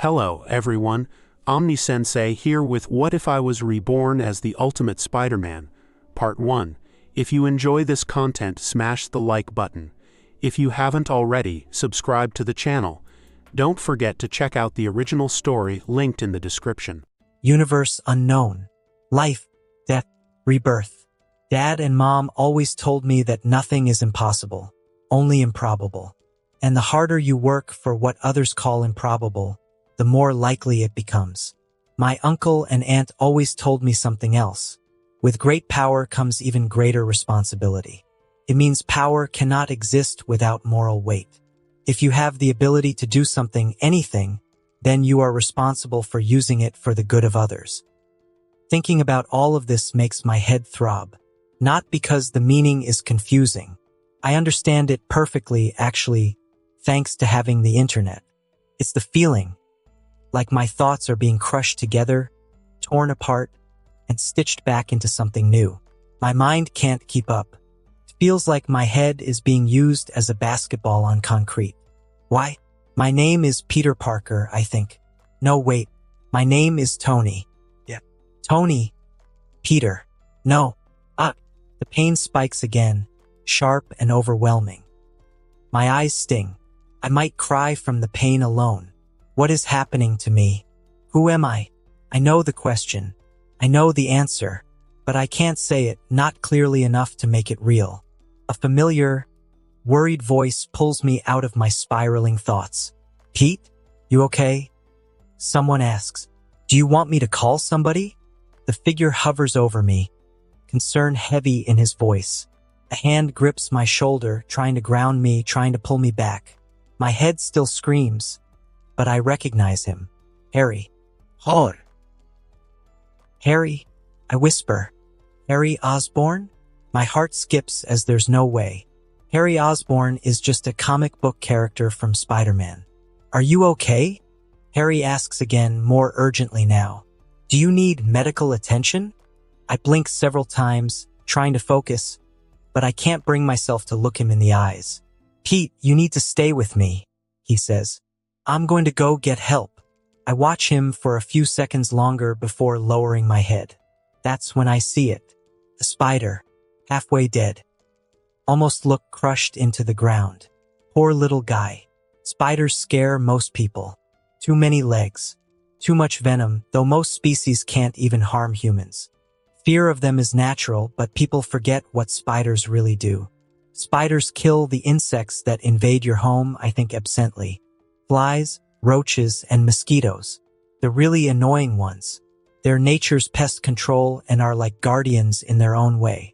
Hello, everyone. Omni-sensei here with What If I Was Reborn as the Ultimate Spider-Man, Part 1. If you enjoy this content, smash the like button. If you haven't already, subscribe to the channel. Don't forget to check out the original story linked in the description. Universe unknown. Life, death, rebirth. Dad and Mom always told me that nothing is impossible, only improbable. And the harder you work for what others call improbable, the more likely it becomes. My uncle and aunt always told me something else. With great power comes even greater responsibility. It means power cannot exist without moral weight. If you have the ability to do something, anything, then you are responsible for using it for the good of others. Thinking about all of this makes my head throb. Not because the meaning is confusing. I understand it perfectly, actually, thanks to having the internet. It's the feeling. Like my thoughts are being crushed together, torn apart, and stitched back into something new. My mind can't keep up. It feels like my head is being used as a basketball on concrete. Why? My name is Peter Parker, I think. No, wait. My name is Tony. Yeah. Tony. Peter. No. The pain spikes again, sharp and overwhelming. My eyes sting. I might cry from the pain alone. What is happening to me? Who am I? I know the question. I know the answer, but I can't say it, not clearly enough to make it real. A familiar, worried voice pulls me out of my spiraling thoughts. Pete, you okay? Someone asks. Do you want me to call somebody? The figure hovers over me, concern heavy in his voice. A hand grips my shoulder, trying to ground me, trying to pull me back. My head still screams, but I recognize him. Harry. Hor. Harry, I whisper. Harry Osborn? My heart skips as there's no way. Harry Osborn is just a comic book character from Spider-Man. Are you okay? Harry asks again, more urgently now. Do you need medical attention? I blink several times, trying to focus, but I can't bring myself to look him in the eyes. Pete, you need to stay with me, he says. I'm going to go get help. I watch him for a few seconds longer before lowering my head. That's when I see it. A spider, halfway dead. Almost look crushed into the ground. Poor little guy. Spiders scare most people. Too many legs. Too much venom, though most species can't even harm humans. Fear of them is natural, but people forget what spiders really do. Spiders kill the insects that invade your home, I think absently. Flies, roaches, and mosquitoes. The really annoying ones. They're nature's pest control and are like guardians in their own way.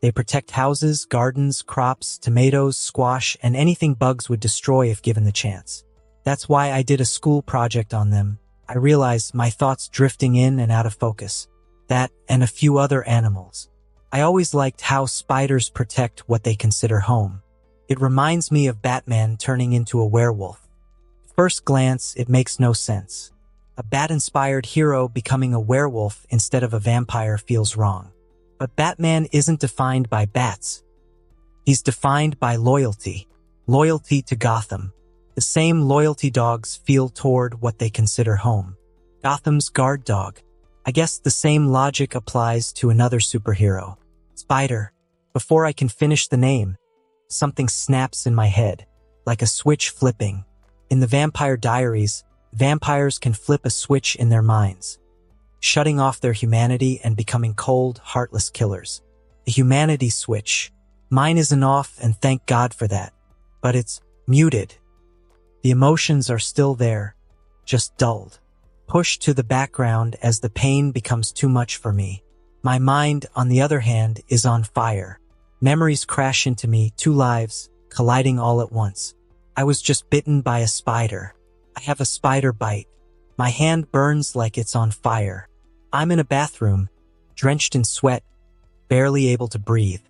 They protect houses, gardens, crops, tomatoes, squash, and anything bugs would destroy if given the chance. That's why I did a school project on them. I realized my thoughts drifting in and out of focus. That and a few other animals. I always liked how spiders protect what they consider home. It reminds me of Batman turning into a werewolf. At first glance, it makes no sense. A bat-inspired hero becoming a werewolf instead of a vampire feels wrong. But Batman isn't defined by bats. He's defined by loyalty. Loyalty to Gotham. The same loyalty dogs feel toward what they consider home. Gotham's guard dog. I guess the same logic applies to another superhero. Spider. Before I can finish the name, something snaps in my head, like a switch flipping. In the Vampire Diaries, vampires can flip a switch in their minds, shutting off their humanity and becoming cold, heartless killers. The humanity switch. Mine isn't off, and thank God for that. But it's muted. The emotions are still there, just dulled. Pushed to the background as the pain becomes too much for me. My mind, on the other hand, is on fire. Memories crash into me, two lives, colliding all at once. I was just bitten by a spider. I have a spider bite. My hand burns like it's on fire. I'm in a bathroom, drenched in sweat, barely able to breathe.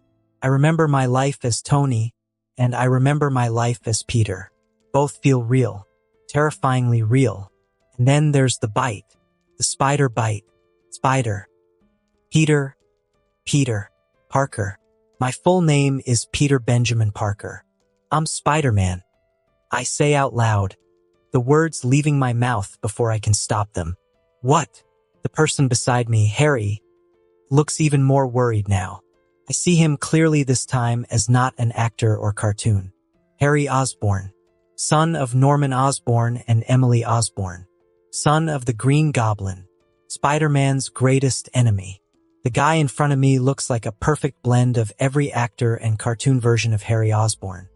I remember my life as Tony, and I remember my life as Peter. Both feel real, terrifyingly real. And then there's the bite, the spider bite, spider. Peter Parker. My full name is Peter Benjamin Parker. I'm Spider-Man. I say out loud, the words leaving my mouth before I can stop them. What? The person beside me, Harry, looks even more worried now. I see him clearly this time as not an actor or cartoon. Harry Osborn, son of Norman Osborn and Emily Osborn, son of the Green Goblin, Spider-Man's greatest enemy. The guy in front of me looks like a perfect blend of every actor and cartoon version of Harry Osborn.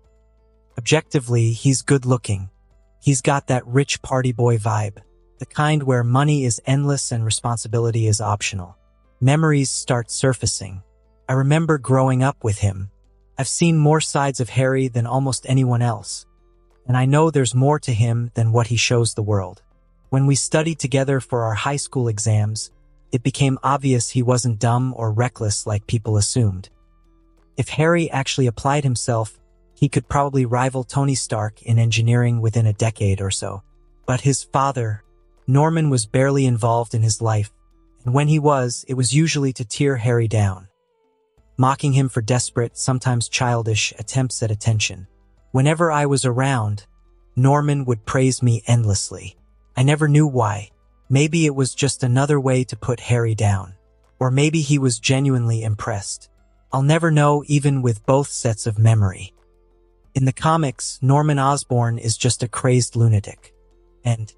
Objectively, he's good-looking. He's got that rich party boy vibe, the kind where money is endless and responsibility is optional. Memories start surfacing. I remember growing up with him. I've seen more sides of Harry than almost anyone else, and I know there's more to him than what he shows the world. When we studied together for our high school exams, it became obvious he wasn't dumb or reckless like people assumed. If Harry actually applied himself, he could probably rival Tony Stark in engineering within a decade or so. But his father, Norman, was barely involved in his life, and when he was, it was usually to tear Harry down, mocking him for desperate, sometimes childish, attempts at attention. Whenever I was around, Norman would praise me endlessly. I never knew why. Maybe it was just another way to put Harry down. Or maybe he was genuinely impressed. I'll never know, even with both sets of memory. In the comics, Norman Osborn is just a crazed lunatic. And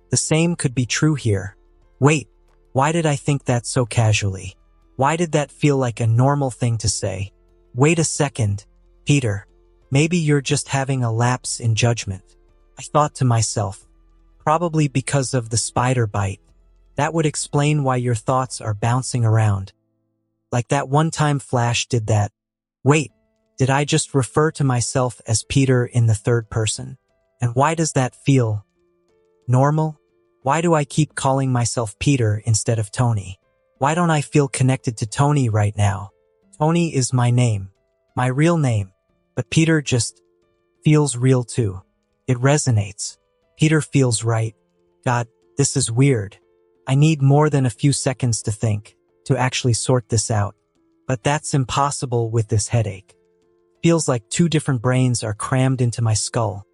the same could be true here. Wait, why did I think that so casually? Why did that feel like a normal thing to say? Wait a second, Peter. Maybe you're just having a lapse in judgment. I thought to myself. Probably because of the spider bite. That would explain why your thoughts are bouncing around. Like that one time Flash did that. Wait, did I just refer to myself as Peter in the third person? And why does that feel normal? Why do I keep calling myself Peter instead of Tony? Why don't I feel connected to Tony right now? Tony is my name, my real name, but Peter just feels real too. It resonates. Peter feels right. God, this is weird. I need more than a few seconds to think, to actually sort this out. But that's impossible with this headache. Feels like two different brains are crammed into my skull,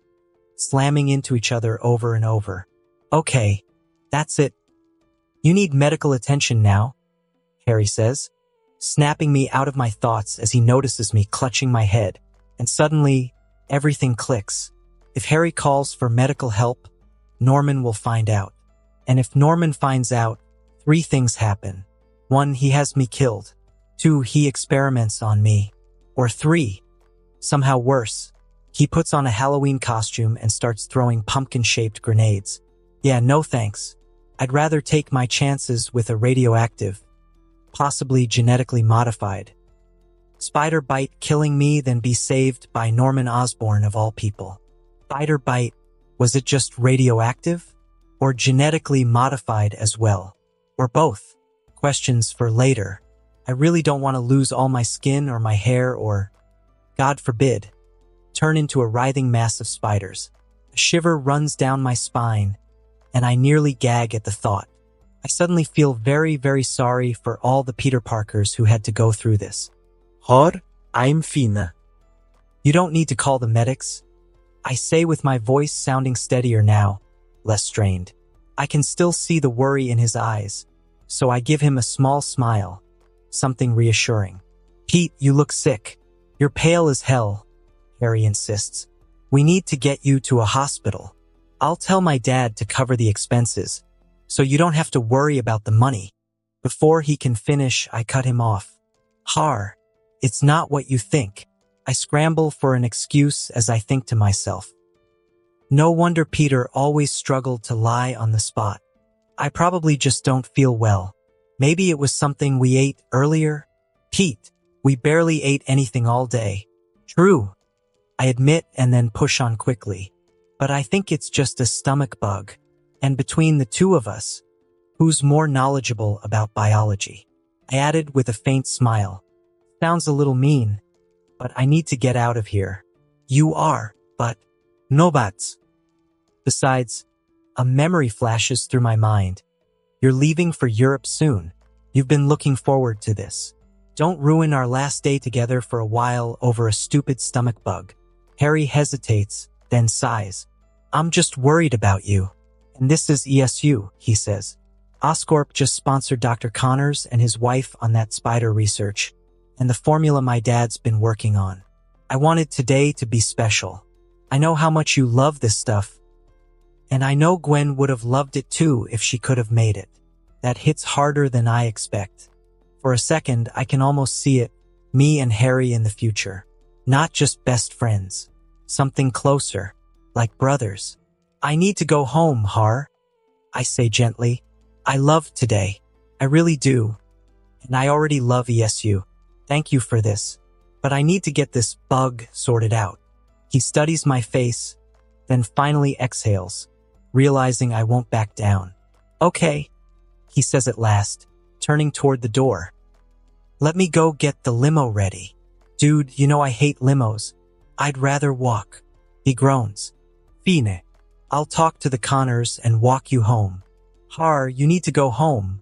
slamming into each other over and over. Okay, that's it. You need medical attention now, Harry says, snapping me out of my thoughts as he notices me clutching my head, and suddenly, everything clicks. If Harry calls for medical help, Norman will find out. And if Norman finds out, 3 things happen. 1, he has me killed. 2, he experiments on me. Or 3, somehow worse, he puts on a Halloween costume and starts throwing pumpkin-shaped grenades. Yeah, no thanks. I'd rather take my chances with a radioactive, possibly genetically modified, spider bite killing me than be saved by Norman Osborn of all people. Spider bite, was it just radioactive? Or genetically modified as well? Or both? Questions for later. I really don't want to lose all my skin or my hair or, God forbid, turn into a writhing mass of spiders. A shiver runs down my spine, and I nearly gag at the thought. I suddenly feel very, very sorry for all the Peter Parkers who had to go through this. I'm fine. You don't need to call the medics, I say with my voice sounding steadier now, less strained. I can still see the worry in his eyes, so I give him a small smile, something reassuring. Pete, you look sick. You're pale as hell, Harry insists. We need to get you to a hospital. I'll tell my dad to cover the expenses, so you don't have to worry about the money. Before he can finish, I cut him off. It's not what you think. I scramble for an excuse as I think to myself. No wonder Peter always struggled to lie on the spot. I probably just don't feel well. Maybe it was something we ate earlier? Pete, we barely ate anything all day. True, I admit and then push on quickly. But I think it's just a stomach bug. And between the two of us, who's more knowledgeable about biology? I added with a faint smile. Sounds a little mean, but I need to get out of here. You are, but no buts. Besides, a memory flashes through my mind. You're leaving for Europe soon. You've been looking forward to this. Don't ruin our last day together for a while over a stupid stomach bug. Harry hesitates, then sighs. I'm just worried about you. And this is ESU, he says. Oscorp just sponsored Dr. Connors and his wife on that spider research, and the formula my dad's been working on. I wanted today to be special. I know how much you love this stuff, and I know Gwen would have loved it too if she could have made it. That hits harder than I expect. For a second, I can almost see it, me and Harry in the future. Not just best friends. Something closer, like brothers. I need to go home, Har. I say gently. I love today. I really do. And I already love ESU. Thank you for this. But I need to get this bug sorted out. He studies my face, then finally exhales, realizing I won't back down. Okay, he says at last, turning toward the door. Let me go get the limo ready. Dude, you know I hate limos. I'd rather walk. He groans. Fine. I'll talk to the Connors and walk you home. Har, you need to go home.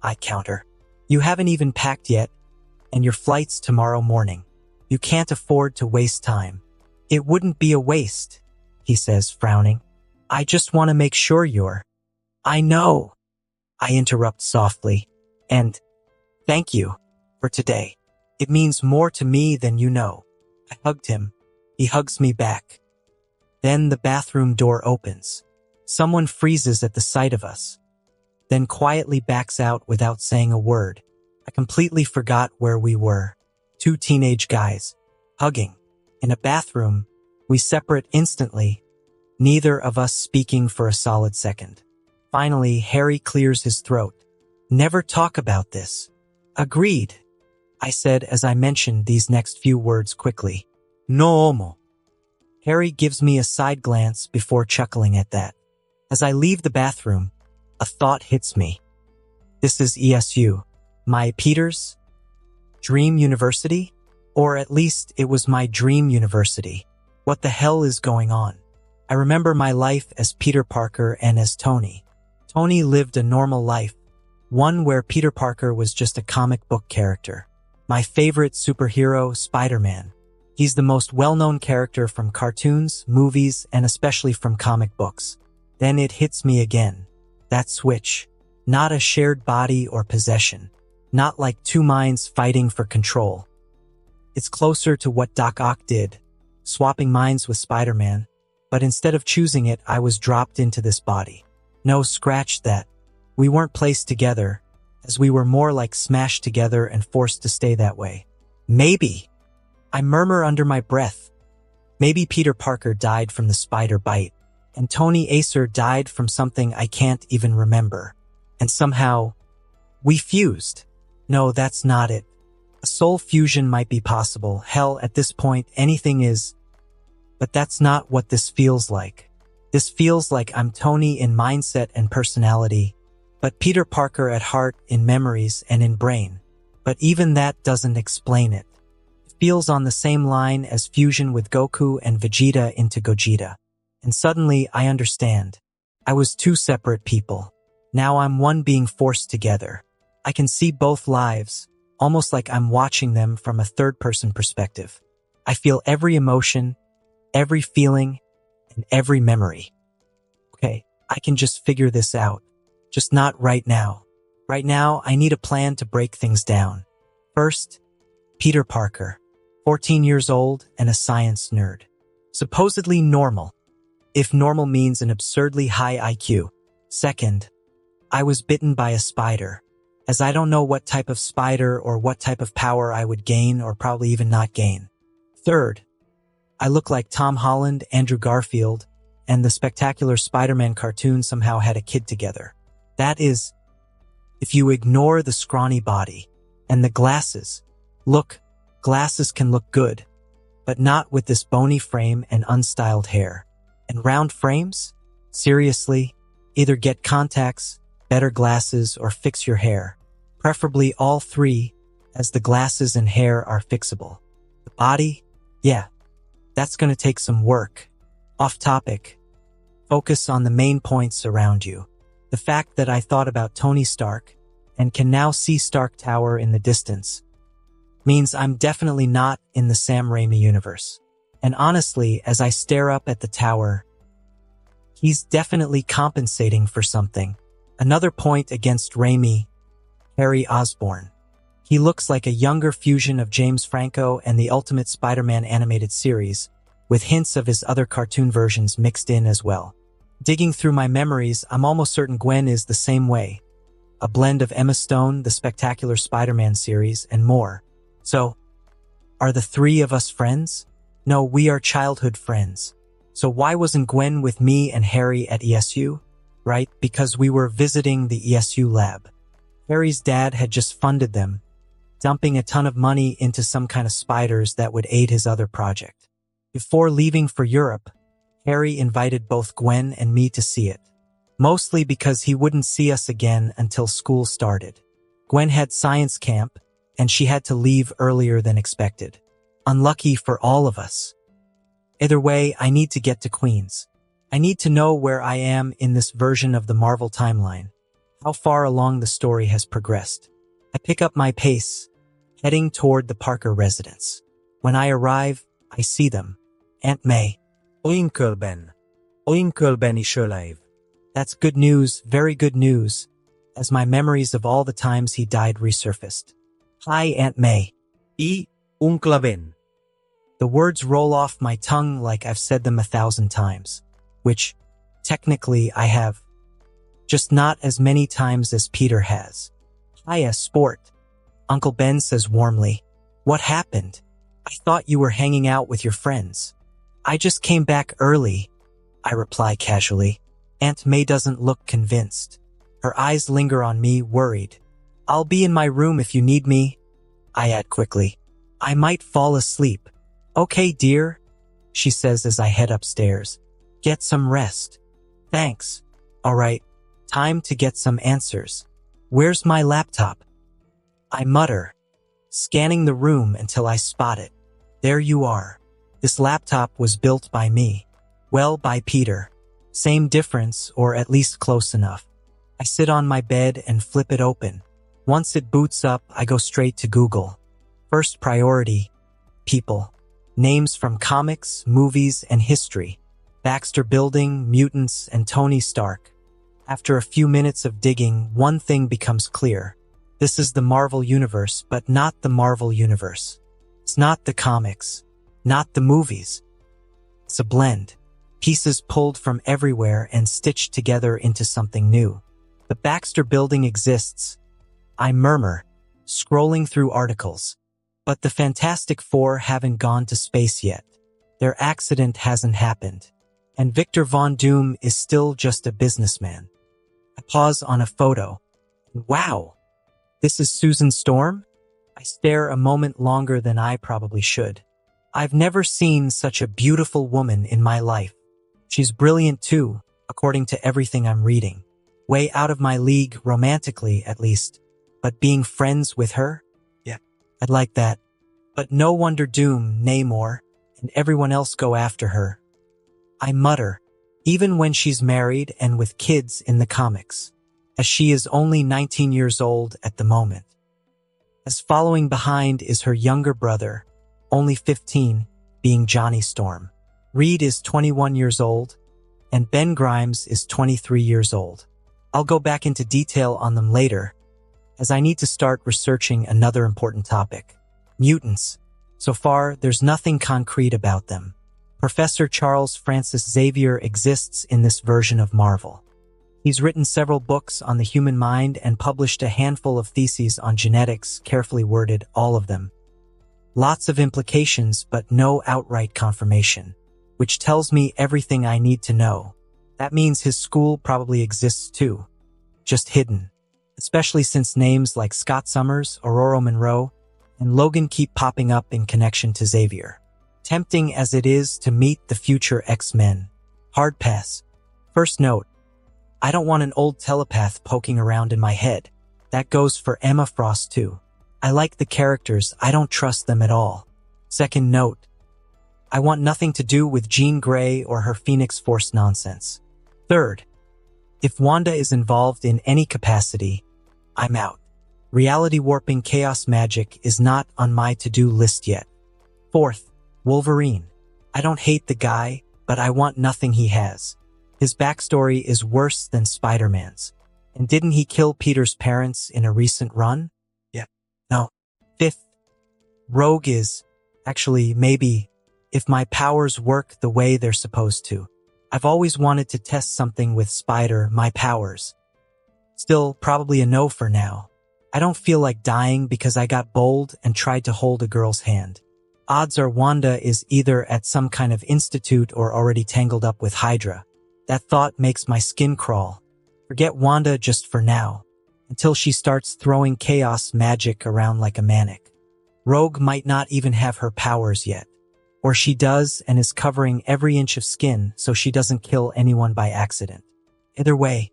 I counter. You haven't even packed yet, and your flight's tomorrow morning. You can't afford to waste time. It wouldn't be a waste, he says, frowning. I just want to make sure you're... I know. I interrupt softly. And thank you for today. It means more to me than you know. I hugged him. He hugs me back. Then the bathroom door opens. Someone freezes at the sight of us, then quietly backs out without saying a word. I completely forgot where we were. Two teenage guys, hugging. In a bathroom, we separate instantly, neither of us speaking for a solid second. Finally, Harry clears his throat. Never talk about this. Agreed, I said as I mentioned these next few words quickly. No homo. Harry gives me a side glance before chuckling at that. As I leave the bathroom, a thought hits me. This is ESU, my Peter's dream university? Or at least it was my dream university. What the hell is going on? I remember my life as Peter Parker and as Tony. Tony lived a normal life, one where Peter Parker was just a comic book character. My favorite superhero, Spiderman. He's the most well-known character from cartoons, movies, and especially from comic books. Then it hits me again. That switch. Not a shared body or possession. Not like two minds fighting for control. It's closer to what Doc Ock did, swapping minds with Spider-Man. But instead of choosing it, I was dropped into this body. No, scratch that. We weren't placed together, as we were more like smashed together and forced to stay that way. Maybe. I murmur under my breath. Maybe Peter Parker died from the spider bite, and Tony Acer died from something I can't even remember. And somehow, we fused. No, that's not it. A soul fusion might be possible. Hell, at this point, anything is. But that's not what this feels like. This feels like I'm Tony in mindset and personality, but Peter Parker at heart, in memories and in brain. But even that doesn't explain it. It feels on the same line as fusion with Goku and Vegeta into Gogeta. And suddenly I understand. I was two separate people. Now I'm one being forced together. I can see both lives, almost like I'm watching them from a third-person perspective. I feel every emotion, every feeling, and every memory. Okay, I can just figure this out. Just not right now. Right now, I need a plan to break things down. First, Peter Parker, 14 years old and a science nerd. Supposedly normal, if normal means an absurdly high IQ. Second, I was bitten by a spider, as I don't know what type of spider or what type of power I would gain or probably even not gain. Third, I look like Tom Holland, Andrew Garfield, and the spectacular Spider-Man cartoon somehow had a kid together. That is, if you ignore the scrawny body and the glasses. Look, glasses can look good, but not with this bony frame and unstyled hair. And round frames? Seriously, either get contacts, better glasses, or fix your hair. Preferably all three, as the glasses and hair are fixable. The body? Yeah, that's gonna take some work. Off topic. Focus on the main points around you. The fact that I thought about Tony Stark and can now see Stark Tower in the distance means I'm definitely not in the Sam Raimi universe. And honestly, as I stare up at the tower, He's definitely compensating for something. Another point against Raimi, Harry Osborn. He looks like a younger fusion of James Franco and the Ultimate Spider-Man animated series, with hints of his other cartoon versions mixed in as well. Digging through my memories, I'm almost certain Gwen is the same way. A blend of Emma Stone, the Spectacular Spider-Man series, and more. So, are the three of us friends? No, we are childhood friends. So why wasn't Gwen with me and Harry at ESU? Right, because we were visiting the ESU lab. Harry's dad had just funded them, dumping a ton of money into some kind of spiders that would aid his other project. Before leaving for Europe, Harry invited both Gwen and me to see it, mostly because he wouldn't see us again until school started. Gwen had science camp, and she had to leave earlier than expected. Unlucky for all of us. Either way, I need to get to Queens. I need to know where I am in this version of the Marvel timeline, how far along the story has progressed. I pick up my pace, heading toward the Parker residence. When I arrive, I see them. Aunt May. Uncle Ben. Uncle Ben is alive. That's good news, very good news, as my memories of all the times he died resurfaced. Hi, Aunt May. Uncle Ben. The words roll off my tongue like I've said them 1,000 times, which, technically, I have. Just not as many times as Peter has. Hiya, sport. Uncle Ben says warmly. What happened? I thought you were hanging out with your friends. I just came back early, I reply casually. Aunt May doesn't look convinced. Her eyes linger on me, worried. I'll be in my room if you need me, I add quickly. I might fall asleep. Okay, dear, she says as I head upstairs. Get some rest. Thanks. All right, time to get some answers. Where's my laptop? I mutter, scanning the room until I spot it. There you are. This laptop was built by me. Well, by Peter. Same difference, or at least close enough. I sit on my bed and flip it open. Once it boots up, I go straight to Google. First priority, people. Names from comics, movies, and history. Baxter Building, mutants, and Tony Stark. After a few minutes of digging, one thing becomes clear. This is the Marvel Universe, but not the Marvel Universe. It's not the comics. Not the movies. It's a blend. Pieces pulled from everywhere and stitched together into something new. The Baxter Building exists. I murmur, scrolling through articles. But the Fantastic Four haven't gone to space yet. Their accident hasn't happened. And Victor Von Doom is still just a businessman. I pause on a photo. Wow! This is Susan Storm? I stare a moment longer than I probably should. I've never seen such a beautiful woman in my life. She's brilliant too, according to everything I'm reading. Way out of my league, romantically at least. But being friends with her? Yeah, I'd like that. But no wonder Doom, Namor, and everyone else go after her. I mutter, even when she's married and with kids in the comics, as she is only 19 years old at the moment. As following behind is her younger brother, only 15, being Johnny Storm. Reed is 21 years old, and Ben Grimes is 23 years old. I'll go back into detail on them later, as I need to start researching another important topic. Mutants. So far, there's nothing concrete about them. Professor Charles Francis Xavier exists in this version of Marvel. He's written several books on the human mind and published a handful of theses on genetics, carefully worded, all of them. Lots of implications, but no outright confirmation, which tells me everything I need to know. That means his school probably exists too, just hidden, especially since names like Scott Summers, Aurora Monroe, and Logan keep popping up in connection to Xavier. Tempting as it is to meet the future X-Men. Hard pass. First note, I don't want an old telepath poking around in my head. That goes for Emma Frost too. I like the characters, I don't trust them at all. Second note, I want nothing to do with Jean Grey or her Phoenix Force nonsense. Third, if Wanda is involved in any capacity, I'm out. Reality warping chaos magic is not on my to-do list yet. Fourth, Wolverine. I don't hate the guy, but I want nothing he has. His backstory is worse than Spider-Man's. And didn't he kill Peter's parents in a recent run? Yeah. No. Fifth, Rogue is, actually, maybe, if my powers work the way they're supposed to. I've always wanted to test something with my powers. Still, probably a no for now. I don't feel like dying because I got bold and tried to hold a girl's hand. Odds are Wanda is either at some kind of institute or already tangled up with Hydra. That thought makes my skin crawl. Forget Wanda just for now, until she starts throwing chaos magic around like a manic. Rogue might not even have her powers yet. Or she does and is covering every inch of skin so she doesn't kill anyone by accident. Either way,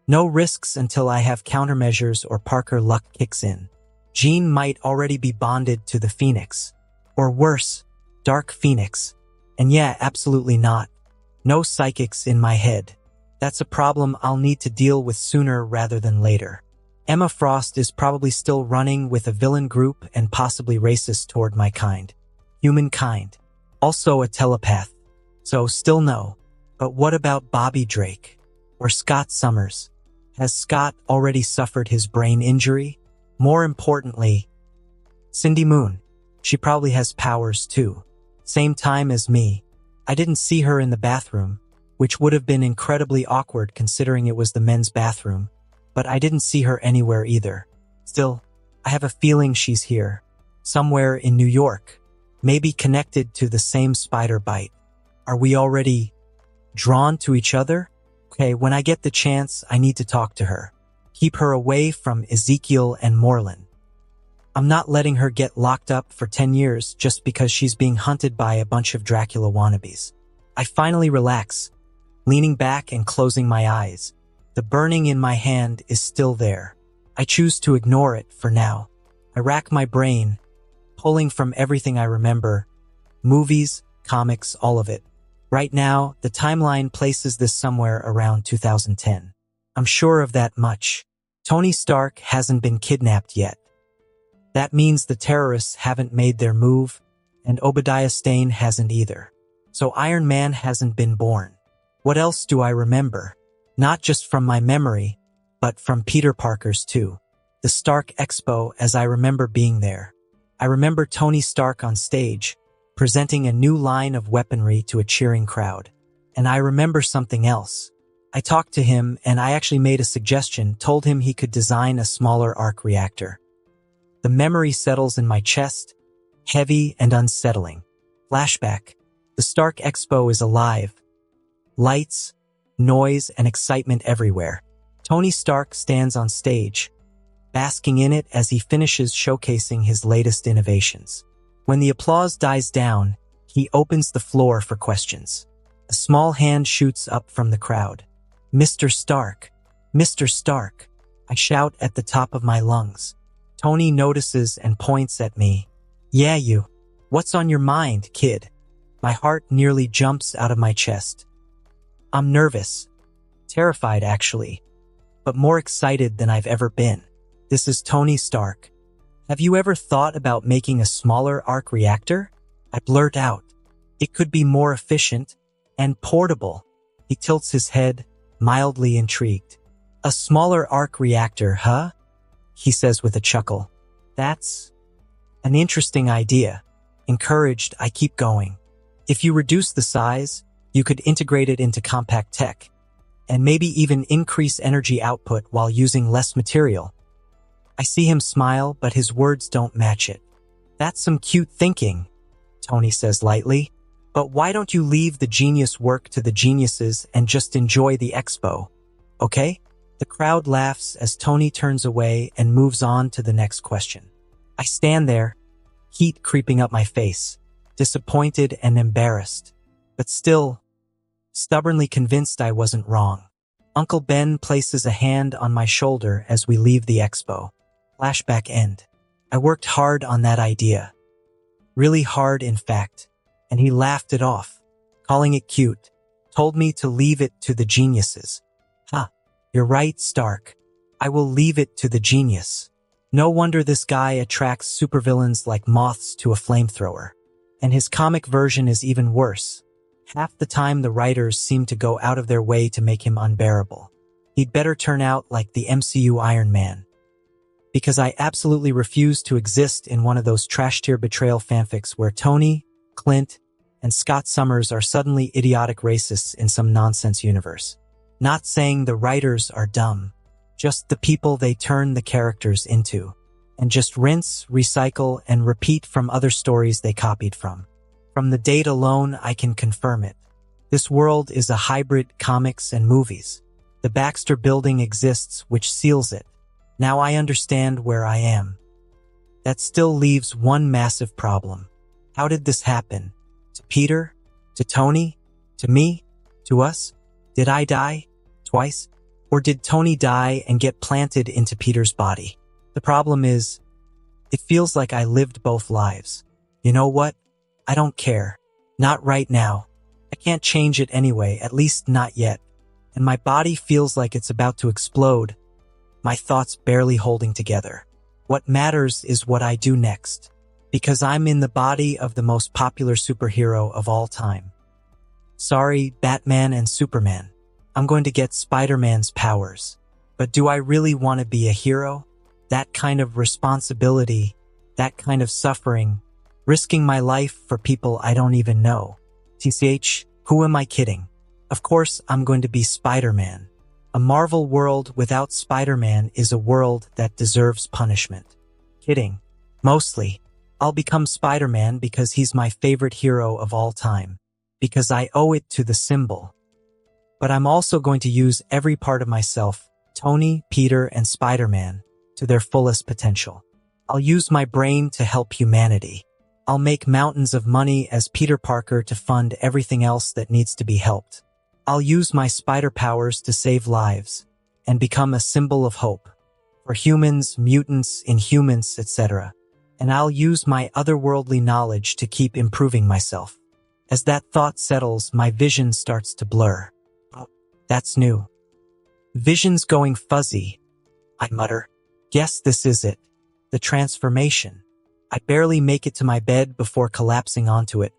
no risks until I have countermeasures or Parker luck kicks in. Jean might already be bonded to the Phoenix. Or worse, Dark Phoenix. And yeah, absolutely not. No psychics in my head. That's a problem I'll need to deal with sooner rather than later. Emma Frost is probably still running with a villain group and possibly racist toward my kind. Humankind. Also a telepath. So still no. But what about Bobby Drake? Or Scott Summers? Has Scott already suffered his brain injury? More importantly, Cindy Moon. She probably has powers too. Same time as me. I didn't see her in the bathroom, which would have been incredibly awkward considering it was the men's bathroom, but I didn't see her anywhere either. Still, I have a feeling she's here. Somewhere in New York. Maybe connected to the same spider bite. Are we already drawn to each other? Okay, when I get the chance, I need to talk to her. Keep her away from Ezekiel and Moreland. I'm not letting her get locked up for 10 years just because she's being hunted by a bunch of Dracula wannabes. I finally relax, leaning back and closing my eyes. The burning in my hand is still there. I choose to ignore it for now. I rack my brain, pulling from everything I remember. Movies, comics, all of it. Right now, the timeline places this somewhere around 2010. I'm sure of that much. Tony Stark hasn't been kidnapped yet. That means the terrorists haven't made their move, and Obadiah Stane hasn't either. So Iron Man hasn't been born. What else do I remember? Not just from my memory, but from Peter Parker's too. The Stark Expo as I remember being there. I remember Tony Stark on stage, presenting a new line of weaponry to a cheering crowd. And I remember something else. I talked to him and I actually made a suggestion, told him he could design a smaller arc reactor. The memory settles in my chest, heavy and unsettling. Flashback. The Stark Expo is alive. Lights, noise, and excitement everywhere. Tony Stark stands on stage, basking in it as he finishes showcasing his latest innovations. When the applause dies down, he opens the floor for questions. A small hand shoots up from the crowd. "Mr. Stark! Mr. Stark!" I shout at the top of my lungs. Tony notices and points at me. "Yeah, you. What's on your mind, kid?" My heart nearly jumps out of my chest. I'm nervous. Terrified, actually. But more excited than I've ever been. This is Tony Stark. "Have you ever thought about making a smaller arc reactor?" I blurt out. "It could be more efficient and portable." He tilts his head, mildly intrigued. "A smaller arc reactor, huh?" he says with a chuckle. "That's an interesting idea." Encouraged, I keep going. "If you reduce the size, you could integrate it into compact tech, and maybe even increase energy output while using less material." I see him smile, but his words don't match it. "That's some cute thinking," Tony says lightly. "But why don't you leave the genius work to the geniuses and just enjoy the expo? Okay?" The crowd laughs as Tony turns away and moves on to the next question. I stand there, heat creeping up my face, disappointed and embarrassed, but still, stubbornly convinced I wasn't wrong. Uncle Ben places a hand on my shoulder as we leave the expo. Flashback end. I worked hard on that idea. Really hard, in fact, and he laughed it off, calling it cute, told me to leave it to the geniuses. You're right, Stark. I will leave it to the genius. No wonder this guy attracts supervillains like moths to a flamethrower. And his comic version is even worse. Half the time the writers seem to go out of their way to make him unbearable. He'd better turn out like the MCU Iron Man. Because I absolutely refuse to exist in one of those trash-tier betrayal fanfics where Tony, Clint, and Scott Summers are suddenly idiotic racists in some nonsense universe. Not saying the writers are dumb, just the people they turn the characters into, and just rinse, recycle, and repeat from other stories they copied from. From the date alone, I can confirm it. This world is a hybrid comics and movies. The Baxter Building exists, which seals it. Now I understand where I am. That still leaves one massive problem. How did this happen? To Peter? To Tony? To me? To us? Did I die? Twice? Or did Tony die and get planted into Peter's body? The problem is, it feels like I lived both lives. You know what? I don't care. Not right now. I can't change it anyway, at least not yet. And my body feels like it's about to explode, my thoughts barely holding together. What matters is what I do next, because I'm in the body of the most popular superhero of all time. Sorry, Batman and Superman. I'm going to get Spider-Man's powers. But do I really want to be a hero? That kind of responsibility, that kind of suffering, risking my life for people I don't even know. TCH, who am I kidding? Of course, I'm going to be Spider-Man. A Marvel world without Spider-Man is a world that deserves punishment. Kidding. Mostly. I'll become Spider-Man because he's my favorite hero of all time. Because I owe it to the symbol. But I'm also going to use every part of myself, Tony, Peter, and Spider-Man, to their fullest potential. I'll use my brain to help humanity. I'll make mountains of money as Peter Parker to fund everything else that needs to be helped. I'll use my spider powers to save lives and become a symbol of hope for humans, mutants, inhumans, etc. And I'll use my otherworldly knowledge to keep improving myself. As that thought settles, my vision starts to blur. That's new. Vision's going fuzzy, I mutter. Guess this is it. The transformation. I barely make it to my bed before collapsing onto it.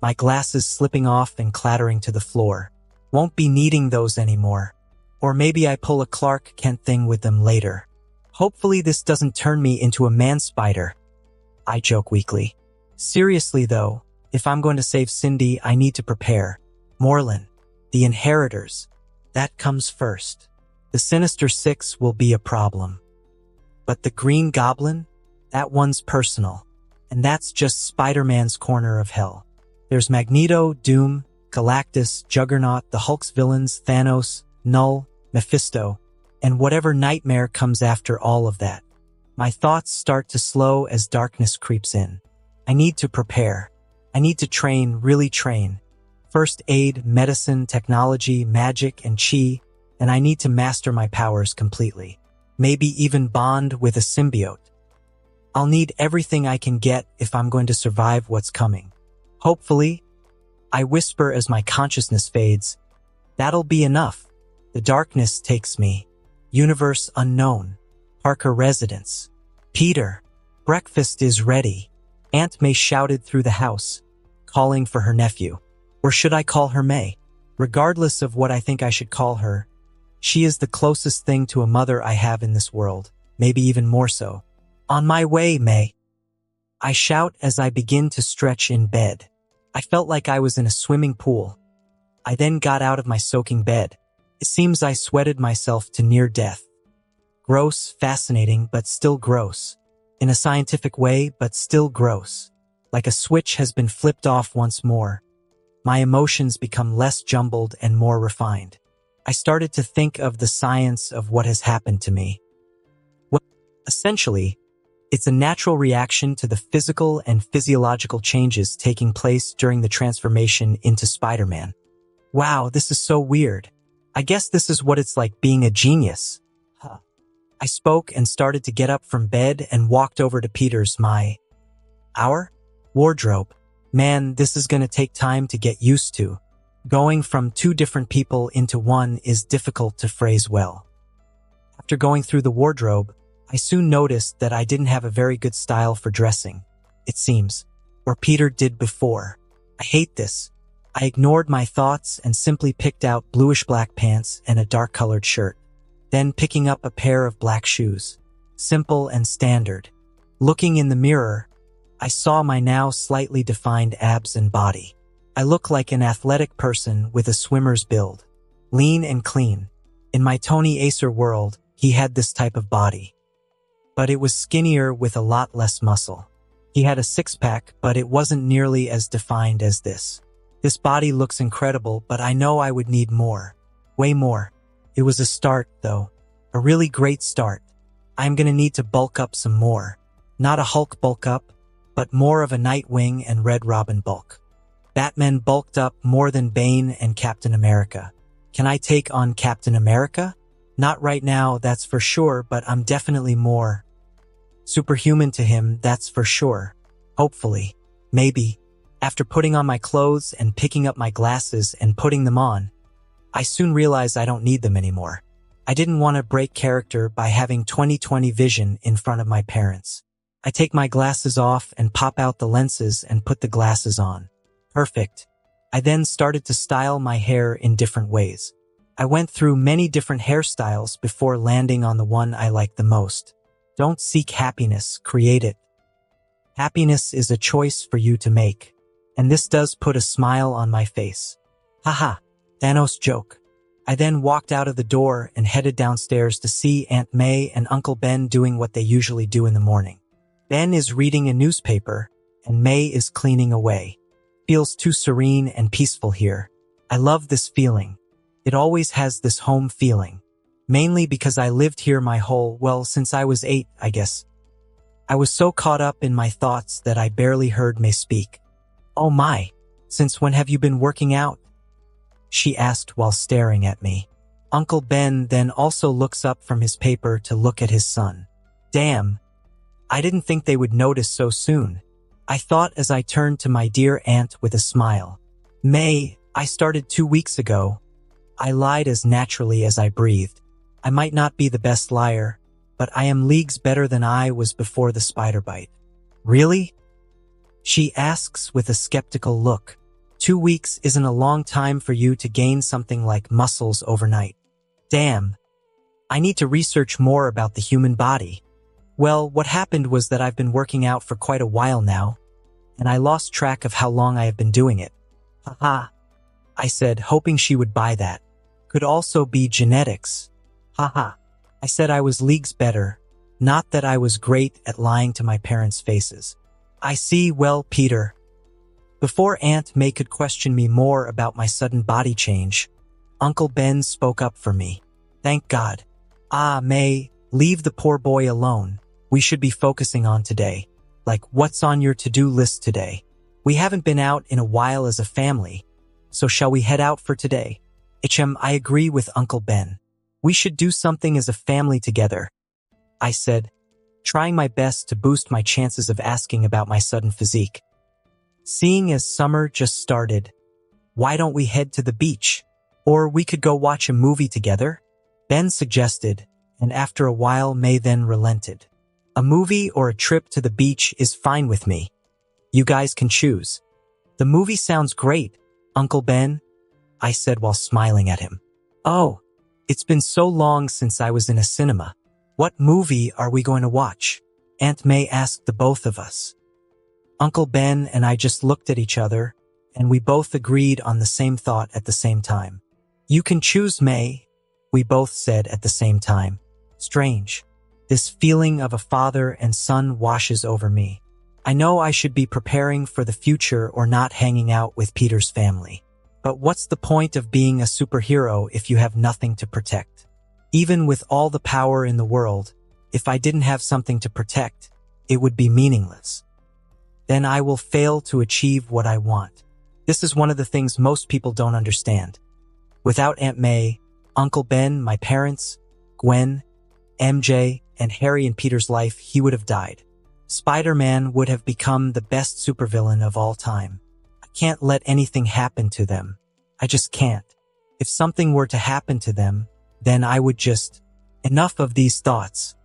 My glasses slipping off and clattering to the floor. Won't be needing those anymore. Or maybe I pull a Clark Kent thing with them later. Hopefully this doesn't turn me into a man-spider. I joke weakly. Seriously though, if I'm going to save Cindy, I need to prepare. Moreland, the inheritors. That comes first. The Sinister Six will be a problem. But the Green Goblin? That one's personal. And that's just Spider-Man's corner of hell. There's Magneto, Doom, Galactus, Juggernaut, the Hulk's villains, Thanos, Null, Mephisto, and whatever nightmare comes after all of that. My thoughts start to slow as darkness creeps in. I need to prepare. I need to train, really train. First aid, medicine, technology, magic, and chi, and I need to master my powers completely. Maybe even bond with a symbiote. I'll need everything I can get if I'm going to survive what's coming. Hopefully, I whisper as my consciousness fades, that'll be enough. The darkness takes me. Universe unknown. Parker residence. Peter, breakfast is ready. Aunt May shouted through the house, calling for her nephew. Or should I call her May? Regardless of what I think I should call her, she is the closest thing to a mother I have in this world, maybe even more so. On my way, May. I shout as I begin to stretch in bed. I felt like I was in a swimming pool. I then got out of my soaking bed. It seems I sweated myself to near death. Gross, fascinating, but still gross. In a scientific way, but still gross. Like a switch has been flipped off once more. My emotions become less jumbled and more refined. I started to think of the science of what has happened to me. Well, essentially, it's a natural reaction to the physical and physiological changes taking place during the transformation into Spider-Man. Wow, this is so weird. I guess this is what it's like being a genius. I spoke and started to get up from bed and walked over to Peter's our wardrobe. Man, this is going to take time to get used to. Going from two different people into one is difficult to phrase well. After going through the wardrobe, I soon noticed that I didn't have a very good style for dressing, it seems, or Peter did before. I hate this. I ignored my thoughts and simply picked out bluish-black pants and a dark-colored shirt. Then picking up a pair of black shoes. Simple and standard. Looking in the mirror, I saw my now slightly defined abs and body. I look like an athletic person with a swimmer's build. Lean and clean. In my Tony Acer world, he had this type of body. But it was skinnier with a lot less muscle. He had a six-pack, but it wasn't nearly as defined as this. This body looks incredible, but I know I would need more. Way more. It was a start, though. A really great start. I'm gonna need to bulk up some more. Not a Hulk bulk up, but more of a Nightwing and Red Robin bulk. Batman bulked up more than Bane and Captain America. Can I take on Captain America? Not right now, that's for sure, but I'm definitely more superhuman to him, that's for sure. Hopefully. Maybe. After putting on my clothes and picking up my glasses and putting them on, I soon realized I don't need them anymore. I didn't want to break character by having 20/20 vision in front of my parents. I take my glasses off and pop out the lenses and put the glasses on. Perfect. I then started to style my hair in different ways. I went through many different hairstyles before landing on the one I liked the most. Don't seek happiness, create it. Happiness is a choice for you to make. And this does put a smile on my face. Haha, Thanos joke. I then walked out of the door and headed downstairs to see Aunt May and Uncle Ben doing what they usually do in the morning. Ben is reading a newspaper, and May is cleaning away. Feels too serene and peaceful here. I love this feeling. It always has this home feeling. Mainly because I lived here since I was 8, I guess. I was so caught up in my thoughts that I barely heard May speak. Oh my, since when have you been working out? She asked while staring at me. Uncle Ben then also looks up from his paper to look at his son. Damn, I didn't think they would notice so soon. I thought as I turned to my dear aunt with a smile. May, I started 2 weeks ago. I lied as naturally as I breathed. I might not be the best liar, but I am leagues better than I was before the spider bite. Really? She asks with a skeptical look. 2 weeks isn't a long time for you to gain something like muscles overnight. Damn. I need to research more about the human body. Well, what happened was that I've been working out for quite a while now, and I lost track of how long I have been doing it. Haha. I said, hoping she would buy that. Could also be genetics. Haha. I said I was leagues better, not that I was great at lying to my parents' faces. I see, well, Peter. Before Aunt May could question me more about my sudden body change, Uncle Ben spoke up for me. Thank God. Ah, May, leave the poor boy alone. We should be focusing on today. Like, what's on your to-do list today? We haven't been out in a while as a family, so shall we head out for today? I agree with Uncle Ben. We should do something as a family together, I said, trying my best to boost my chances of asking about my sudden physique. Seeing as summer just started, why don't we head to the beach? Or we could go watch a movie together? Ben suggested, and after a while May then relented. A movie or a trip to the beach is fine with me. You guys can choose. The movie sounds great, Uncle Ben, I said while smiling at him. Oh, it's been so long since I was in a cinema. What movie are we going to watch? Aunt May asked the both of us. Uncle Ben and I just looked at each other, and we both agreed on the same thought at the same time. You can choose, May, we both said at the same time. Strange. This feeling of a father and son washes over me. I know I should be preparing for the future or not hanging out with Peter's family. But what's the point of being a superhero if you have nothing to protect? Even with all the power in the world, if I didn't have something to protect, it would be meaningless. Then I will fail to achieve what I want. This is one of the things most people don't understand. Without Aunt May, Uncle Ben, my parents, Gwen, MJ, and Harry in Peter's life, he would have died. Spider-Man would have become the best supervillain of all time. I can't let anything happen to them. I just can't. If something were to happen to them, then I would just... Enough of these thoughts.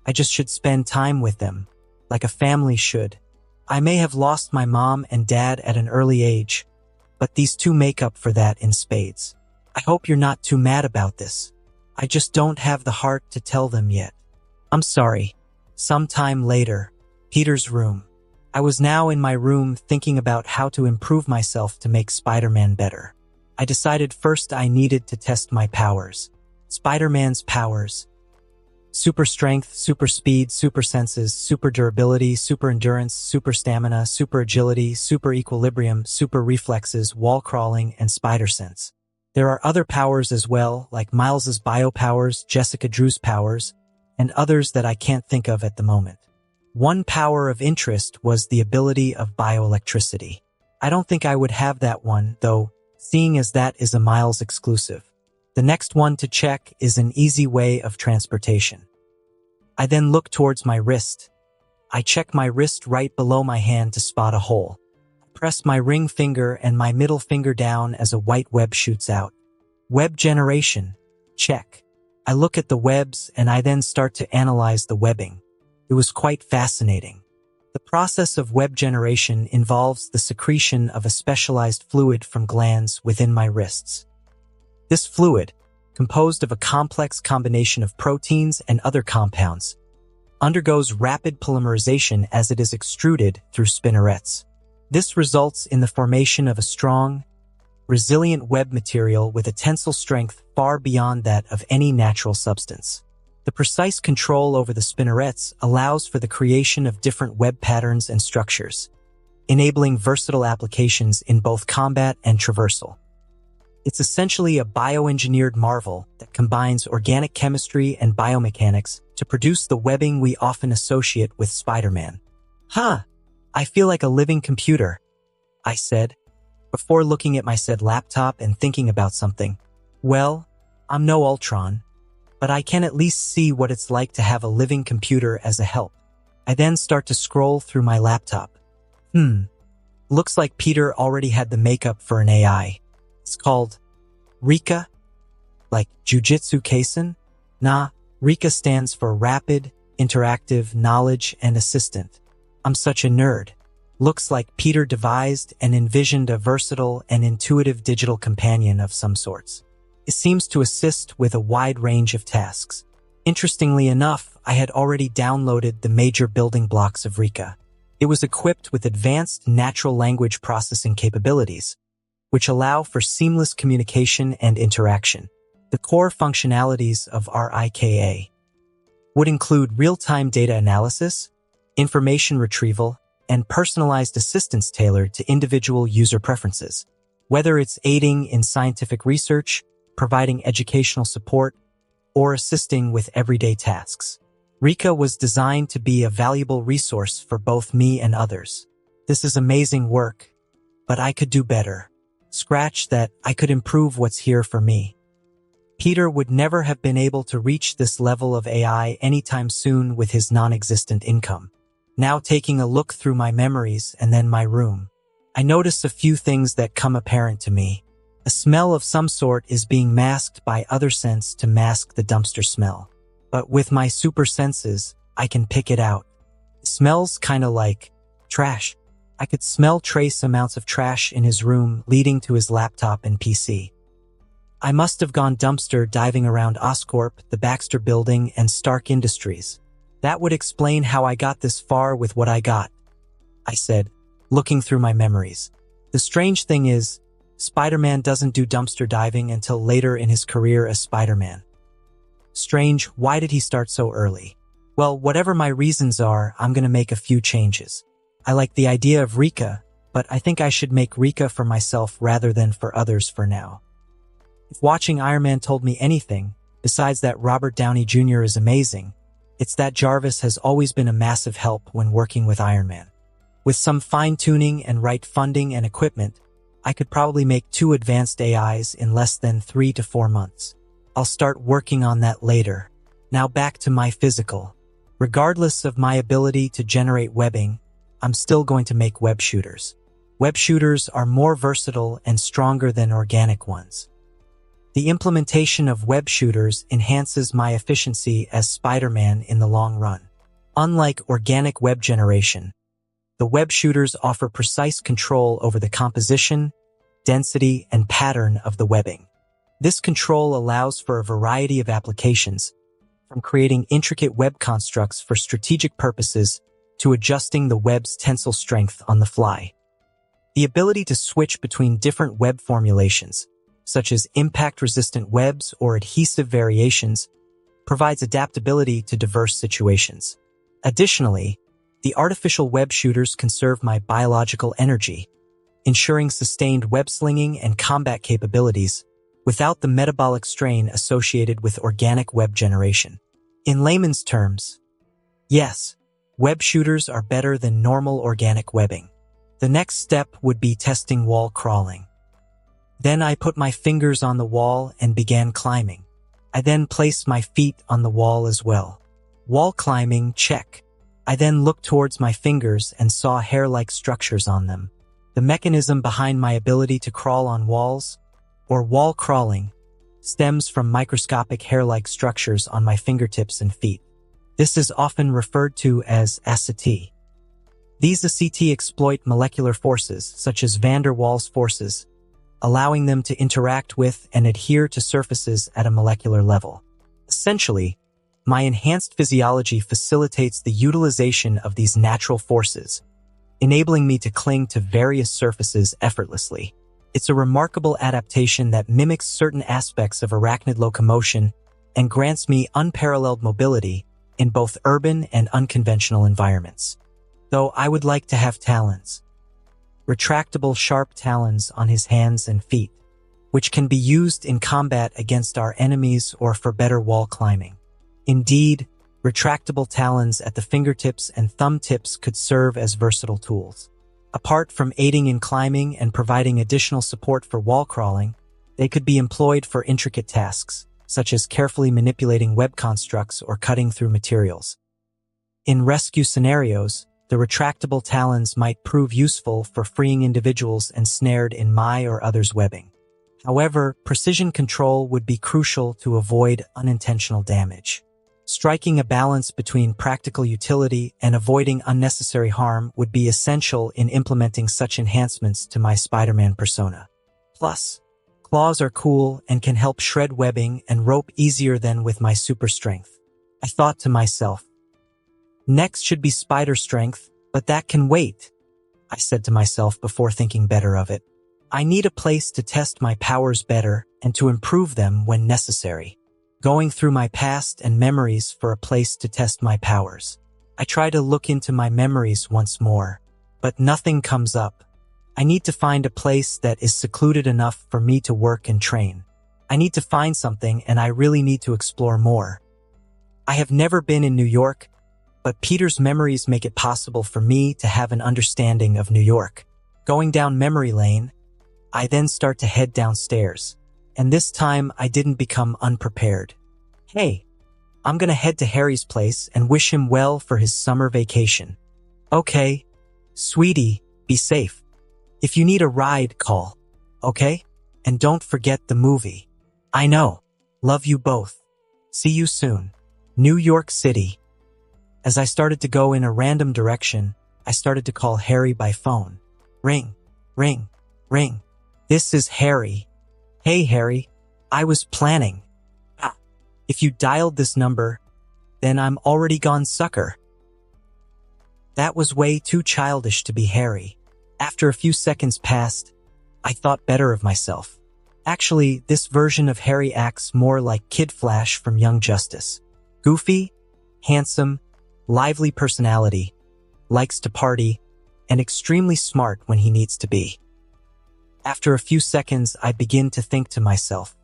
I just should spend time with them, like a family should. I may have lost my mom and dad at an early age, but these two make up for that in spades. I hope you're not too mad about this. I just don't have the heart to tell them yet. I'm sorry. Sometime later, Peter's room. I was now in my room thinking about how to improve myself to make Spider-Man better. I decided first I needed to test my powers. Spider-Man's powers. Super strength, super speed, super senses, super durability, super endurance, super stamina, super agility, super equilibrium, super reflexes, wall crawling, and spider sense. There are other powers as well, like Miles's bio powers, Jessica Drew's powers, and others that I can't think of at the moment. One power of interest was the ability of bioelectricity. I don't think I would have that one, though, seeing as that is a Miles exclusive. The next one to check is an easy way of transportation. I then look towards my wrist. I check my wrist right below my hand to spot a hole. I press my ring finger and my middle finger down as a white web shoots out. Web generation. Check. I look at the webs and I then start to analyze the webbing. It was quite fascinating. The process of web generation involves the secretion of a specialized fluid from glands within my wrists. This fluid, composed of a complex combination of proteins and other compounds, undergoes rapid polymerization as it is extruded through spinnerets. This results in the formation of a strong, resilient web material with a tensile strength far beyond that of any natural substance. The precise control over the spinnerets allows for the creation of different web patterns and structures, enabling versatile applications in both combat and traversal. It's essentially a bioengineered marvel that combines organic chemistry and biomechanics to produce the webbing we often associate with Spider-Man. Huh, I feel like a living computer, I said, before looking at my said laptop and thinking about something. Well, I'm no Ultron, but I can at least see what it's like to have a living computer as a help. I then start to scroll through my laptop. Looks like Peter already had the makeup for an AI. It's called Rika, like Jujutsu Kaisen. Nah, Rika stands for Rapid, Interactive, Knowledge, and Assistant. I'm such a nerd. Looks like Peter devised and envisioned a versatile and intuitive digital companion of some sorts. It seems to assist with a wide range of tasks. Interestingly enough, I had already downloaded the major building blocks of Rika. It was equipped with advanced natural language processing capabilities, which allow for seamless communication and interaction. The core functionalities of RIKA would include real-time data analysis, information retrieval, and personalized assistance tailored to individual user preferences. Whether it's aiding in scientific research, providing educational support, or assisting with everyday tasks. Rika was designed to be a valuable resource for both me and others. This is amazing work, but I could do better. Scratch that, I could improve what's here for me. Peter would never have been able to reach this level of AI anytime soon with his non-existent income. Now taking a look through my memories and then my room, I notice a few things that come apparent to me. A smell of some sort is being masked by other scents to mask the dumpster smell. But with my super senses, I can pick it out. It smells kinda like trash. I could smell trace amounts of trash in his room leading to his laptop and PC. I must have gone dumpster diving around Oscorp, the Baxter Building, and Stark Industries. That would explain how I got this far with what I got, I said, looking through my memories. The strange thing is, Spider-Man doesn't do dumpster diving until later in his career as Spider-Man. Strange, why did he start so early? Well, whatever my reasons are, I'm gonna make a few changes. I like the idea of Rika, but I think I should make Rika for myself rather than for others for now. If watching Iron Man told me anything, besides that Robert Downey Jr. is amazing, it's that Jarvis has always been a massive help when working with Iron Man. With some fine-tuning and right funding and equipment, I could probably make 2 advanced AIs in less than 3 to 4 months. I'll start working on that later. Now back to my physical. Regardless of my ability to generate webbing, I'm still going to make web shooters. Web shooters are more versatile and stronger than organic ones. The implementation of web shooters enhances my efficiency as Spider-Man in the long run. Unlike organic web generation, the web shooters offer precise control over the composition, density, and pattern of the webbing. This control allows for a variety of applications, from creating intricate web constructs for strategic purposes to adjusting the web's tensile strength on the fly. The ability to switch between different web formulations, such as impact-resistant webs or adhesive variations, provides adaptability to diverse situations. Additionally, the artificial web shooters conserve my biological energy, ensuring sustained web slinging and combat capabilities without the metabolic strain associated with organic web generation. In layman's terms, yes, web shooters are better than normal organic webbing. The next step would be testing wall crawling. Then I put my fingers on the wall and began climbing. I then placed my feet on the wall as well. Wall climbing, check. I then looked towards my fingers and saw hair-like structures on them. The mechanism behind my ability to crawl on walls, or wall crawling, stems from microscopic hair-like structures on my fingertips and feet. This is often referred to as ACT. These ACT exploit molecular forces, such as van der Waals forces, allowing them to interact with and adhere to surfaces at a molecular level. Essentially, my enhanced physiology facilitates the utilization of these natural forces, enabling me to cling to various surfaces effortlessly. It's a remarkable adaptation that mimics certain aspects of arachnid locomotion and grants me unparalleled mobility in both urban and unconventional environments. Though I would like to have talons. Retractable sharp talons on his hands and feet, which can be used in combat against our enemies or for better wall climbing. Indeed, retractable talons at the fingertips and thumb tips could serve as versatile tools. Apart from aiding in climbing and providing additional support for wall crawling, they could be employed for intricate tasks, such as carefully manipulating web constructs or cutting through materials. In rescue scenarios, the retractable talons might prove useful for freeing individuals ensnared in my or others' webbing. However, precision control would be crucial to avoid unintentional damage. Striking a balance between practical utility and avoiding unnecessary harm would be essential in implementing such enhancements to my Spider-Man persona. Plus, claws are cool and can help shred webbing and rope easier than with my super strength. I thought to myself, next should be spider strength, but that can wait, I said to myself before thinking better of it. I need a place to test my powers better and to improve them when necessary. Going through my past and memories for a place to test my powers. I try to look into my memories once more, but nothing comes up. I need to find a place that is secluded enough for me to work and train. I need to find something and I really need to explore more. I have never been in New York, but Peter's memories make it possible for me to have an understanding of New York. Going down memory lane, I then start to head downstairs. And this time I didn't become unprepared. Hey, I'm gonna head to Harry's place and wish him well for his summer vacation. Okay, sweetie, be safe. If you need a ride, call, okay? And don't forget the movie. I know. Love you both. See you soon. New York City. As I started to go in a random direction, I started to call Harry by phone. Ring, ring, ring. This is Harry. Hey Harry, I was planning. If you dialed this number, then I'm already gone sucker. That was way too childish to be Harry. After a few seconds passed, I thought better of myself. Actually, this version of Harry acts more like Kid Flash from Young Justice. Goofy, handsome, lively personality, likes to party, and extremely smart when he needs to be. After a few seconds, I begin to think to myself,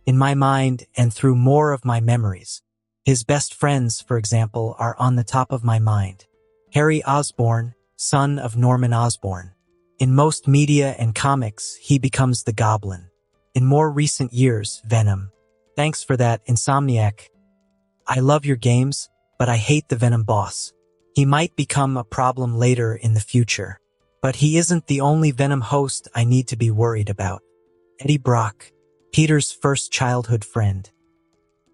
in my mind and through more of my memories. His best friends, for example, are on the top of my mind. Harry Osborn, son of Norman Osborn. In most media and comics, he becomes the Goblin. In more recent years, Venom. Thanks for that, Insomniac. I love your games, but I hate the Venom boss. He might become a problem later in the future. But he isn't the only Venom host I need to be worried about. Eddie Brock, Peter's first childhood friend.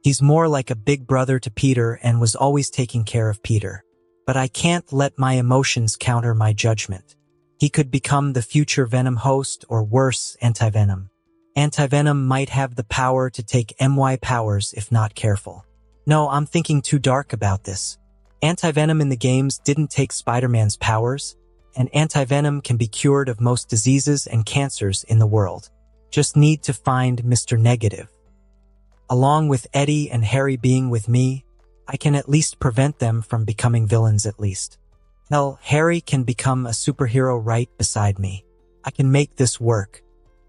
He's more like a big brother to Peter and was always taking care of Peter. But I can't let my emotions counter my judgment. He could become the future Venom host, or worse, Anti-Venom. Anti-Venom might have the power to take MY powers if not careful. No, I'm thinking too dark about this. Anti-Venom in the games didn't take Spider-Man's powers, and Anti-Venom can be cured of most diseases and cancers in the world. Just need to find Mr. Negative. Along with Eddie and Harry being with me, I can at least prevent them from becoming villains at least. Hell, Harry can become a superhero right beside me. I can make this work.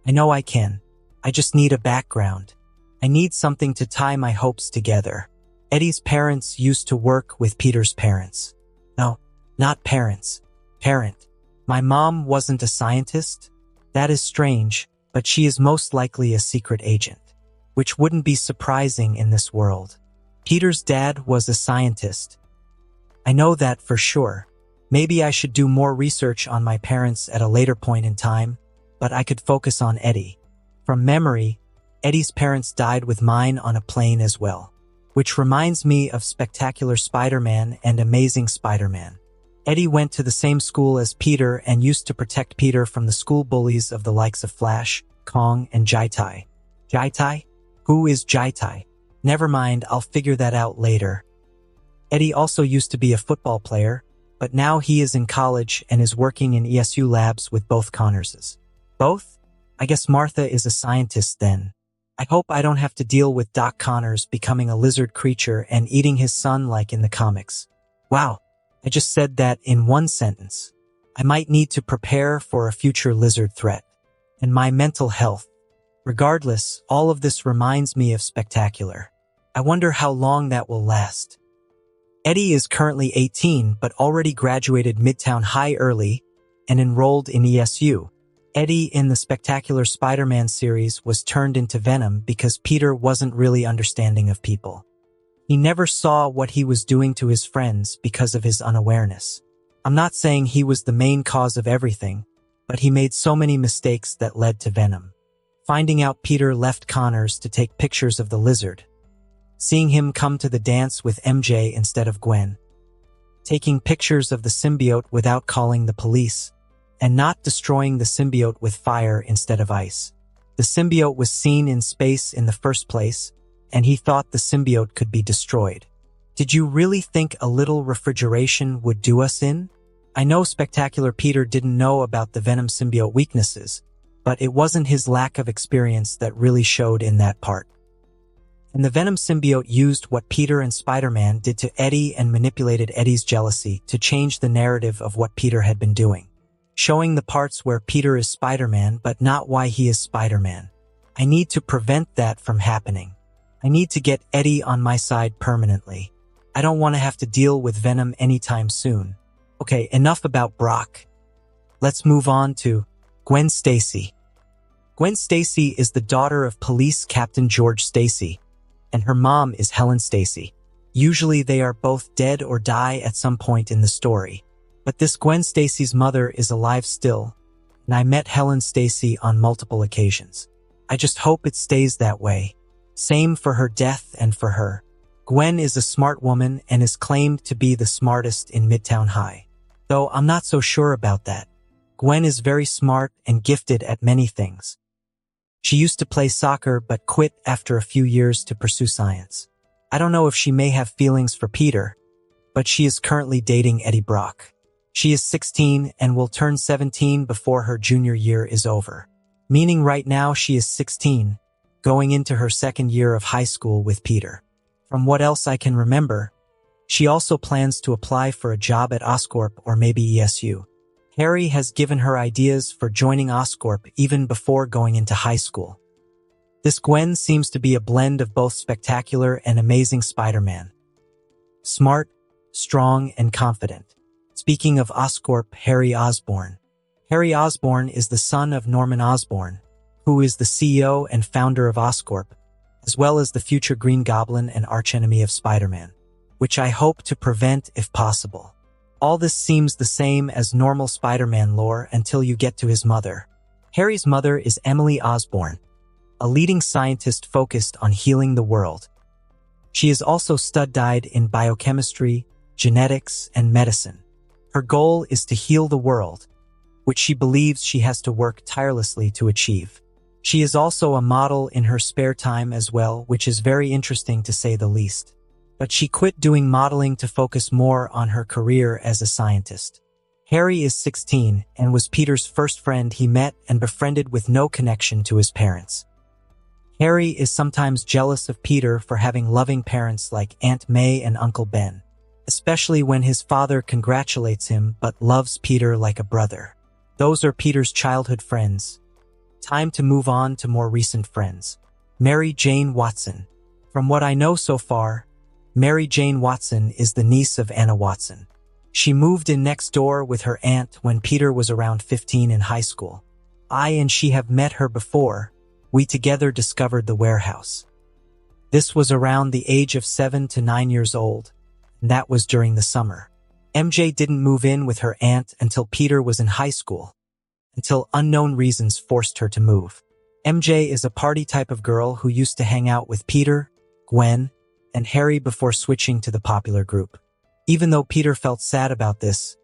I know I can. I just need a background. I need something to tie my hopes together. Eddie's parents used to work with Peter's parents. No, not parents. Parent. My mom wasn't a scientist? That is strange, but she is most likely a secret agent, which wouldn't be surprising in this world. Peter's dad was a scientist. I know that for sure. Maybe I should do more research on my parents at a later point in time, but I could focus on Eddie. From memory, Eddie's parents died with mine on a plane as well, which reminds me of Spectacular Spider-Man and Amazing Spider-Man. Eddie went to the same school as Peter and used to protect Peter from the school bullies of the likes of Flash, Kong, and Jaitai. Jaitai? Who is Jaitai? Never mind, I'll figure that out later. Eddie also used to be a football player, but now he is in college and is working in ESU labs with both Connorses. Both? I guess Martha is a scientist then. I hope I don't have to deal with Doc Connors becoming a lizard creature and eating his son like in the comics. Wow, I just said that in one sentence. I might need to prepare for a future lizard threat. And my mental health. Regardless, all of this reminds me of Spectacular. I wonder how long that will last. Eddie is currently 18 but already graduated Midtown High early and enrolled in ESU. Eddie in the Spectacular Spider-Man series was turned into Venom because Peter wasn't really understanding of people. He never saw what he was doing to his friends because of his unawareness. I'm not saying he was the main cause of everything, but he made so many mistakes that led to Venom. Finding out Peter left Connors to take pictures of the lizard. Seeing him come to the dance with MJ instead of Gwen. Taking pictures of the symbiote without calling the police. And not destroying the symbiote with fire instead of ice. The symbiote was seen in space in the first place, and he thought the symbiote could be destroyed. Did you really think a little refrigeration would do us in? I know Spectacular Peter didn't know about the Venom symbiote weaknesses, but it wasn't his lack of experience that really showed in that part. And the Venom symbiote used what Peter and Spider-Man did to Eddie and manipulated Eddie's jealousy to change the narrative of what Peter had been doing. Showing the parts where Peter is Spider-Man but not why he is Spider-Man. I need to prevent that from happening. I need to get Eddie on my side permanently. I don't want to have to deal with Venom anytime soon. Okay, enough about Brock. Let's move on to Gwen Stacy. Gwen Stacy is the daughter of Police Captain George Stacy, and her mom is Helen Stacy. Usually they are both dead or die at some point in the story. But this Gwen Stacy's mother is alive still, and I met Helen Stacy on multiple occasions. I just hope it stays that way. Same for her death and for her. Gwen is a smart woman and is claimed to be the smartest in Midtown High. Though I'm not so sure about that. Gwen is very smart and gifted at many things. She used to play soccer but quit after a few years to pursue science. I don't know if she may have feelings for Peter, but she is currently dating Eddie Brock. She is 16 and will turn 17 before her junior year is over. Meaning right now she is 16, going into her second year of high school with Peter. From what else I can remember, she also plans to apply for a job at Oscorp or maybe ESU. Harry has given her ideas for joining Oscorp even before going into high school. This Gwen seems to be a blend of both Spectacular and Amazing Spider-Man. Smart, strong, and confident. Speaking of Oscorp, Harry Osborn. Harry Osborn is the son of Norman Osborn, who is the CEO and founder of Oscorp, as well as the future Green Goblin and archenemy of Spider-Man, which I hope to prevent if possible. All this seems the same as normal Spider-Man lore until you get to his mother. Harry's mother is Emily Osborn, a leading scientist focused on healing the world. She is also stud-dyed in biochemistry, genetics, and medicine. Her goal is to heal the world, which she believes she has to work tirelessly to achieve. She is also a model in her spare time as well, which is very interesting to say the least. But she quit doing modeling to focus more on her career as a scientist. Harry is 16 and was Peter's first friend he met and befriended with no connection to his parents. Harry is sometimes jealous of Peter for having loving parents like Aunt May and Uncle Ben, especially when his father congratulates him but loves Peter like a brother. Those are Peter's childhood friends. Time to move on to more recent friends. Mary Jane Watson. From what I know so far, Mary Jane Watson is the niece of Anna Watson. She moved in next door with her aunt when Peter was around 15 in high school. I and she have met her before. We together discovered the warehouse. This was around the age of 7 to 9 years old, and that was during the summer. MJ didn't move in with her aunt until Peter was in high school, until unknown reasons forced her to move. MJ is a party type of girl who used to hang out with Peter, Gwen, and Harry before switching to the popular group. Even though Peter felt sad about this,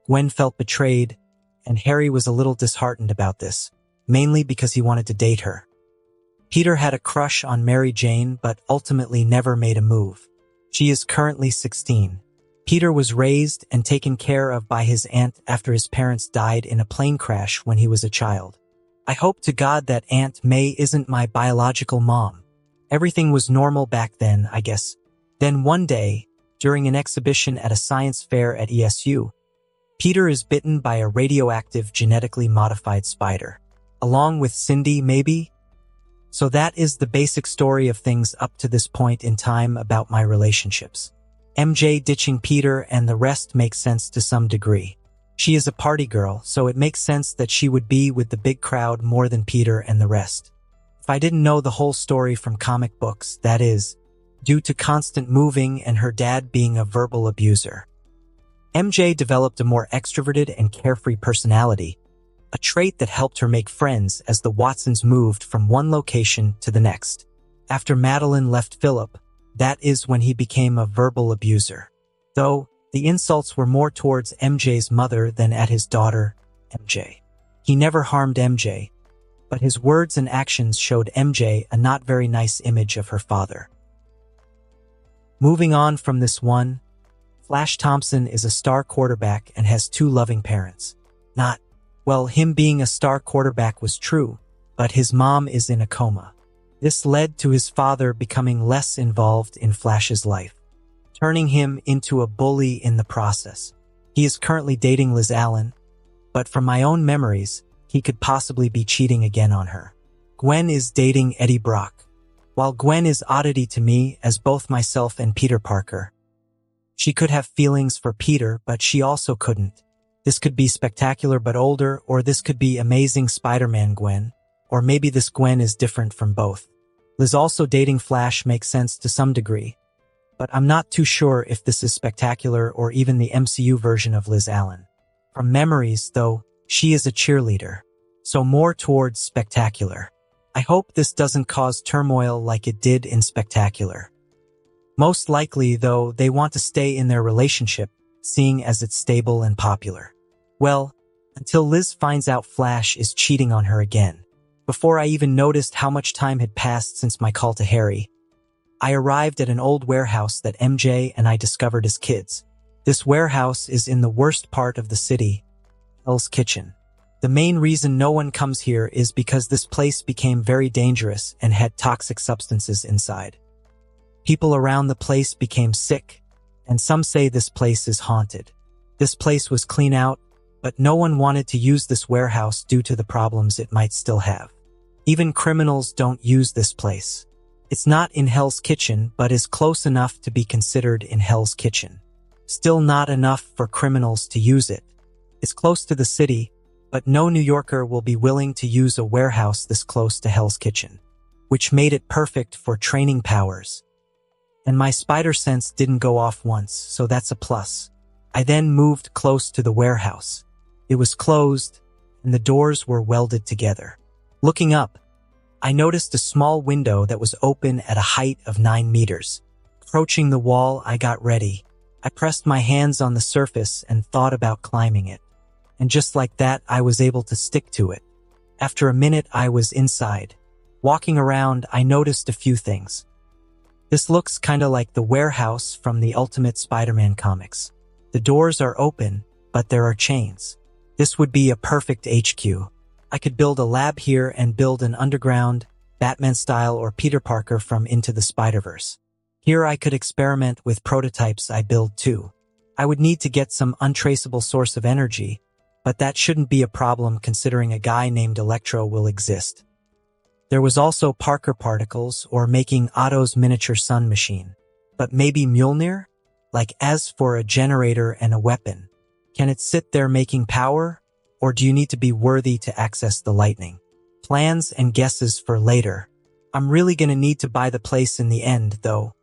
Gwen felt betrayed, and Harry was a little disheartened about this, mainly because he wanted to date her. Peter had a crush on Mary Jane but ultimately never made a move. She is currently 16. Peter was raised and taken care of by his aunt after his parents died in a plane crash when he was a child. I hope to God that Aunt May isn't my biological mom. Everything was normal back then, I guess. Then one day, during an exhibition at a science fair at ESU, Peter is bitten by a radioactive genetically modified spider. Along with Cindy, maybe? So that is the basic story of things up to this point in time about my relationships. MJ ditching Peter and the rest makes sense to some degree. She is a party girl, so it makes sense that she would be with the big crowd more than Peter and the rest. If I didn't know the whole story from comic books, that is, due to constant moving and her dad being a verbal abuser. MJ developed a more extroverted and carefree personality, a trait that helped her make friends as the Watsons moved from one location to the next. After Madeline left Philip, that is when he became a verbal abuser. Though, the insults were more towards MJ's mother than at his daughter, MJ. He never harmed MJ, but his words and actions showed MJ a not very nice image of her father. Moving on from this one, Flash Thompson is a star quarterback and has 2 loving parents. Well, him being a star quarterback was true, but his mom is in a coma. This led to his father becoming less involved in Flash's life, turning him into a bully in the process. He is currently dating Liz Allen, but from my own memories, he could possibly be cheating again on her. Gwen is dating Eddie Brock. While Gwen is oddity to me as both myself and Peter Parker, she could have feelings for Peter, but she also couldn't. This could be Spectacular but older, or this could be Amazing Spider-Man Gwen, or maybe this Gwen is different from both. Liz also dating Flash makes sense to some degree, but I'm not too sure if this is Spectacular or even the MCU version of Liz Allen. From memories, though, she is a cheerleader, so more towards Spectacular. I hope this doesn't cause turmoil like it did in Spectacular. Most likely, though, they want to stay in their relationship, seeing as it's stable and popular. Well, until Liz finds out Flash is cheating on her again. Before I even noticed how much time had passed since my call to Harry, I arrived at an old warehouse that MJ and I discovered as kids. This warehouse is in the worst part of the city, Hell's Kitchen. The main reason no one comes here is because this place became very dangerous and had toxic substances inside. People around the place became sick, and some say this place is haunted. This place was clean out, but no one wanted to use this warehouse due to the problems it might still have. Even criminals don't use this place. It's not in Hell's Kitchen, but is close enough to be considered in Hell's Kitchen. Still not enough for criminals to use it. It's close to the city, but no New Yorker will be willing to use a warehouse this close to Hell's Kitchen, which made it perfect for training powers. And my spider sense didn't go off once, so that's a plus. I then moved close to the warehouse. It was closed, and the doors were welded together. Looking up, I noticed a small window that was open at a height of 9 meters. Approaching the wall, I got ready. I pressed my hands on the surface and thought about climbing it. and just like that, I was able to stick to it. After a minute, I was inside. Walking around, I noticed a few things. This looks kinda like the warehouse from the Ultimate Spider-Man comics. The doors are open, but there are chains. This would be a perfect HQ. I could build a lab here and build an underground, Batman-style or Peter Parker from Into the Spider-Verse. Here I could experiment with prototypes I build too. I would need to get some untraceable source of energy, but that shouldn't be a problem considering a guy named Electro will exist. There was also Parker particles or making Otto's miniature sun machine. But maybe Mjolnir? Like as for a generator and a weapon. Can it sit there making power? Or do you need to be worthy to access the lightning? Plans and guesses for later. I'm really gonna need to buy the place in the end, though.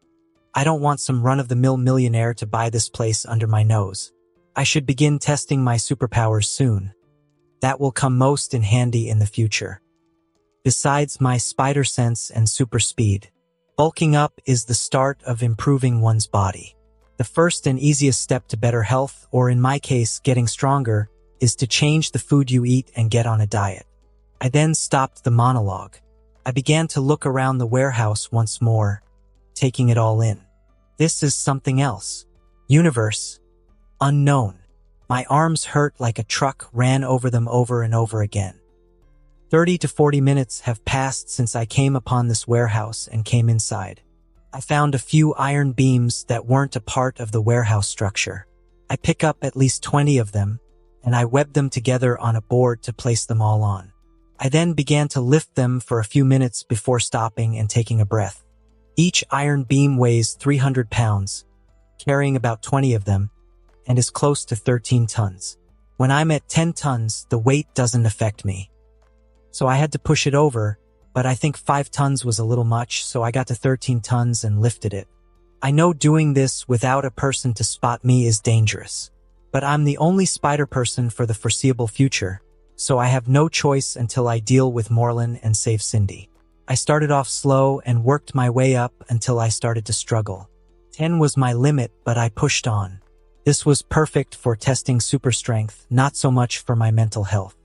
I don't want some run-of-the-mill millionaire to buy this place under my nose. I should begin testing my superpowers soon. That will come most in handy in the future. Besides my spider sense and super speed, bulking up is the start of improving one's body. The first and easiest step to better health, or in my case, getting stronger, is to change the food you eat and get on a diet. I then stopped the monologue. I began to look around the warehouse once more, taking it all in. This is something else. Universe. Unknown. My arms hurt like a truck ran over them over and over again. 30 to 40 minutes have passed since I came upon this warehouse and came inside. I found a few iron beams that weren't a part of the warehouse structure. I pick up at least 20 of them, and I web them together on a board to place them all on. I then began to lift them for a few minutes before stopping and taking a breath. Each iron beam weighs 300 pounds, carrying about 20 of them, and is close to 13 tons. When I'm at 10 tons, the weight doesn't affect me. So I had to push it over, but I think 5 tons was a little much, so I got to 13 tons and lifted it. I know doing this without a person to spot me is dangerous, but I'm the only spider person for the foreseeable future, so I have no choice until I deal with Morlun and save Cindy. I started off slow and worked my way up until I started to struggle. 10 was my limit, but I pushed on. This was perfect for testing super strength, not so much for my mental health.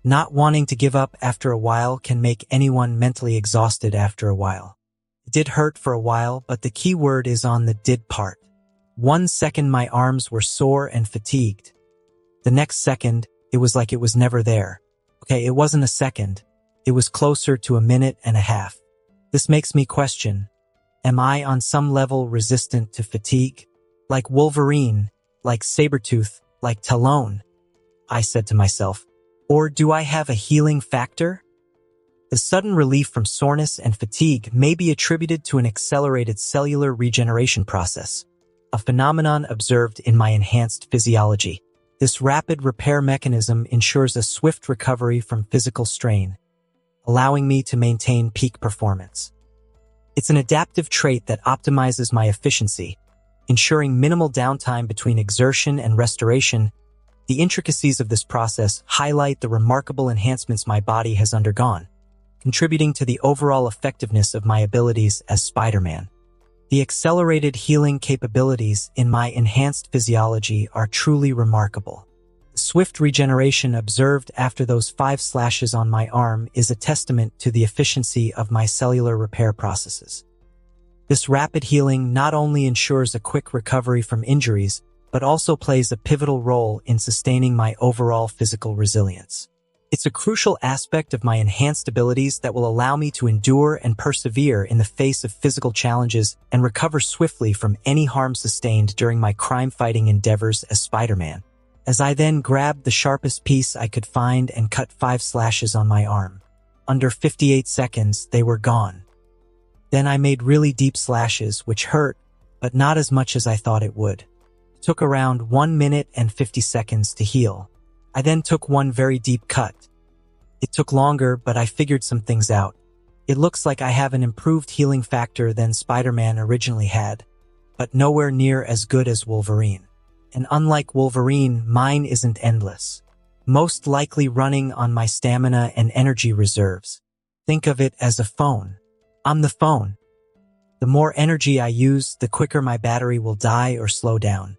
Not wanting to give up after a while can make anyone mentally exhausted after a while. It did hurt for a while, but the key word is on the did part. 1 second my arms were sore and fatigued. The next second, it was like it was never there. Okay, it wasn't a second. It was closer to a minute and a half. This makes me question, am I on some level resistant to fatigue? Like Wolverine, like Sabretooth, like Talon, I said to myself. Or do I have a healing factor? The sudden relief from soreness and fatigue may be attributed to an accelerated cellular regeneration process, a phenomenon observed in my enhanced physiology. This rapid repair mechanism ensures a swift recovery from physical strain, allowing me to maintain peak performance. It's an adaptive trait that optimizes my efficiency, ensuring minimal downtime between exertion and restoration. The intricacies of this process highlight the remarkable enhancements my body has undergone, contributing to the overall effectiveness of my abilities as Spider-Man. The accelerated healing capabilities in my enhanced physiology are truly remarkable. The swift regeneration observed after those 5 slashes on my arm is a testament to the efficiency of my cellular repair processes. This rapid healing not only ensures a quick recovery from injuries, but also plays a pivotal role in sustaining my overall physical resilience. It's a crucial aspect of my enhanced abilities that will allow me to endure and persevere in the face of physical challenges and recover swiftly from any harm sustained during my crime-fighting endeavors as Spider-Man. As I then grabbed the sharpest piece I could find and cut 5 slashes on my arm. Under 58 seconds, they were gone. Then I made really deep slashes, which hurt, but not as much as I thought it would. It took around 1 minute and 50 seconds to heal. I then took one very deep cut. It took longer, but I figured some things out. It looks like I have an improved healing factor than Spider-Man originally had, but nowhere near as good as Wolverine. And unlike Wolverine, mine isn't endless, most likely running on my stamina and energy reserves. Think of it as a phone. I'm the phone. The more energy I use, the quicker my battery will die or slow down.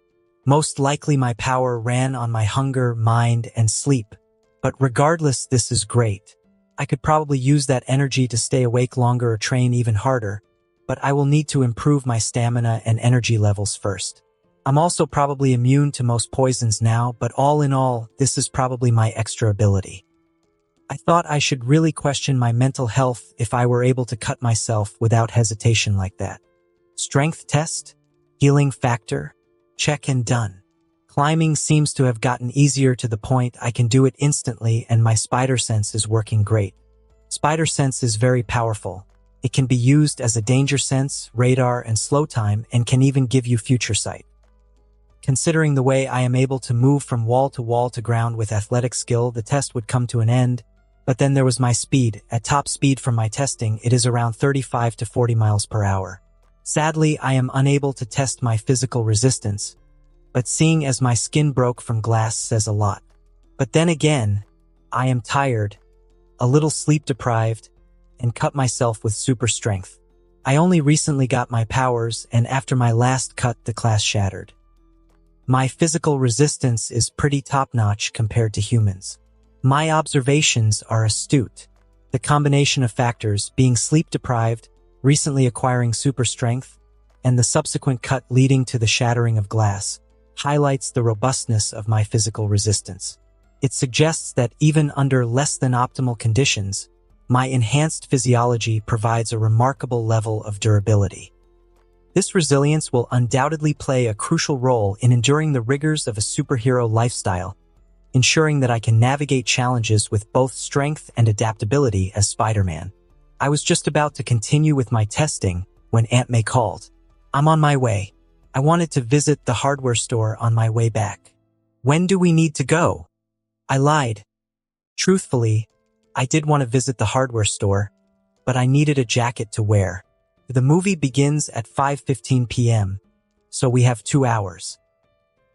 Most likely my power ran on my hunger, mind, and sleep. But regardless, this is great. I could probably use that energy to stay awake longer or train even harder, but I will need to improve my stamina and energy levels first. I'm also probably immune to most poisons now, but all in all, this is probably my extra ability. I thought I should really question my mental health if I were able to cut myself without hesitation like that. Strength test? Healing factor? Check and done. Climbing seems to have gotten easier to the point I can do it instantly, and my spider sense is working great. Spider sense is very powerful. It can be used as a danger sense, radar, and slow time, and can even give you future sight. Considering the way I am able to move from wall to ground with athletic skill, the test would come to an end. But then there was my speed. At top speed from my testing, it is around 35 to 40 miles per hour. Sadly, I am unable to test my physical resistance, but seeing as my skin broke from glass says a lot. But then again, I am tired, a little sleep deprived, and cut myself with super strength. I only recently got my powers, and after my last cut, the class shattered. My physical resistance is pretty top-notch compared to humans. My observations are astute. The combination of factors, being sleep-deprived, recently acquiring super strength, and the subsequent cut leading to the shattering of glass, highlights the robustness of my physical resistance. It suggests that even under less than optimal conditions, my enhanced physiology provides a remarkable level of durability. This resilience will undoubtedly play a crucial role in enduring the rigors of a superhero lifestyle, ensuring that I can navigate challenges with both strength and adaptability as Spider-Man. I was just about to continue with my testing when Aunt May called. I'm on my way. I wanted to visit the hardware store on my way back. When do we need to go? I lied. Truthfully, I did want to visit the hardware store, but I needed a jacket to wear. The movie begins at 5:15 p.m., so we have 2 hours.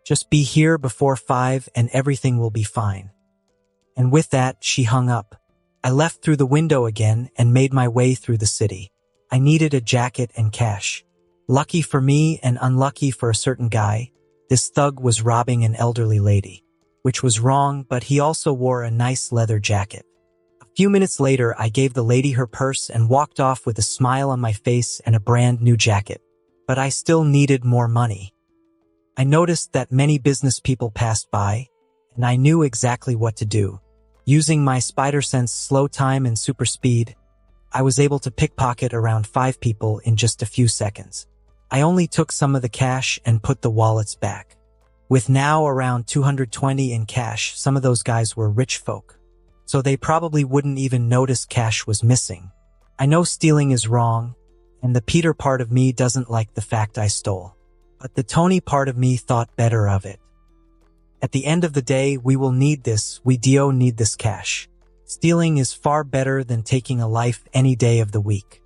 Just be here before 5 and everything will be fine. And with that, she hung up. I left through the window again and made my way through the city. I needed a jacket and cash. Lucky for me and unlucky for a certain guy, this thug was robbing an elderly lady, which was wrong, but he also wore a nice leather jacket. A few minutes later, I gave the lady her purse and walked off with a smile on my face and a brand new jacket. But I still needed more money. I noticed that many business people passed by, and I knew exactly what to do. Using my spider sense, slow time, and super speed, I was able to pickpocket around 5 people in just a few seconds. I only took some of the cash and put the wallets back. With now around 220 in cash, some of those guys were rich folk, so they probably wouldn't even notice cash was missing. I know stealing is wrong, and the Peter part of me doesn't like the fact I stole. But the Tony part of me thought better of it. At the end of the day, we will need this, we do need this cash. Stealing is far better than taking a life any day of the week.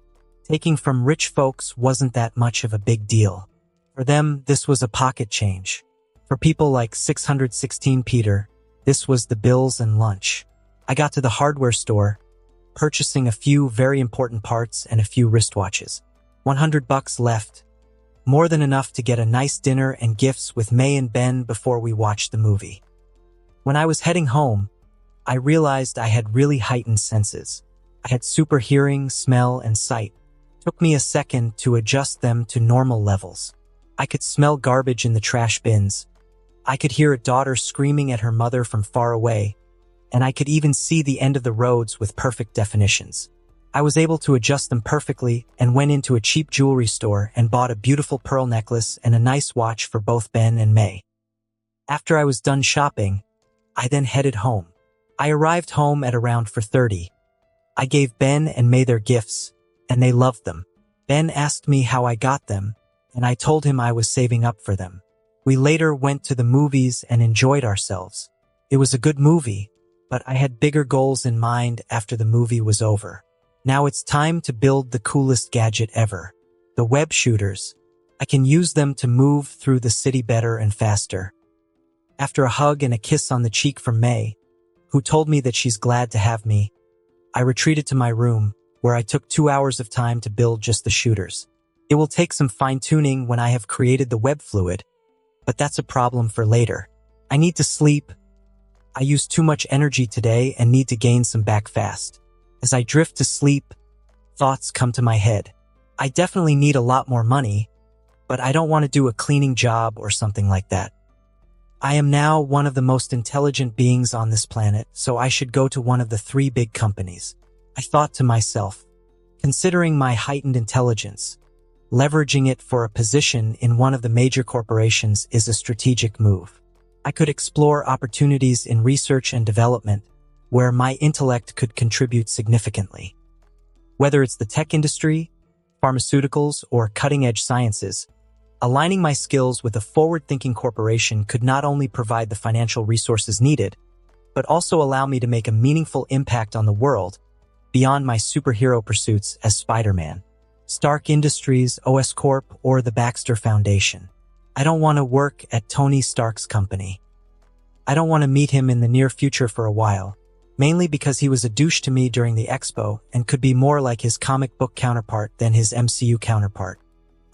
Taking from rich folks wasn't that much of a big deal. For them, this was a pocket change. For people like 616 Peter, this was the bills and lunch. I got to the hardware store, purchasing a few very important parts and a few wristwatches. $100 left. More than enough to get a nice dinner and gifts with May and Ben before we watched the movie. When I was heading home, I realized I had really heightened senses. I had super hearing, smell, and sight. It took me a second to adjust them to normal levels. I could smell garbage in the trash bins. I could hear a daughter screaming at her mother from far away, and I could even see the end of the roads with perfect definitions. I was able to adjust them perfectly and went into a cheap jewelry store and bought a beautiful pearl necklace and a nice watch for both Ben and May. After I was done shopping, I then headed home. I arrived home at around 4:30. I gave Ben and May their gifts, and they loved them. Ben asked me how I got them, and I told him I was saving up for them. We later went to the movies and enjoyed ourselves. It was a good movie, but I had bigger goals in mind after the movie was over. Now it's time to build the coolest gadget ever. The web shooters. I can use them to move through the city better and faster. After a hug and a kiss on the cheek from May, who told me that she's glad to have me, I retreated to my room, where I took 2 hours of time to build just the shooters. It will take some fine-tuning when I have created the web fluid, but that's a problem for later. I need to sleep. I use too much energy today and need to gain some back fast. As I drift to sleep, thoughts come to my head. I definitely need a lot more money, but I don't want to do a cleaning job or something like that. I am now one of the most intelligent beings on this planet, so I should go to one of the 3 big companies. I thought to myself, considering my heightened intelligence, leveraging it for a position in one of the major corporations is a strategic move. I could explore opportunities in research and development where my intellect could contribute significantly. Whether it's the tech industry, pharmaceuticals, or cutting-edge sciences, aligning my skills with a forward-thinking corporation could not only provide the financial resources needed, but also allow me to make a meaningful impact on the world beyond my superhero pursuits as Spider-Man. Stark Industries, OS Corp, or the Baxter Foundation. I don't want to work at Tony Stark's company. I don't want to meet him in the near future for a while, mainly because he was a douche to me during the expo and could be more like his comic book counterpart than his MCU counterpart.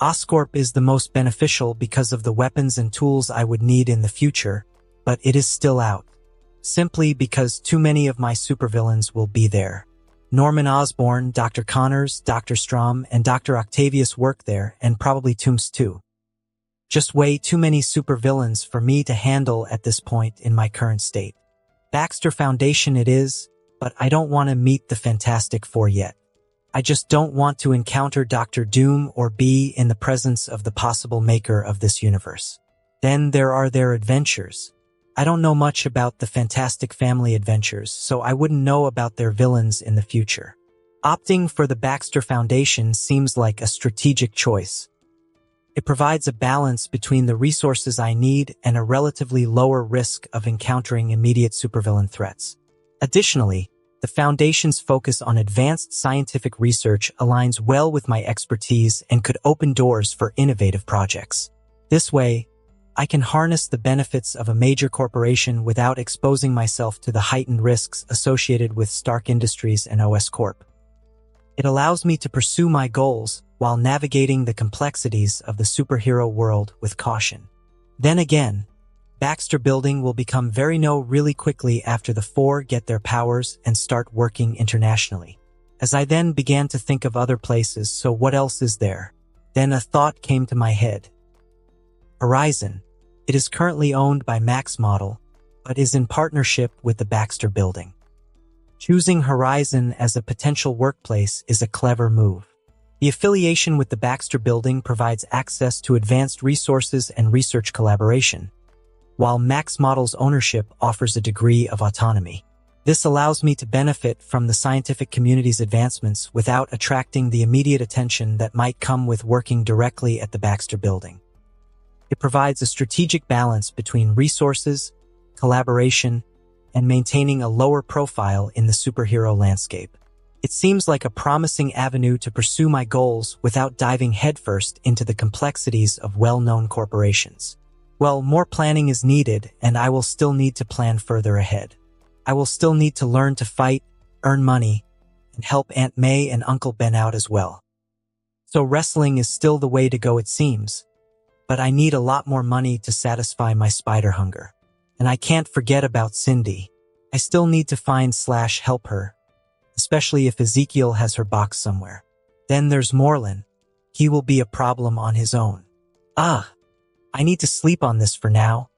Oscorp is the most beneficial because of the weapons and tools I would need in the future, but it is still out. Simply because too many of my supervillains will be there. Norman Osborn, Dr. Connors, Dr. Strom, and Dr. Octavius work there, and probably Toomes too. Just way too many supervillains for me to handle at this point in my current state. Baxter Foundation it is, but I don't want to meet the Fantastic Four yet. I just don't want to encounter Dr. Doom or be in the presence of the possible maker of this universe. Then there are their adventures. I don't know much about the Fantastic Family adventures, so I wouldn't know about their villains in the future. Opting for the Baxter Foundation seems like a strategic choice. It provides a balance between the resources I need and a relatively lower risk of encountering immediate supervillain threats. Additionally, the Foundation's focus on advanced scientific research aligns well with my expertise and could open doors for innovative projects. This way, I can harness the benefits of a major corporation without exposing myself to the heightened risks associated with Stark Industries and OS Corp. It allows me to pursue my goals while navigating the complexities of the superhero world with caution. Then again, Baxter Building will become very known really quickly after the 4 get their powers and start working internationally. As I then began to think of other places, so what else is there? Then a thought came to my head. Horizon. It is currently owned by Max Model, but is in partnership with the Baxter Building. Choosing Horizon as a potential workplace is a clever move. The affiliation with the Baxter Building provides access to advanced resources and research collaboration, while Max Model's ownership offers a degree of autonomy. This allows me to benefit from the scientific community's advancements without attracting the immediate attention that might come with working directly at the Baxter Building. It provides a strategic balance between resources, collaboration, and maintaining a lower profile in the superhero landscape. It seems like a promising avenue to pursue my goals without diving headfirst into the complexities of well-known corporations. Well, more planning is needed, and I will still need to plan further ahead. I will still need to learn to fight, earn money, and help Aunt May and Uncle Ben out as well. So wrestling is still the way to go, it seems. But I need a lot more money to satisfy my spider hunger. And I can't forget about Cindy. I still need to find/help her, especially if Ezekiel has her box somewhere. Then there's Morlin. He will be a problem on his own. I need to sleep on this for now.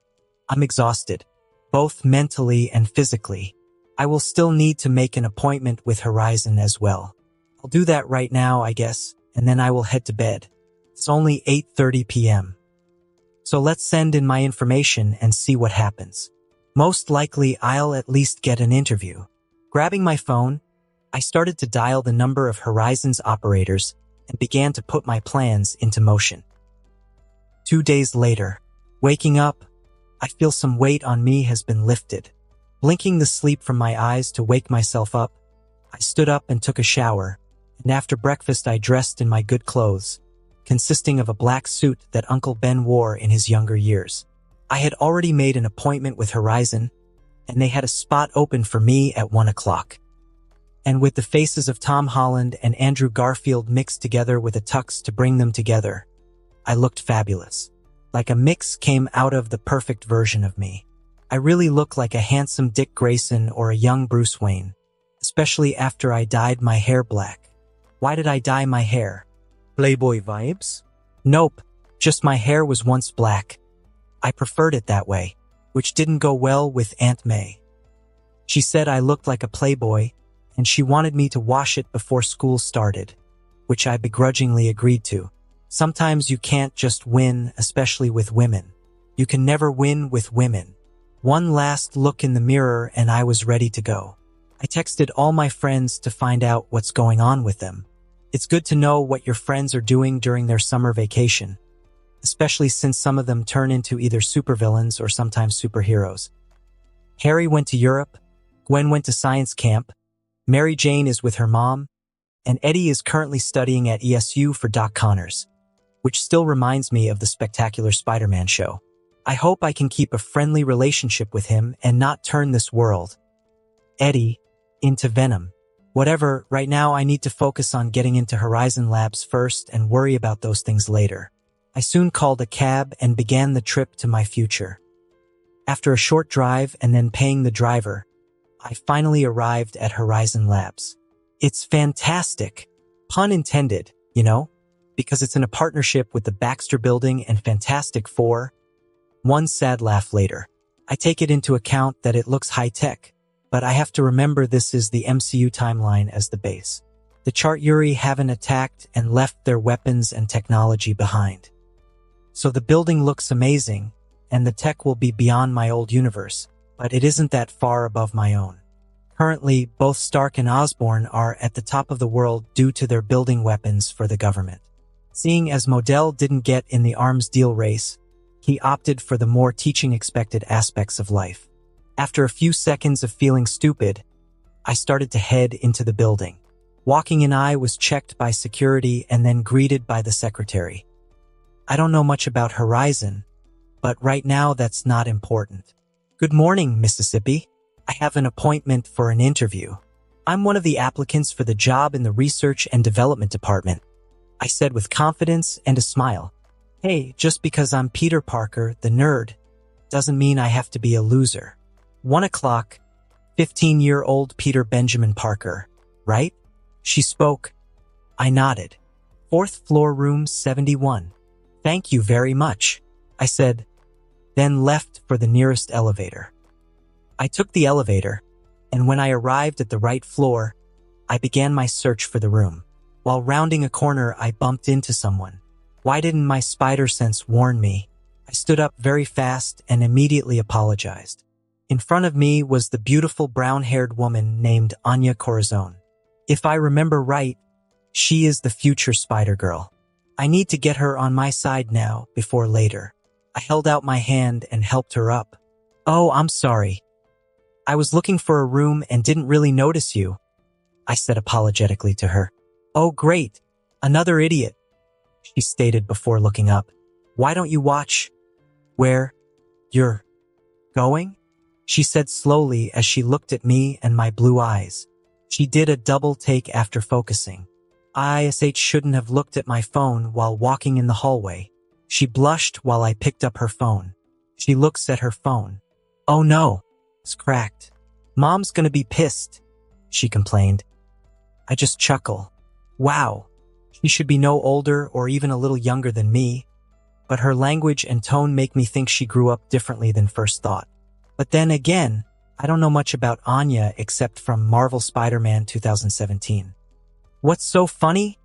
I'm exhausted, both mentally and physically. I will still need to make an appointment with Horizon as well. I'll do that right now, I guess, and then I will head to bed. It's only 8:30 p.m. So let's send in my information and see what happens. Most likely I'll at least get an interview. Grabbing my phone, I started to dial the number of Horizon's operators and began to put my plans into motion. 2 days later, waking up, I feel some weight on me has been lifted. Blinking the sleep from my eyes to wake myself up, I stood up and took a shower, and after breakfast I dressed in my good clothes, consisting of a black suit that Uncle Ben wore in his younger years. I had already made an appointment with Horizon, and they had a spot open for me at 1 o'clock. And with the faces of Tom Holland and Andrew Garfield mixed together with a tux to bring them together, I looked fabulous. like a mix came out of the perfect version of me. I really look like a handsome Dick Grayson or a young Bruce Wayne, especially after I dyed my hair black. Why did I dye my hair? Playboy vibes? Nope, just my hair was once black. I preferred it that way, which didn't go well with Aunt May. She said I looked like a playboy, and she wanted me to wash it before school started, which I begrudgingly agreed to. Sometimes you can't just win, especially with women. You can never win with women. One last look in the mirror and I was ready to go. I texted all my friends to find out what's going on with them. It's good to know what your friends are doing during their summer vacation, especially since some of them turn into either supervillains or sometimes superheroes. Harry went to Europe, Gwen went to science camp, Mary Jane is with her mom, and Eddie is currently studying at ESU for Doc Connors, which still reminds me of the spectacular Spider-Man show. I hope I can keep a friendly relationship with him and not turn this world, Eddie, into Venom. Whatever, right now I need to focus on getting into Horizon Labs first and worry about those things later. I soon called a cab and began the trip to my future. After a short drive and then paying the driver, I finally arrived at Horizon Labs. It's fantastic. Pun intended, you know, because it's in a partnership with the Baxter Building and Fantastic Four. One sad laugh later. I take it into account that it looks high-tech, but I have to remember this is the MCU timeline as the base. The Chart-Yuri haven't attacked and left their weapons and technology behind. So the building looks amazing, and the tech will be beyond my old universe, but it isn't that far above my own. Currently, both Stark and Osborn are at the top of the world due to their building weapons for the government. Seeing as Modell didn't get in the arms deal race, he opted for the more teaching-expected aspects of life. After a few seconds of feeling stupid, I started to head into the building. Walking in, I was checked by security and then greeted by the secretary. I don't know much about Horizon, but right now that's not important. Good morning, Mississippi. I have an appointment for an interview. I'm one of the applicants for the job in the Research and Development Department, I said with confidence and a smile. Hey, just because I'm Peter Parker, the nerd, doesn't mean I have to be a loser. 1 o'clock, 15-year-old Peter Benjamin Parker, right? She spoke. I nodded. 4th floor, room 71. Thank you very much, I said, then left for the nearest elevator. I took the elevator, and when I arrived at the right floor, I began my search for the room. While rounding a corner, I bumped into someone. Why didn't my spider sense warn me? I stood up very fast and immediately apologized. In front of me was the beautiful brown-haired woman named Anya Corazon. If I remember right, she is the future Spider-Girl. I need to get her on my side now, before later. I held out my hand and helped her up. Oh, I'm sorry. I was looking for a room and didn't really notice you, I said apologetically to her. Oh, great. Another idiot, she stated before looking up. Why don't you watch where you're going? She said slowly as she looked at me and my blue eyes. She did a double take after focusing. I shouldn't have looked at my phone while walking in the hallway. She blushed while I picked up her phone. She looks at her phone. Oh no, it's cracked. Mom's gonna be pissed, she complained. I just chuckle. Wow, she should be no older or even a little younger than me, but her language and tone make me think she grew up differently than first thought. But then again, I don't know much about Anya except from Marvel Spider-Man 2017. What's so funny?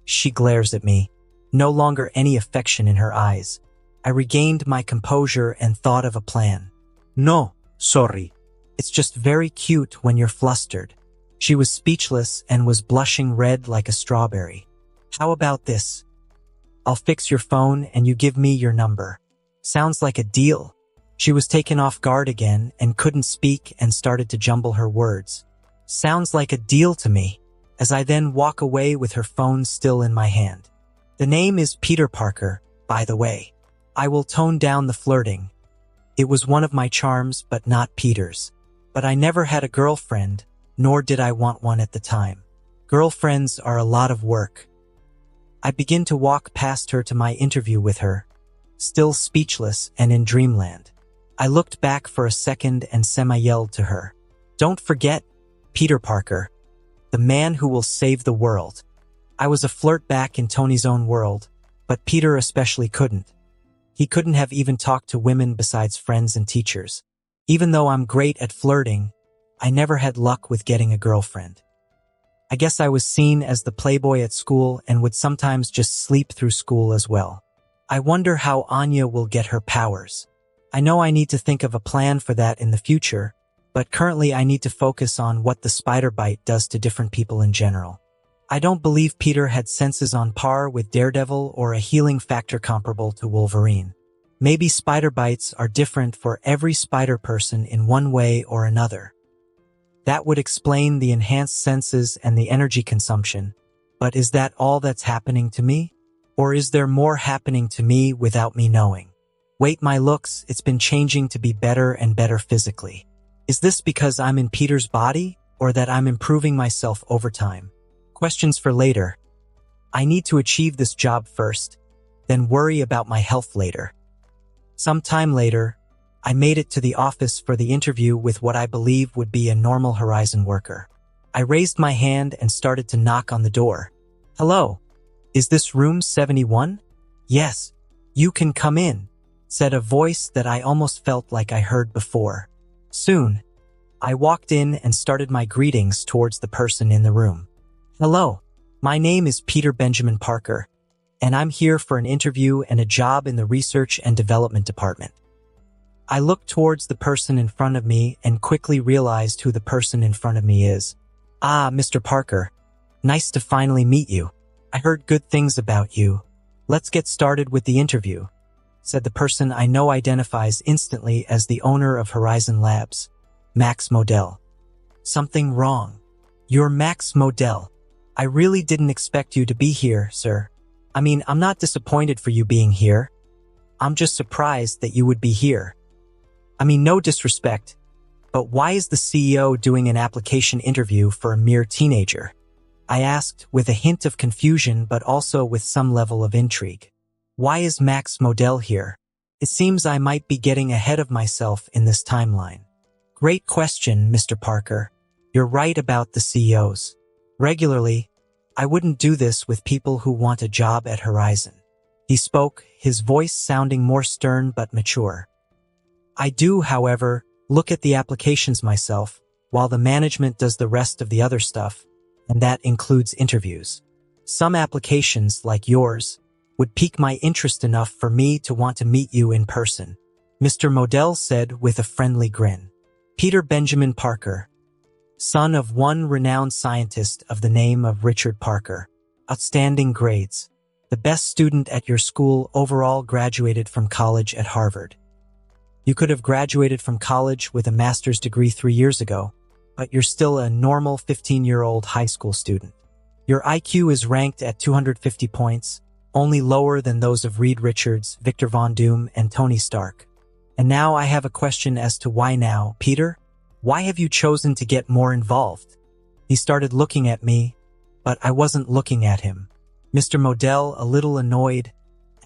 She glares at me, no longer any affection in her eyes. I regained my composure and thought of a plan. No, sorry. It's just very cute when you're flustered. She was speechless and was blushing red like a strawberry. How about this? I'll fix your phone and you give me your number. Sounds like a deal. She was taken off guard again and couldn't speak and started to jumble her words. Sounds like a deal to me, as I then walk away with her phone still in my hand. The name is Peter Parker, by the way. I will tone down the flirting. It was one of my charms, but not Peter's. But I never had a girlfriend, nor did I want one at the time. Girlfriends are a lot of work. I begin to walk past her to my interview with her. still speechless and in dreamland. I looked back for a second and semi-yelled to her, "Don't forget, Peter Parker, the man who will save the world." I was a flirt back in Tony's own world, but Peter especially couldn't. He couldn't have even talked to women besides friends and teachers. Even though I'm great at flirting, I never had luck with getting a girlfriend. I guess I was seen as the playboy at school and would sometimes just sleep through school as well. I wonder how Anya will get her powers. I know I need to think of a plan for that in the future, but currently I need to focus on what the spider bite does to different people in general. I don't believe Peter had senses on par with Daredevil or a healing factor comparable to Wolverine. Maybe spider bites are different for every spider person in one way or another. That would explain the enhanced senses and the energy consumption. But is that all that's happening to me? Or is there more happening to me without me knowing? Wait, my looks, it's been changing to be better and better physically. Is this because I'm in Peter's body, or that I'm improving myself over time? Questions for later. I need to achieve this job first, then worry about my health later. Some time later, I made it to the office for the interview with what I believe would be a normal Horizon worker. I raised my hand and started to knock on the door. "Hello, is this room 71? "Yes, you can come in," said a voice that I almost felt like I heard before. Soon, I walked in and started my greetings towards the person in the room. "Hello, my name is Peter Benjamin Parker, and I'm here for an interview and a job in the Research and Development Department." I looked towards the person in front of me and quickly realized who the person in front of me is. "Ah, Mr. Parker. Nice to finally meet you. I heard good things about you. Let's get started with the interview," said the person I know identifies instantly as the owner of Horizon Labs, Max Modell. "Something wrong. You're Max Modell. I really didn't expect you to be here, sir. I mean, I'm not disappointed for you being here. I'm just surprised that you would be here. I mean, no disrespect, but why is the CEO doing an application interview for a mere teenager?" I asked with a hint of confusion but also with some level of intrigue. Why is Max Modell here? It seems I might be getting ahead of myself in this timeline. Great question, Mr. Parker. You're right about the CEOs. Regularly, I wouldn't do this with people who want a job at Horizon. He spoke, his voice sounding more stern but mature. I do, however, look at the applications myself, while the management does the rest of the other stuff, and that includes interviews. Some applications, like yours, would pique my interest enough for me to want to meet you in person, Mr. Modell said with a friendly grin. Peter Benjamin Parker, son of one renowned scientist of the name of Richard Parker. Outstanding grades. The best student at your school overall graduated from college at Harvard. You could have graduated from college with a master's degree 3 years ago, but you're still a normal 15-year-old high school student. Your IQ is ranked at 250 points, only lower than those of Reed Richards, Victor Von Doom, and Tony Stark. And now I have a question as to why now, Peter? Why have you chosen to get more involved? He started looking at me, but I wasn't looking at him. Mr. Modell, a little annoyed,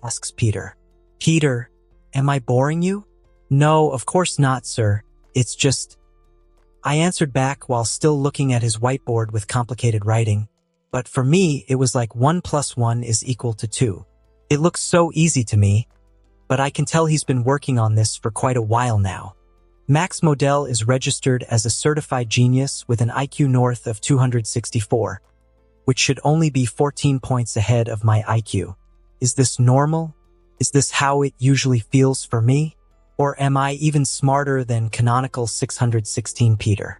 asks Peter. Peter, am I boring you? No, of course not, sir. It's just... I answered back while still looking at his whiteboard with complicated writing. But for me, it was like 1 + 1 is equal to 2. It looks so easy to me, but I can tell he's been working on this for quite a while now. Max Modell is registered as a certified genius with an IQ north of 264, which should only be 14 points ahead of my IQ. Is this normal? Is this how it usually feels for me? Or am I even smarter than canonical 616 Peter?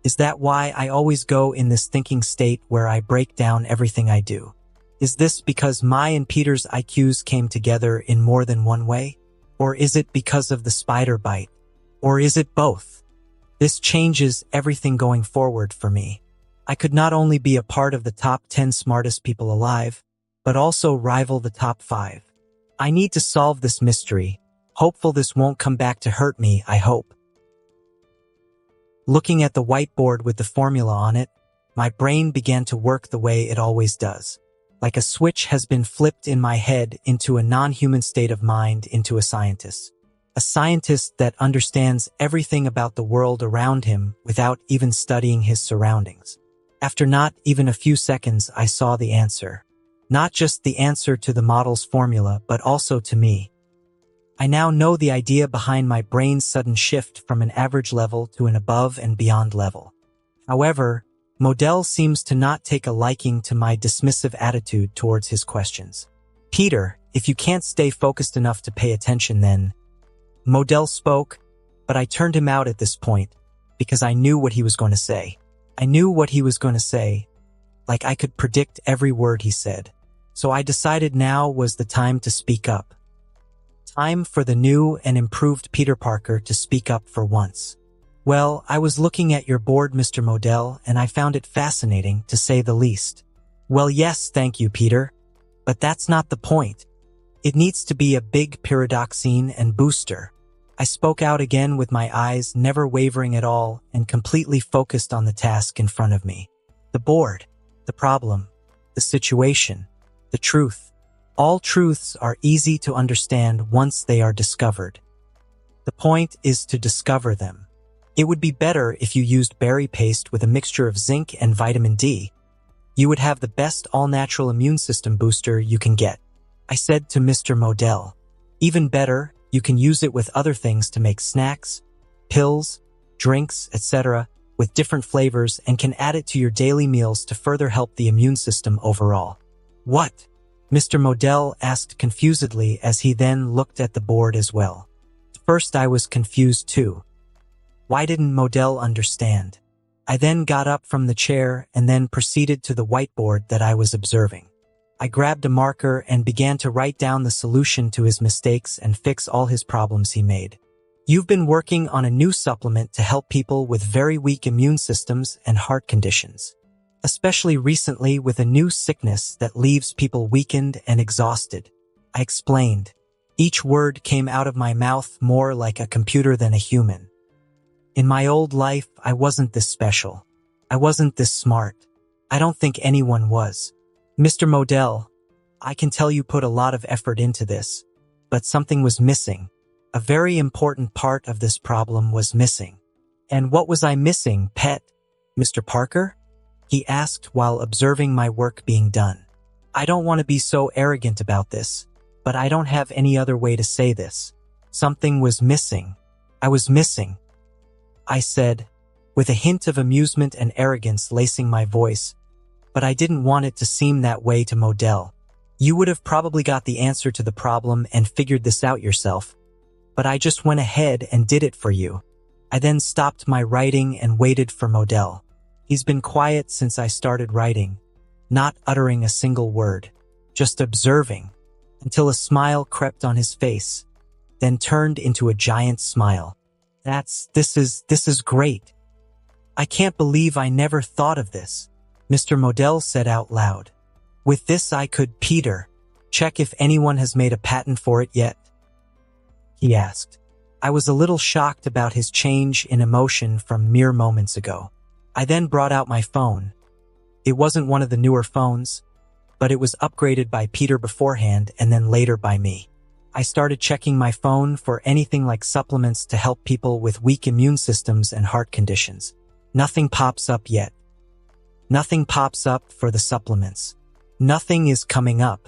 Is that why I always go in this thinking state where I break down everything I do? Is this because my and Peter's IQs came together in more than one way? Or is it because of the spider bite? Or is it both? This changes everything going forward for me. I could not only be a part of the top 10 smartest people alive, but also rival the top 5. I need to solve this mystery. Hopeful this won't come back to hurt me, I hope. Looking at the whiteboard with the formula on it, my brain began to work the way it always does. like a switch has been flipped in my head into a non-human state of mind into a scientist. A scientist that understands everything about the world around him without even studying his surroundings. After not even a few seconds, I saw the answer. Not just the answer to the model's formula, but also to me. I now know the idea behind my brain's sudden shift from an average level to an above and beyond level. However, Modell seems to not take a liking to my dismissive attitude towards his questions. Peter, if you can't stay focused enough to pay attention then... Modell spoke, but I turned him out at this point, because I knew what he was going to say. I knew what he was going to say, like I could predict every word he said. So I decided now was the time to speak up. Time for the new and improved Peter Parker to speak up for once. Well, I was looking at your board, Mr. Modell, and I found it fascinating, to say the least. Well, yes, thank you, Peter. But that's not the point. It needs to be a big pyridoxine and booster. I spoke out again with my eyes never wavering at all and completely focused on the task in front of me. The board, the problem, the situation, the truth. All truths are easy to understand once they are discovered. The point is to discover them. It would be better if you used berry paste with a mixture of zinc and vitamin D. You would have the best all-natural immune system booster you can get. I said to Mr. Modell. Even better, you can use it with other things to make snacks, pills, drinks, etc., with different flavors and can add it to your daily meals to further help the immune system overall. What? Mr. Modell asked confusedly as he then looked at the board as well. First I was confused too. Why didn't Modell understand? I then got up from the chair and then proceeded to the whiteboard that I was observing. I grabbed a marker and began to write down the solution to his mistakes and fix all his problems he made. You've been working on a new supplement to help people with very weak immune systems and heart conditions, especially recently with a new sickness that leaves people weakened and exhausted. I explained. Each word came out of my mouth more like a computer than a human. In my old life, I wasn't this special. I wasn't this smart. I don't think anyone was. Mr. Modell, I can tell you put a lot of effort into this, but something was missing. A very important part of this problem was missing. And what was I missing, pet? Mr. Parker? He asked while observing my work being done. I don't want to be so arrogant about this, but I don't have any other way to say this. Something was missing. I was missing. I said, with a hint of amusement and arrogance lacing my voice, but I didn't want it to seem that way to Modell. You would have probably got the answer to the problem and figured this out yourself, but I just went ahead and did it for you. I then stopped my writing and waited for Modell. He's been quiet since I started writing, not uttering a single word, just observing, until a smile crept on his face, then turned into a giant smile. This is great. I can't believe I never thought of this, Mr. Modell said out loud. With this I could, Peter, check if anyone has made a patent for it yet? He asked. I was a little shocked about his change in emotion from mere moments ago. I then brought out my phone. It wasn't one of the newer phones, but it was upgraded by Peter beforehand and then later by me. I started checking my phone for anything like supplements to help people with weak immune systems and heart conditions. Nothing pops up yet. Nothing pops up for the supplements. Nothing is coming up.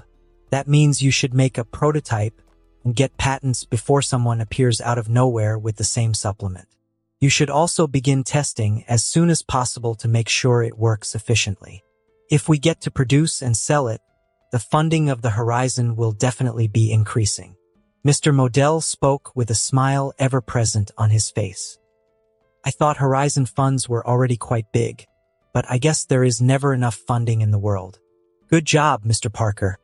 That means you should make a prototype and get patents before someone appears out of nowhere with the same supplement. You should also begin testing as soon as possible to make sure it works efficiently. If we get to produce and sell it, the funding of the horizon will definitely be increasing. Mr. Modell spoke with a smile ever present on his face. I thought horizon funds were already quite big, but I guess there is never enough funding in the world. Good job, Mr. Parker.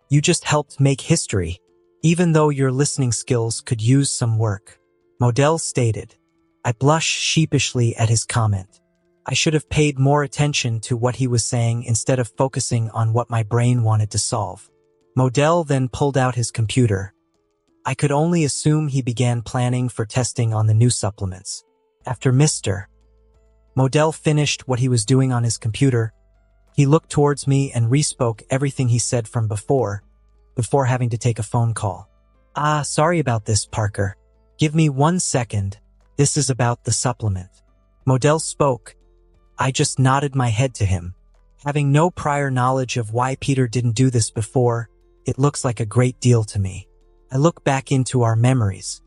You just helped make history, even though your listening skills could use some work, Modell stated. I blushed sheepishly at his comment. I should have paid more attention to what he was saying instead of focusing on what my brain wanted to solve. Modell then pulled out his computer. I could only assume he began planning for testing on the new supplements. After Mr. Modell finished what he was doing on his computer, He looked towards me and respoke everything he said from before having to take a phone call. Sorry about this, Parker. Give me 1 second. This is about the supplement. Modell spoke. I just nodded my head to him. Having no prior knowledge of why Peter didn't do this before, it looks like a great deal to me. I look back into our memories.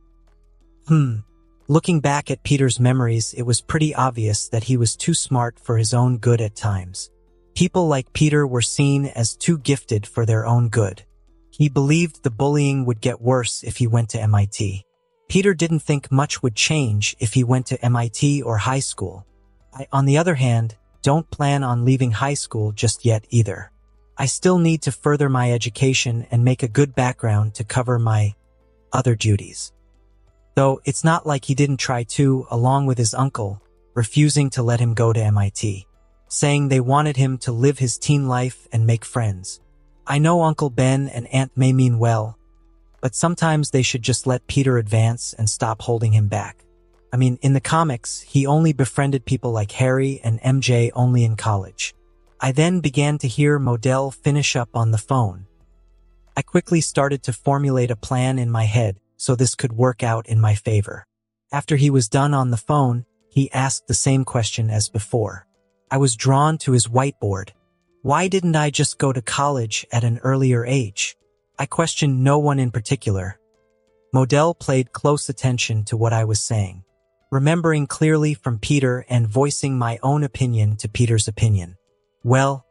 Looking back at Peter's memories, it was pretty obvious that he was too smart for his own good at times. People like Peter were seen as too gifted for their own good. He believed the bullying would get worse if he went to MIT. Peter didn't think much would change if he went to MIT or high school. I, on the other hand, don't plan on leaving high school just yet either. I still need to further my education and make a good background to cover my other duties. Though it's not like he didn't try to, along with his uncle, refusing to let him go to MIT, saying they wanted him to live his teen life and make friends. I know Uncle Ben and Aunt May mean well, but sometimes they should just let Peter advance and stop holding him back. I mean, in the comics, he only befriended people like Harry and MJ only in college. I then began to hear Modell finish up on the phone. I quickly started to formulate a plan in my head so this could work out in my favor. After he was done on the phone, he asked the same question as before. I was drawn to his whiteboard. Why didn't I just go to college at an earlier age? I questioned no one in particular. Modell paid close attention to what I was saying, remembering clearly from Peter and voicing my own opinion to Peter's opinion. Well,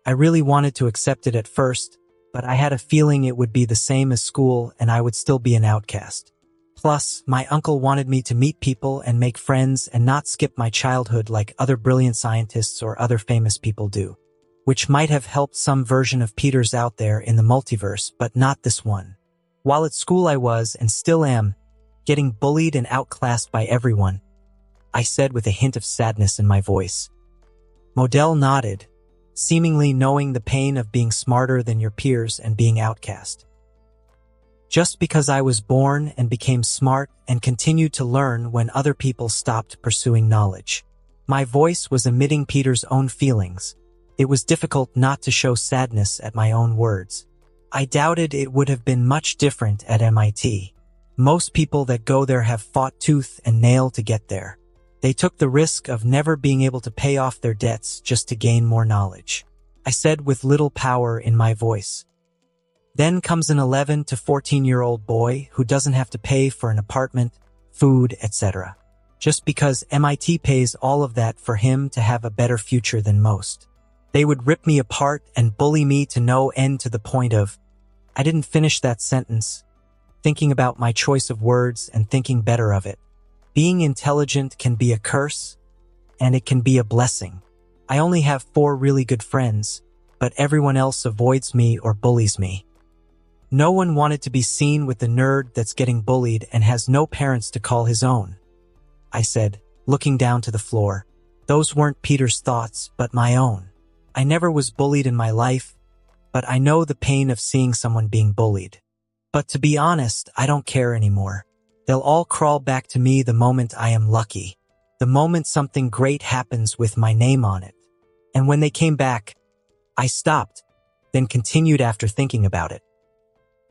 I really wanted to accept it at first, but I had a feeling it would be the same as school and I would still be an outcast. Plus, my uncle wanted me to meet people and make friends and not skip my childhood like other brilliant scientists or other famous people do, which might have helped some version of Peter's out there in the multiverse, but not this one. While at school I was, and still am, getting bullied and outclassed by everyone, I said with a hint of sadness in my voice. Modell nodded, seemingly knowing the pain of being smarter than your peers and being outcast. Just because I was born and became smart and continued to learn when other people stopped pursuing knowledge. My voice was emitting Peter's own feelings. It was difficult not to show sadness at my own words. I doubted it would have been much different at MIT. Most people that go there have fought tooth and nail to get there. They took the risk of never being able to pay off their debts just to gain more knowledge. I said with little power in my voice. Then comes an 11 to 14-year-old boy who doesn't have to pay for an apartment, food, etc. Just because MIT pays all of that for him to have a better future than most. They would rip me apart and bully me to no end to the point of, I didn't finish that sentence, thinking about my choice of words and thinking better of it. Being intelligent can be a curse, and it can be a blessing. I only have 4 really good friends, but everyone else avoids me or bullies me. No one wanted to be seen with the nerd that's getting bullied and has no parents to call his own. I said, looking down to the floor. Those weren't Peter's thoughts, but my own. I never was bullied in my life, but I know the pain of seeing someone being bullied. But to be honest, I don't care anymore. They'll all crawl back to me the moment I am lucky. The moment something great happens with my name on it. And when they came back, I stopped, then continued after thinking about it.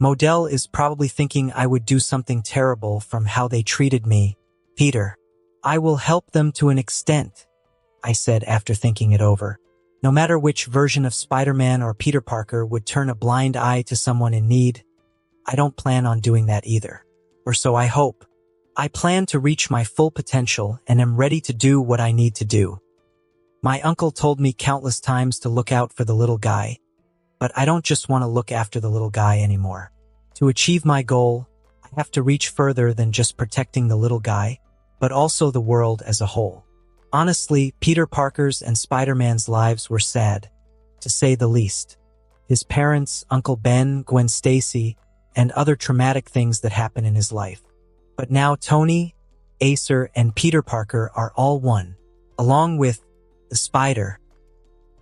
Modell is probably thinking I would do something terrible from how they treated me. Peter, I will help them to an extent, I said after thinking it over. No matter which version of Spider-Man or Peter Parker would turn a blind eye to someone in need, I don't plan on doing that either. Or so I hope. I plan to reach my full potential and am ready to do what I need to do. My uncle told me countless times to look out for the little guy, but I don't just want to look after the little guy anymore. To achieve my goal, I have to reach further than just protecting the little guy, but also the world as a whole. Honestly, Peter Parker's and Spider-Man's lives were sad, to say the least. His parents, Uncle Ben, Gwen Stacy, and other traumatic things that happen in his life. But now Tony, Acer, and Peter Parker are all one, along with the Spider.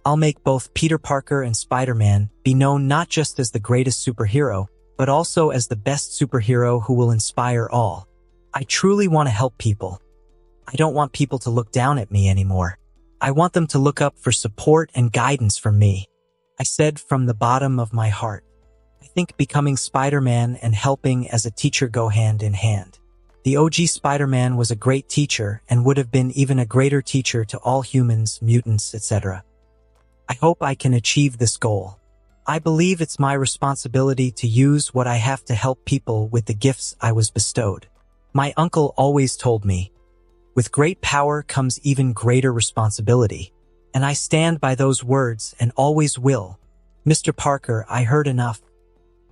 I'll make both Peter Parker and Spider-Man be known not just as the greatest superhero, but also as the best superhero who will inspire all. I truly want to help people. I don't want people to look down at me anymore. I want them to look up for support and guidance from me. I said from the bottom of my heart. I think becoming Spider-Man and helping as a teacher go hand in hand. The OG Spider-Man was a great teacher and would have been even a greater teacher to all humans, mutants, etc. I hope I can achieve this goal. I believe it's my responsibility to use what I have to help people with the gifts I was bestowed. My uncle always told me, with great power comes even greater responsibility, and I stand by those words and always will. Mr. Parker, I heard enough.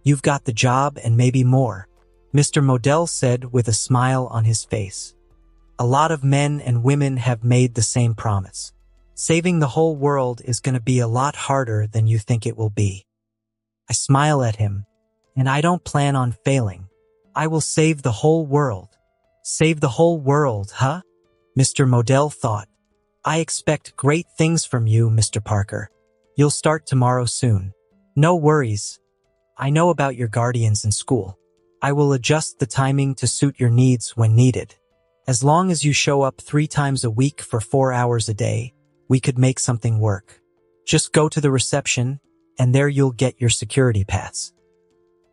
You've got the job and maybe more, Mr. Modell said with a smile on his face. A lot of men and women have made the same promise. Saving the whole world is going to be a lot harder than you think it will be. I smile at him, and I don't plan on failing. I will save the whole world. Save the whole world, huh? Mr. Modell thought. I expect great things from you, Mr. Parker. You'll start tomorrow soon. No worries. I know about your guardians in school. I will adjust the timing to suit your needs when needed. As long as you show up 3 times a week for 4 hours a day, we could make something work. Just go to the reception, and there you'll get your security pass.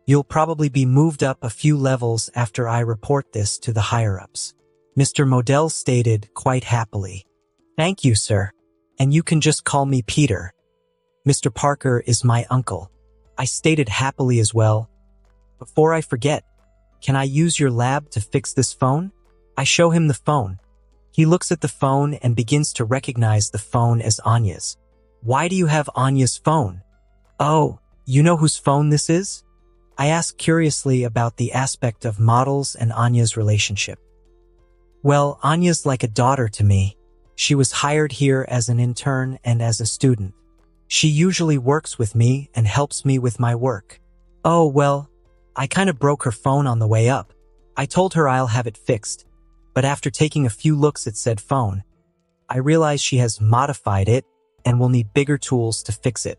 You'll probably be moved up a few levels after I report this to the higher-ups. Mr. Modell stated quite happily. Thank you, sir. And you can just call me Peter. Mr. Parker is my uncle. I stated happily as well. Before I forget, can I use your lab to fix this phone? I show him the phone. He looks at the phone and begins to recognize the phone as Anya's. Why do you have Anya's phone? Oh, you know whose phone this is? I ask curiously about the aspect of models and Anya's relationship. Well, Anya's like a daughter to me. She was hired here as an intern and as a student. She usually works with me and helps me with my work. Oh, well, I kind of broke her phone on the way up. I told her I'll have it fixed, but after taking a few looks at said phone, I realized she has modified it and will need bigger tools to fix it.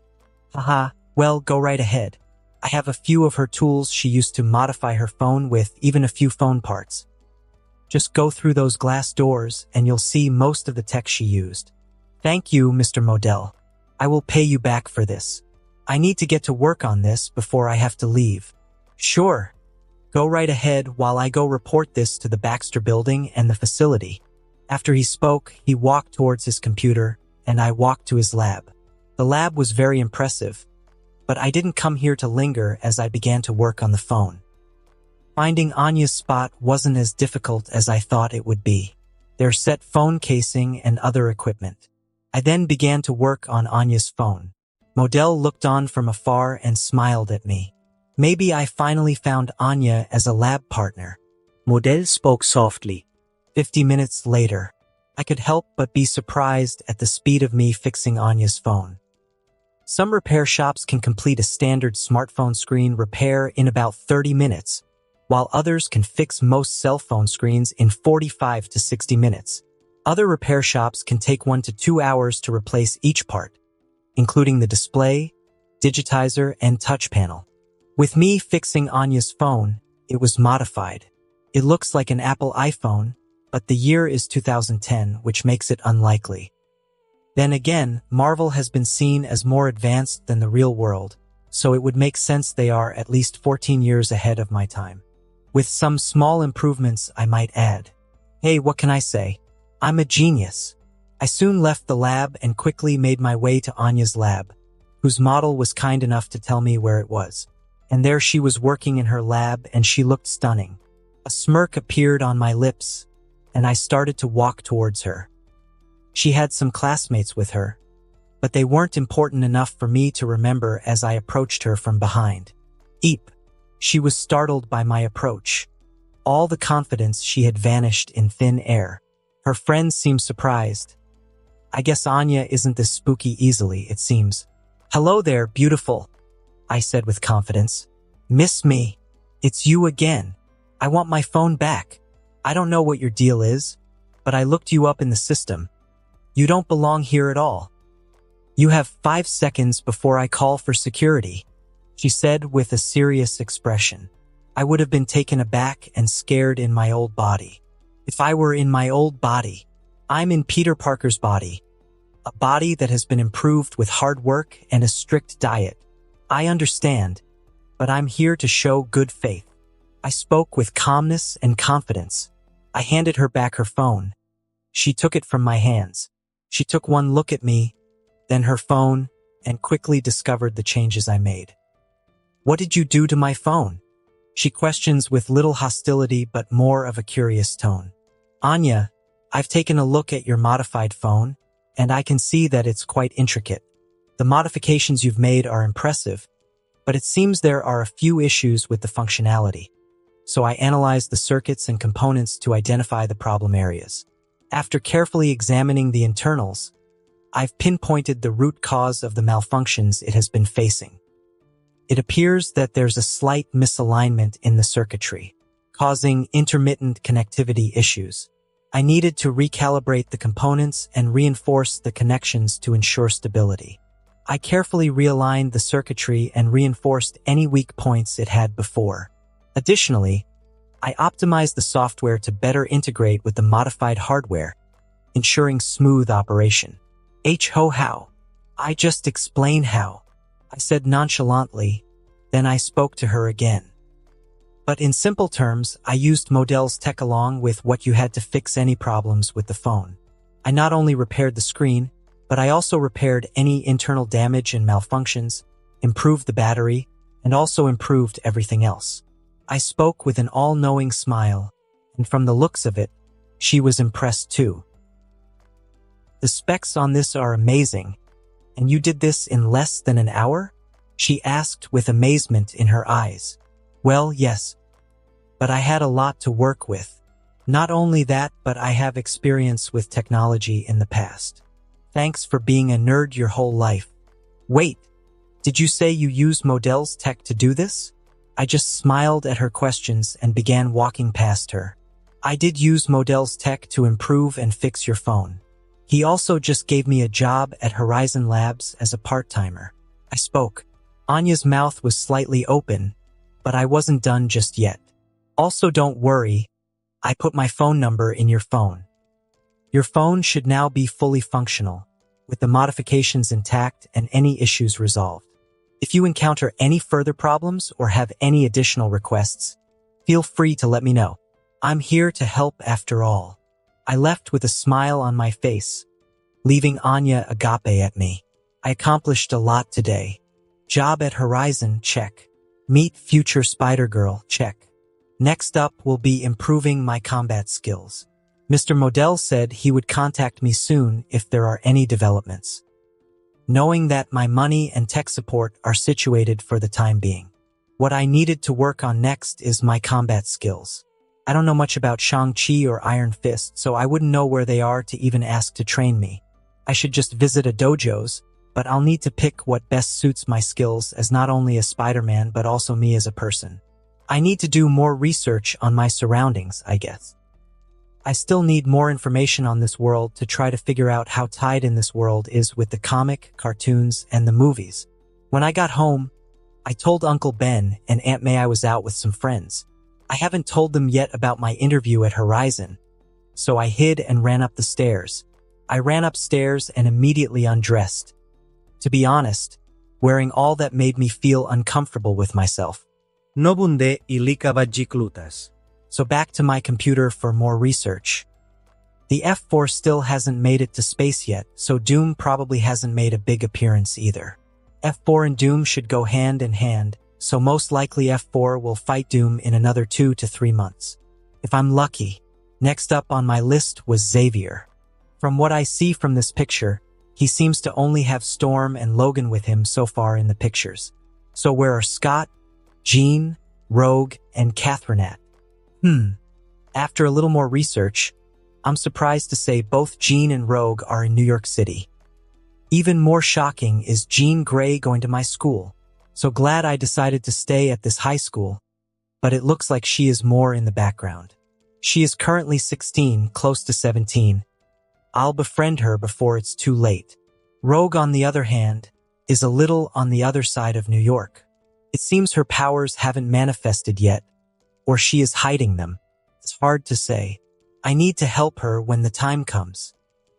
Haha, well, go right ahead. I have a few of her tools she used to modify her phone with, even a few phone parts. Just go through those glass doors and you'll see most of the tech she used. Thank you, Mr. Modell. I will pay you back for this. I need to get to work on this before I have to leave. Sure. Go right ahead while I go report this to the Baxter building and the facility. After he spoke, he walked towards his computer, and I walked to his lab. The lab was very impressive, but I didn't come here to linger as I began to work on the phone. Finding Anya's spot wasn't as difficult as I thought it would be. Their set phone casing and other equipment. I then began to work on Anya's phone. Modell looked on from afar and smiled at me. Maybe I finally found Anya as a lab partner. Modell spoke softly. 50 minutes later, I could help but be surprised at the speed of me fixing Anya's phone. Some repair shops can complete a standard smartphone screen repair in about 30 minutes, while others can fix most cell phone screens in 45 to 60 minutes. Other repair shops can take 1 to 2 hours to replace each part, including the display, digitizer, and touch panel. With me fixing Anya's phone, it was modified. It looks like an Apple iPhone, but the year is 2010, which makes it unlikely. Then again, Marvel has been seen as more advanced than the real world, so it would make sense they are at least 14 years ahead of my time. With some small improvements, I might add. Hey, what can I say? I'm a genius. I soon left the lab and quickly made my way to Anya's lab, whose model was kind enough to tell me where it was. And there she was working in her lab, and she looked stunning. A smirk appeared on my lips, and I started to walk towards her. She had some classmates with her, but they weren't important enough for me to remember as I approached her from behind. Eep! She was startled by my approach. All the confidence she had vanished in thin air. Her friends seemed surprised. I guess Anya isn't this spooky easily, it seems. Hello there, beautiful, I said with confidence. Miss me? It's you again. I want my phone back. I don't know what your deal is, but I looked you up in the system. You don't belong here at all. You have 5 seconds before I call for security, she said with a serious expression. I would have been taken aback and scared in my old body. If I were in my old body, I'm in Peter Parker's body. a body that has been improved with hard work and a strict diet. I understand, but I'm here to show good faith. I spoke with calmness and confidence. I handed her back her phone. She took it from my hands. She took one look at me, then her phone, and quickly discovered the changes I made. "What did you do to my phone?" She questions with little hostility but more of a curious tone. "Anya, I've taken a look at your modified phone, and I can see that it's quite intricate. The modifications you've made are impressive, but it seems there are a few issues with the functionality. So I analyzed the circuits and components to identify the problem areas. After carefully examining the internals, I've pinpointed the root cause of the malfunctions it has been facing. It appears that there's a slight misalignment in the circuitry, causing intermittent connectivity issues. I needed to recalibrate the components and reinforce the connections to ensure stability. I carefully realigned the circuitry and reinforced any weak points it had before. Additionally, I optimized the software to better integrate with the modified hardware, ensuring smooth operation. How? I just explain how, I said nonchalantly, then I spoke to her again. But in simple terms, I used Modell's tech along with what you had to fix any problems with the phone. I not only repaired the screen, but I also repaired any internal damage and malfunctions, improved the battery, and also improved everything else. I spoke with an all-knowing smile, and from the looks of it, she was impressed too. "The specs on this are amazing, and you did this in less than an hour?" she asked with amazement in her eyes. "Well, yes, but I had a lot to work with. Not only that, but I have experience with technology in the past. Thanks for being a nerd your whole life. Wait, did you say you use Modell's tech to do this?" I just smiled at her questions and began walking past her. "I did use Modell's tech to improve and fix your phone. He also just gave me a job at Horizon Labs as a part-timer." I spoke. Anya's mouth was slightly open, but I wasn't done just yet. "Also, don't worry. I put my phone number in your phone. Your phone should now be fully functional, with the modifications intact and any issues resolved. If you encounter any further problems or have any additional requests, feel free to let me know. I'm here to help after all." I left with a smile on my face, leaving Anya agape at me. I accomplished a lot today. Job at Horizon, check. Meet future Spider-Girl, check. Next up will be improving my combat skills. Mr. Modell said he would contact me soon if there are any developments. Knowing that my money and tech support are situated for the time being. What I needed to work on next is my combat skills. I don't know much about Shang-Chi or Iron Fist, so I wouldn't know where they are to even ask to train me. I should just visit a dojo's, but I'll need to pick what best suits my skills as not only a Spider-Man but also me as a person. I need to do more research on my surroundings, I guess. I still need more information on this world to try to figure out how tied in this world is with the comic, cartoons, and the movies. When I got home, I told Uncle Ben and Aunt May I was out with some friends. I haven't told them yet about my interview at Horizon, so I hid and ran up the stairs. I ran upstairs and immediately undressed. To be honest, wearing all that made me feel uncomfortable with myself. Nobunde ilika vajiklutas. So back to my computer for more research. The F4 still hasn't made it to space yet, so Doom probably hasn't made a big appearance either. F4 and Doom should go hand in hand, so most likely F4 will fight Doom in another 2 to 3 months. If I'm lucky. Next up on my list was Xavier. From what I see from this picture, he seems to only have Storm and Logan with him so far in the pictures. So where are Scott, Jean, Rogue, and Catherine at? After a little more research, I'm surprised to say both Jean and Rogue are in New York City. Even more shocking is Jean Grey going to my school. So glad I decided to stay at this high school, but it looks like she is more in the background. She is currently 16, close to 17. I'll befriend her before it's too late. Rogue, on the other hand, is a little on the other side of New York. It seems her powers haven't manifested yet, or she is hiding them. It's hard to say. I need to help her when the time comes.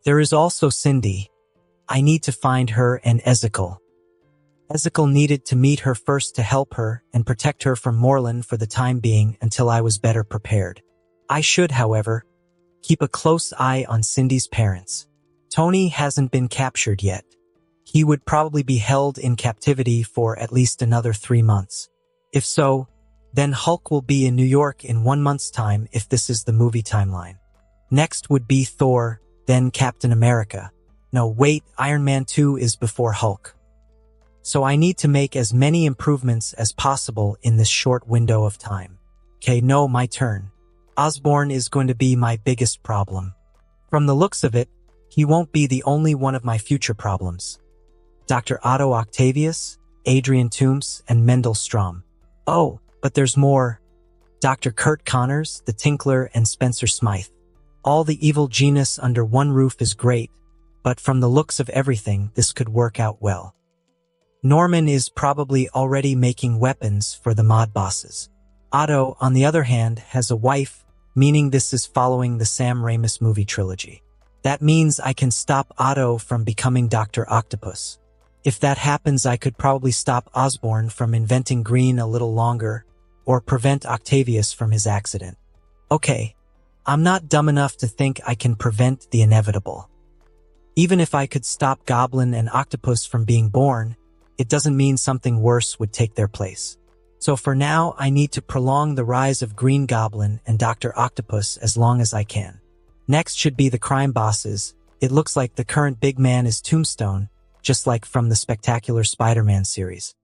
There is also Cindy. I need to find her and Ezekiel. Ezekiel needed to meet her first to help her and protect her from Morlun for the time being until I was better prepared. I should, however, keep a close eye on Cindy's parents. Tony hasn't been captured yet. He would probably be held in captivity for at least another 3 months. If so, then Hulk will be in New York in 1 month's time if this is the movie timeline. Next would be Thor, then Captain America. No, wait, Iron Man 2 is before Hulk. So I need to make as many improvements as possible in this short window of time. Okay, no, my turn. Osborn is going to be my biggest problem. From the looks of it, he won't be the only one of my future problems. Dr. Otto Octavius, Adrian Toombs, and Mendel Strom. Oh, but there's more. Dr. Kurt Connors, the Tinkler, and Spencer Smythe. All the evil genius under one roof is great, but from the looks of everything, this could work out well. Norman is probably already making weapons for the mod bosses. Otto, on the other hand, has a wife, meaning this is following the Sam Raimi movie trilogy. That means I can stop Otto from becoming Dr. Octopus. If that happens, I could probably stop Osborn from inventing green a little longer, or prevent Octavius from his accident. Okay, I'm not dumb enough to think I can prevent the inevitable. Even if I could stop Goblin and Octopus from being born, it doesn't mean something worse would take their place. So for now, I need to prolong the rise of Green Goblin and Dr. Octopus as long as I can. Next should be the crime bosses. It looks like the current big man is Tombstone, just like from the Spectacular Spider-Man series.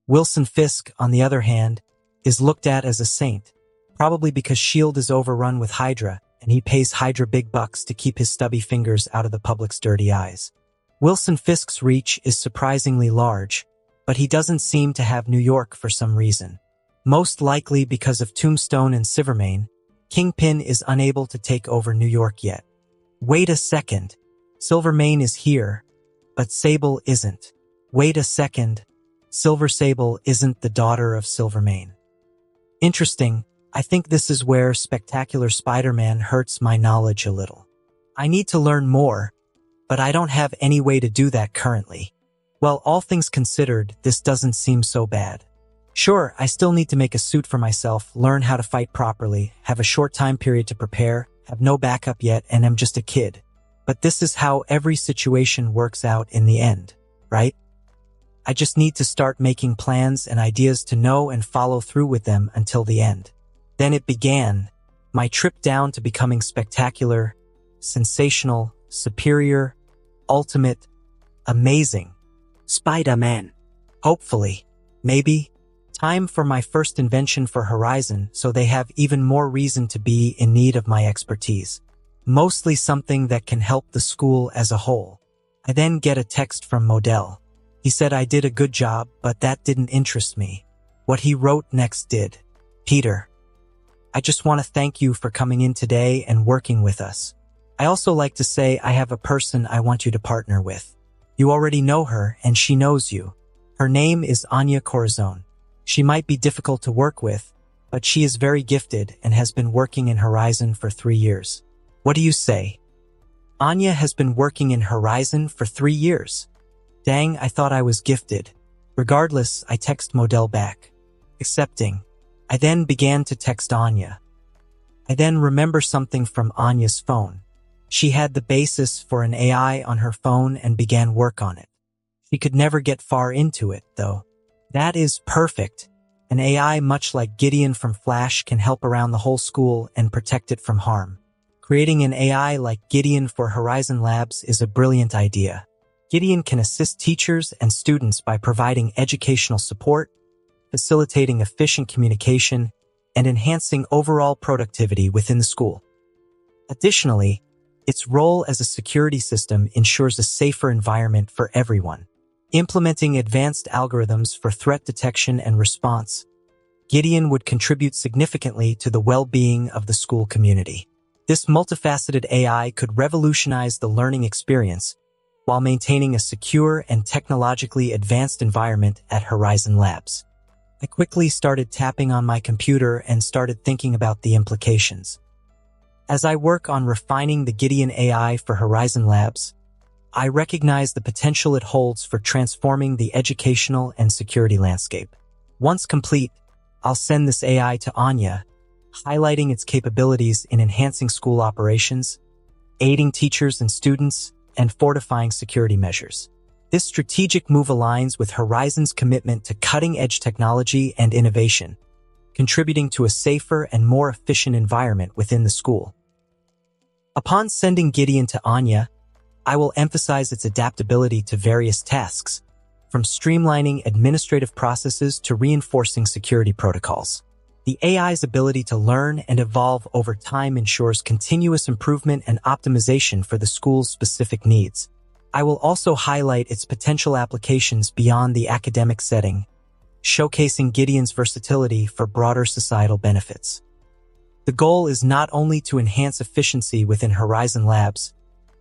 Wilson Fisk, on the other hand, is looked at as a saint, probably because S.H.I.E.L.D. is overrun with Hydra, and he pays Hydra big bucks to keep his stubby fingers out of the public's dirty eyes. Wilson Fisk's reach is surprisingly large, but he doesn't seem to have New York for some reason. Most likely because of Tombstone and Silvermane, Kingpin is unable to take over New York yet. Wait a second. Silvermane is here, but Sable isn't. Wait a second. Silver Sable isn't the daughter of Silvermane. Interesting. I think this is where Spectacular Spider-Man hurts my knowledge a little. I need to learn more, but I don't have any way to do that currently. Well, all things considered, this doesn't seem so bad. Sure, I still need to make a suit for myself, learn how to fight properly, have a short time period to prepare, have no backup yet, and am just a kid. But this is how every situation works out in the end, right? I just need to start making plans and ideas to know and follow through with them until the end. Then it began, my trip down to becoming spectacular, sensational, superior, ultimate, amazing. Spider-Man. Hopefully. Maybe. Time for my first invention for Horizon, so they have even more reason to be in need of my expertise. Mostly something that can help the school as a whole. I then get a text from Modell. He said I did a good job, but that didn't interest me. What he wrote next did. Peter, I just want to thank you for coming in today and working with us. I also like to say I have a person I want you to partner with. You already know her, and she knows you. Her name is Anya Corazon. She might be difficult to work with, but she is very gifted and has been working in Horizon for 3 years. What do you say? Anya has been working in Horizon for 3 years. Dang, I thought I was gifted. Regardless, I text Modell back. Accepting. I then began to text Anya. I then remember something from Anya's phone. She had the basis for an AI on her phone and began work on it. She could never get far into it, though. That is perfect. An AI much like Gideon from Flash can help around the whole school and protect it from harm. Creating an AI like Gideon for Horizon Labs is a brilliant idea. Gideon can assist teachers and students by providing educational support, facilitating efficient communication, and enhancing overall productivity within the school. Additionally, its role as a security system ensures a safer environment for everyone. Implementing advanced algorithms for threat detection and response, Gideon would contribute significantly to the well-being of the school community. This multifaceted AI could revolutionize the learning experience while maintaining a secure and technologically advanced environment at Horizon Labs. I quickly started tapping on my computer and started thinking about the implications. As I work on refining the Gideon AI for Horizon Labs, I recognize the potential it holds for transforming the educational and security landscape. Once complete, I'll send this AI to Anya, highlighting its capabilities in enhancing school operations, aiding teachers and students, and fortifying security measures. This strategic move aligns with Horizon's commitment to cutting-edge technology and innovation, contributing to a safer and more efficient environment within the school. Upon sending Gideon to Anya, I will emphasize its adaptability to various tasks, from streamlining administrative processes to reinforcing security protocols. The AI's ability to learn and evolve over time ensures continuous improvement and optimization for the school's specific needs. I will also highlight its potential applications beyond the academic setting, showcasing Gideon's versatility for broader societal benefits. The goal is not only to enhance efficiency within Horizon Labs,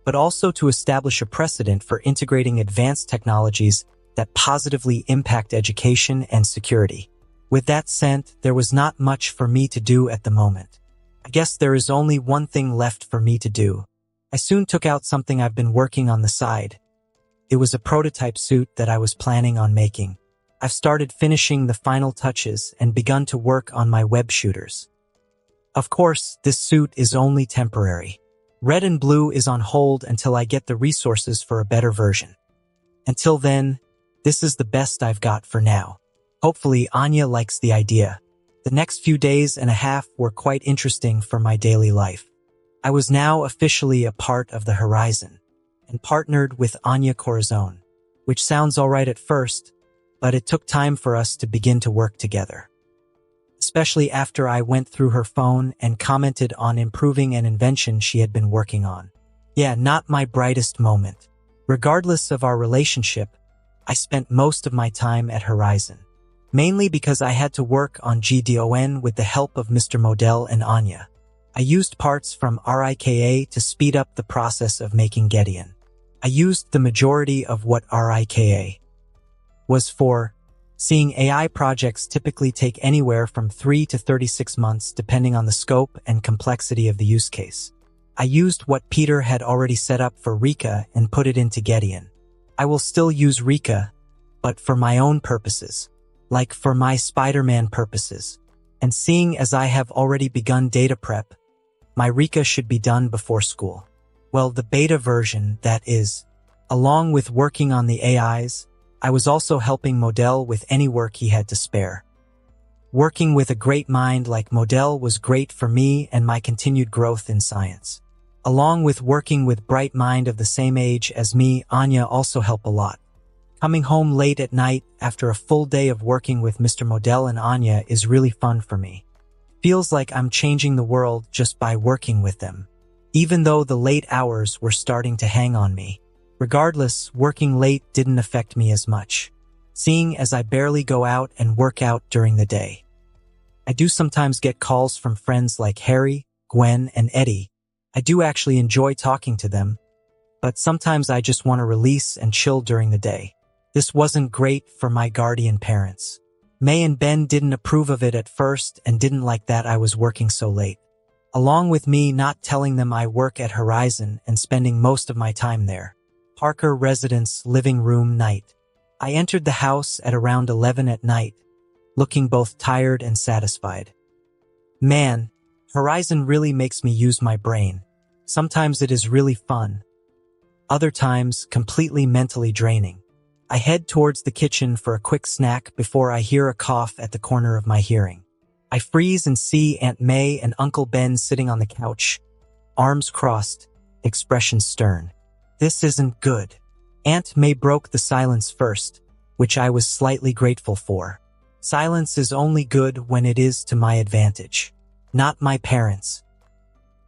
but also to establish a precedent for integrating advanced technologies that positively impact education and security. With that said, there was not much for me to do at the moment. I guess there is only one thing left for me to do. I soon took out something I've been working on the side. It was a prototype suit that I was planning on making. I've started finishing the final touches and begun to work on my web shooters. Of course, this suit is only temporary. Red and blue is on hold until I get the resources for a better version. Until then, this is the best I've got for now. Hopefully, Anya likes the idea. The next few days and a half were quite interesting for my daily life. I was now officially a part of the Horizon, and partnered with Anya Corazon, which sounds alright at first, but it took time for us to begin to work together. Especially after I went through her phone and commented on improving an invention she had been working on. Yeah, not my brightest moment. Regardless of our relationship, I spent most of my time at Horizon. Mainly because I had to work on GDON with the help of Mr. Modell and Anya. I used parts from RIKA to speed up the process of making Gideon. I used the majority of what RIKA was for. Seeing AI projects typically take anywhere from 3 to 36 months depending on the scope and complexity of the use case. I used what Peter had already set up for Rika and put it into Gideon. I will still use Rika, but for my own purposes. Like for my Spiderman purposes. And seeing as I have already begun data prep, my Rika should be done before school. Well, the beta version, that is. Along with working on the AIs, I was also helping Modell with any work he had to spare. Working with a great mind like Modell was great for me and my continued growth in science. Along with working with bright mind of the same age as me, Anya also helped a lot. Coming home late at night after a full day of working with Mr. Modell and Anya is really fun for me. Feels like I'm changing the world just by working with them. Even though the late hours were starting to hang on me. Regardless, working late didn't affect me as much, seeing as I barely go out and work out during the day. I do sometimes get calls from friends like Harry, Gwen, and Eddie. I do actually enjoy talking to them, but sometimes I just want to release and chill during the day. This wasn't great for my guardian parents. May and Ben didn't approve of it at first and didn't like that I was working so late. Along with me not telling them I work at Horizon and spending most of my time there. Parker Residence Living Room Night. I entered the house at around 11 at night, looking both tired and satisfied. Man, Horizon really makes me use my brain. Sometimes it is really fun. Other times, completely mentally draining. I head towards the kitchen for a quick snack before I hear a cough at the corner of my hearing. I freeze and see Aunt May and Uncle Ben sitting on the couch, arms crossed, expression stern. This isn't good. Aunt May broke the silence first, which I was slightly grateful for. Silence is only good when it is to my advantage, not my parents.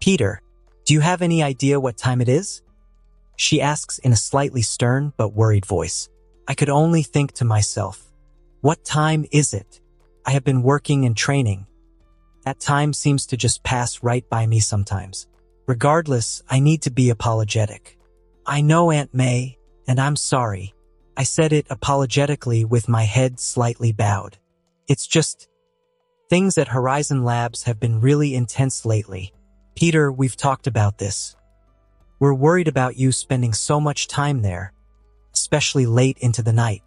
Peter, do you have any idea what time it is? She asks in a slightly stern but worried voice. I could only think to myself, what time is it? I have been working and training. That time seems to just pass right by me sometimes. Regardless, I need to be apologetic. I know, Aunt May, and I'm sorry. I said it apologetically with my head slightly bowed. It's just, things at Horizon Labs have been really intense lately. Peter, we've talked about this. We're worried about you spending so much time there, especially late into the night.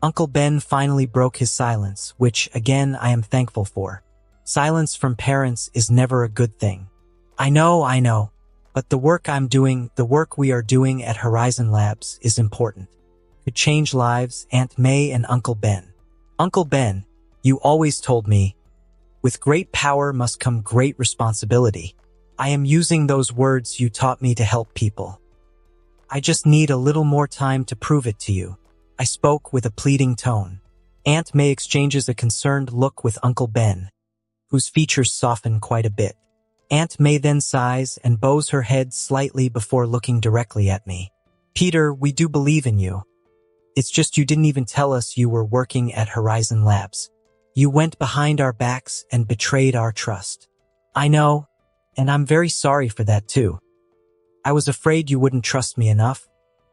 Uncle Ben finally broke his silence, which, again, I am thankful for. Silence from parents is never a good thing. I know, but the work I'm doing, the work we are doing at Horizon Labs is important. Could change lives, Aunt May and Uncle Ben. Uncle Ben, you always told me, with great power must come great responsibility. I am using those words you taught me to help people. I just need a little more time to prove it to you. I spoke with a pleading tone. Aunt May exchanges a concerned look with Uncle Ben, whose features soften quite a bit. Aunt May then sighs and bows her head slightly before looking directly at me. Peter, we do believe in you. It's just you didn't even tell us you were working at Horizon Labs. You went behind our backs and betrayed our trust. I know, and I'm very sorry for that too. I was afraid you wouldn't trust me enough,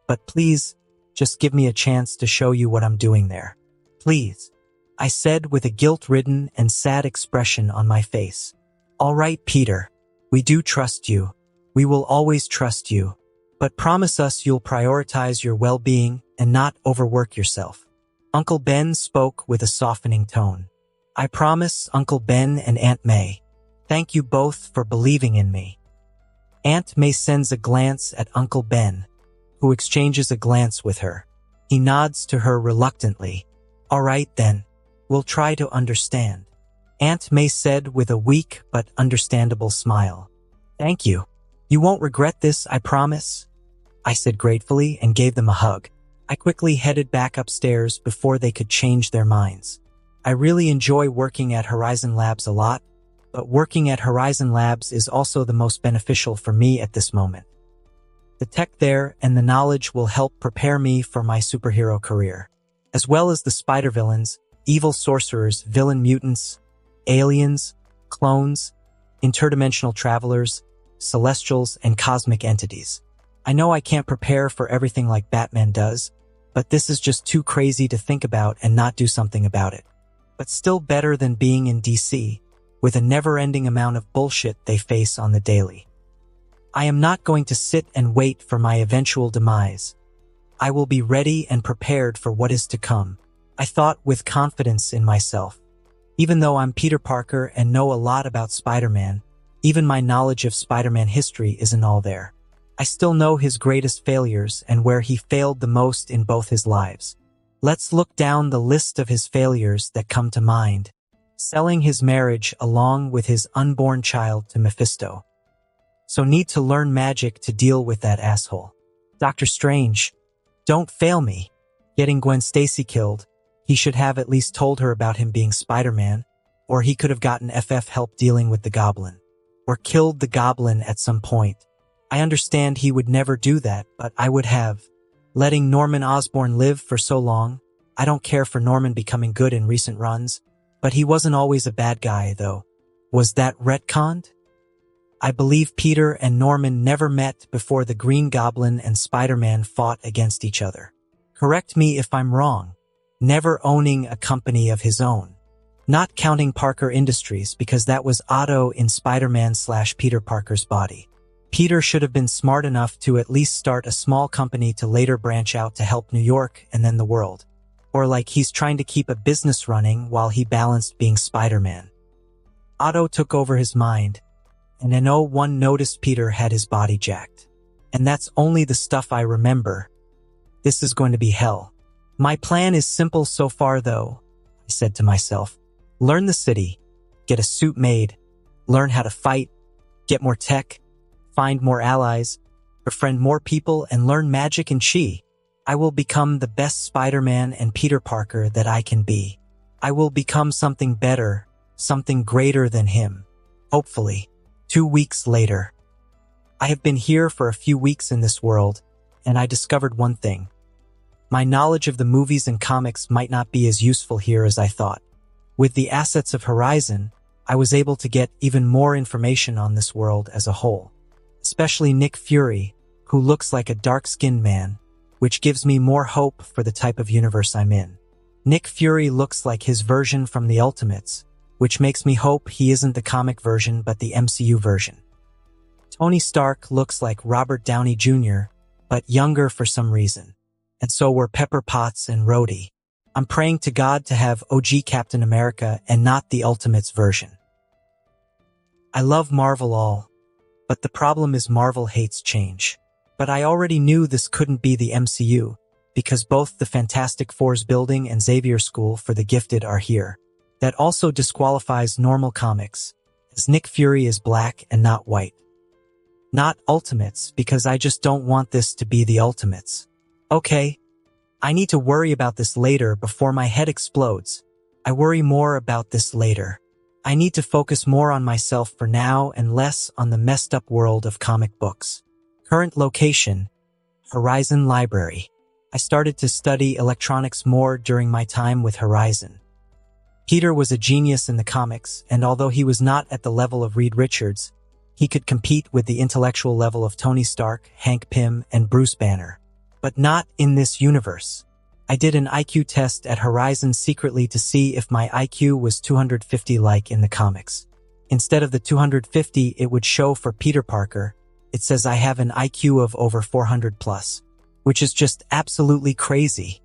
but please, just give me a chance to show you what I'm doing there. Please, I said with a guilt-ridden and sad expression on my face. All right, Peter, we do trust you. We will always trust you, but promise us you'll prioritize your well-being and not overwork yourself. Uncle Ben spoke with a softening tone. I promise, Uncle Ben and Aunt May. Thank you both for believing in me. Aunt May sends a glance at Uncle Ben, who exchanges a glance with her. He nods to her reluctantly. All right then, we'll try to understand. Aunt May said with a weak but understandable smile. Thank you. You won't regret this, I promise. I said gratefully and gave them a hug. I quickly headed back upstairs before they could change their minds. I really enjoy working at Horizon Labs a lot, but working at Horizon Labs is also the most beneficial for me at this moment. The tech there and the knowledge will help prepare me for my superhero career, as well as the spider villains, evil sorcerers, villain mutants, aliens, clones, interdimensional travelers, celestials, and cosmic entities. I know I can't prepare for everything like Batman does, but this is just too crazy to think about and not do something about it. But still better than being in DC, with a never-ending amount of bullshit they face on the daily. I am not going to sit and wait for my eventual demise. I will be ready and prepared for what is to come. I thought with confidence in myself. Even though I'm Peter Parker and know a lot about Spider-Man, even my knowledge of Spider-Man history isn't all there. I still know his greatest failures and where he failed the most in both his lives. Let's look down the list of his failures that come to mind. Selling his marriage along with his unborn child to Mephisto. So need to learn magic to deal with that asshole. Doctor Strange, don't fail me. Getting Gwen Stacy killed. He should have at least told her about him being Spider-Man, or he could have gotten FF help dealing with the Goblin. Or killed the Goblin at some point. I understand he would never do that, but I would have. Letting Norman Osborn live for so long. I don't care for Norman becoming good in recent runs, but he wasn't always a bad guy, though. Was that retconned? I believe Peter and Norman never met before the Green Goblin and Spider-Man fought against each other. Correct me if I'm wrong. Never owning a company of his own. Not counting Parker Industries because that was Otto in Spider-Man/Peter Parker's body. Peter should have been smart enough to at least start a small company to later branch out to help New York and then the world. Or like he's trying to keep a business running while he balanced being Spider-Man. Otto took over his mind, and in 01 noticed Peter had his body jacked. And that's only the stuff I remember. This is going to be hell. My plan is simple so far though, I said to myself. Learn the city, get a suit made, learn how to fight, get more tech, find more allies, befriend more people, and learn magic and chi. I will become the best Spider-Man and Peter Parker that I can be. I will become something better, something greater than him. Hopefully. 2 weeks later. I have been here for a few weeks in this world, and I discovered one thing. My knowledge of the movies and comics might not be as useful here as I thought. With the assets of Horizon, I was able to get even more information on this world as a whole. Especially Nick Fury, who looks like a dark-skinned man, which gives me more hope for the type of universe I'm in. Nick Fury looks like his version from the Ultimates, which makes me hope he isn't the comic version but the MCU version. Tony Stark looks like Robert Downey Jr., but younger for some reason. And so were Pepper Potts and Rhodey. I'm praying to God to have OG Captain America and not the Ultimates version. I love Marvel all, but the problem is Marvel hates change. But I already knew this couldn't be the MCU, because both the Fantastic Four's building and Xavier School for the Gifted are here. That also disqualifies normal comics, as Nick Fury is black and not white. Not Ultimates, because I just don't want this to be the Ultimates. Okay, I need to worry about this later before my head explodes. I worry more about this later. I need to focus more on myself for now and less on the messed up world of comic books. Current location, Horizon Library. I started to study electronics more during my time with Horizon. Peter was a genius in the comics, and although he was not at the level of Reed Richards, he could compete with the intellectual level of Tony Stark, Hank Pym, and Bruce Banner. But not in this universe. I did an IQ test at Horizon secretly to see if my IQ was 250 like in the comics. Instead of the 250 it would show for Peter Parker, it says I have an IQ of over 400 plus, which is just absolutely crazy.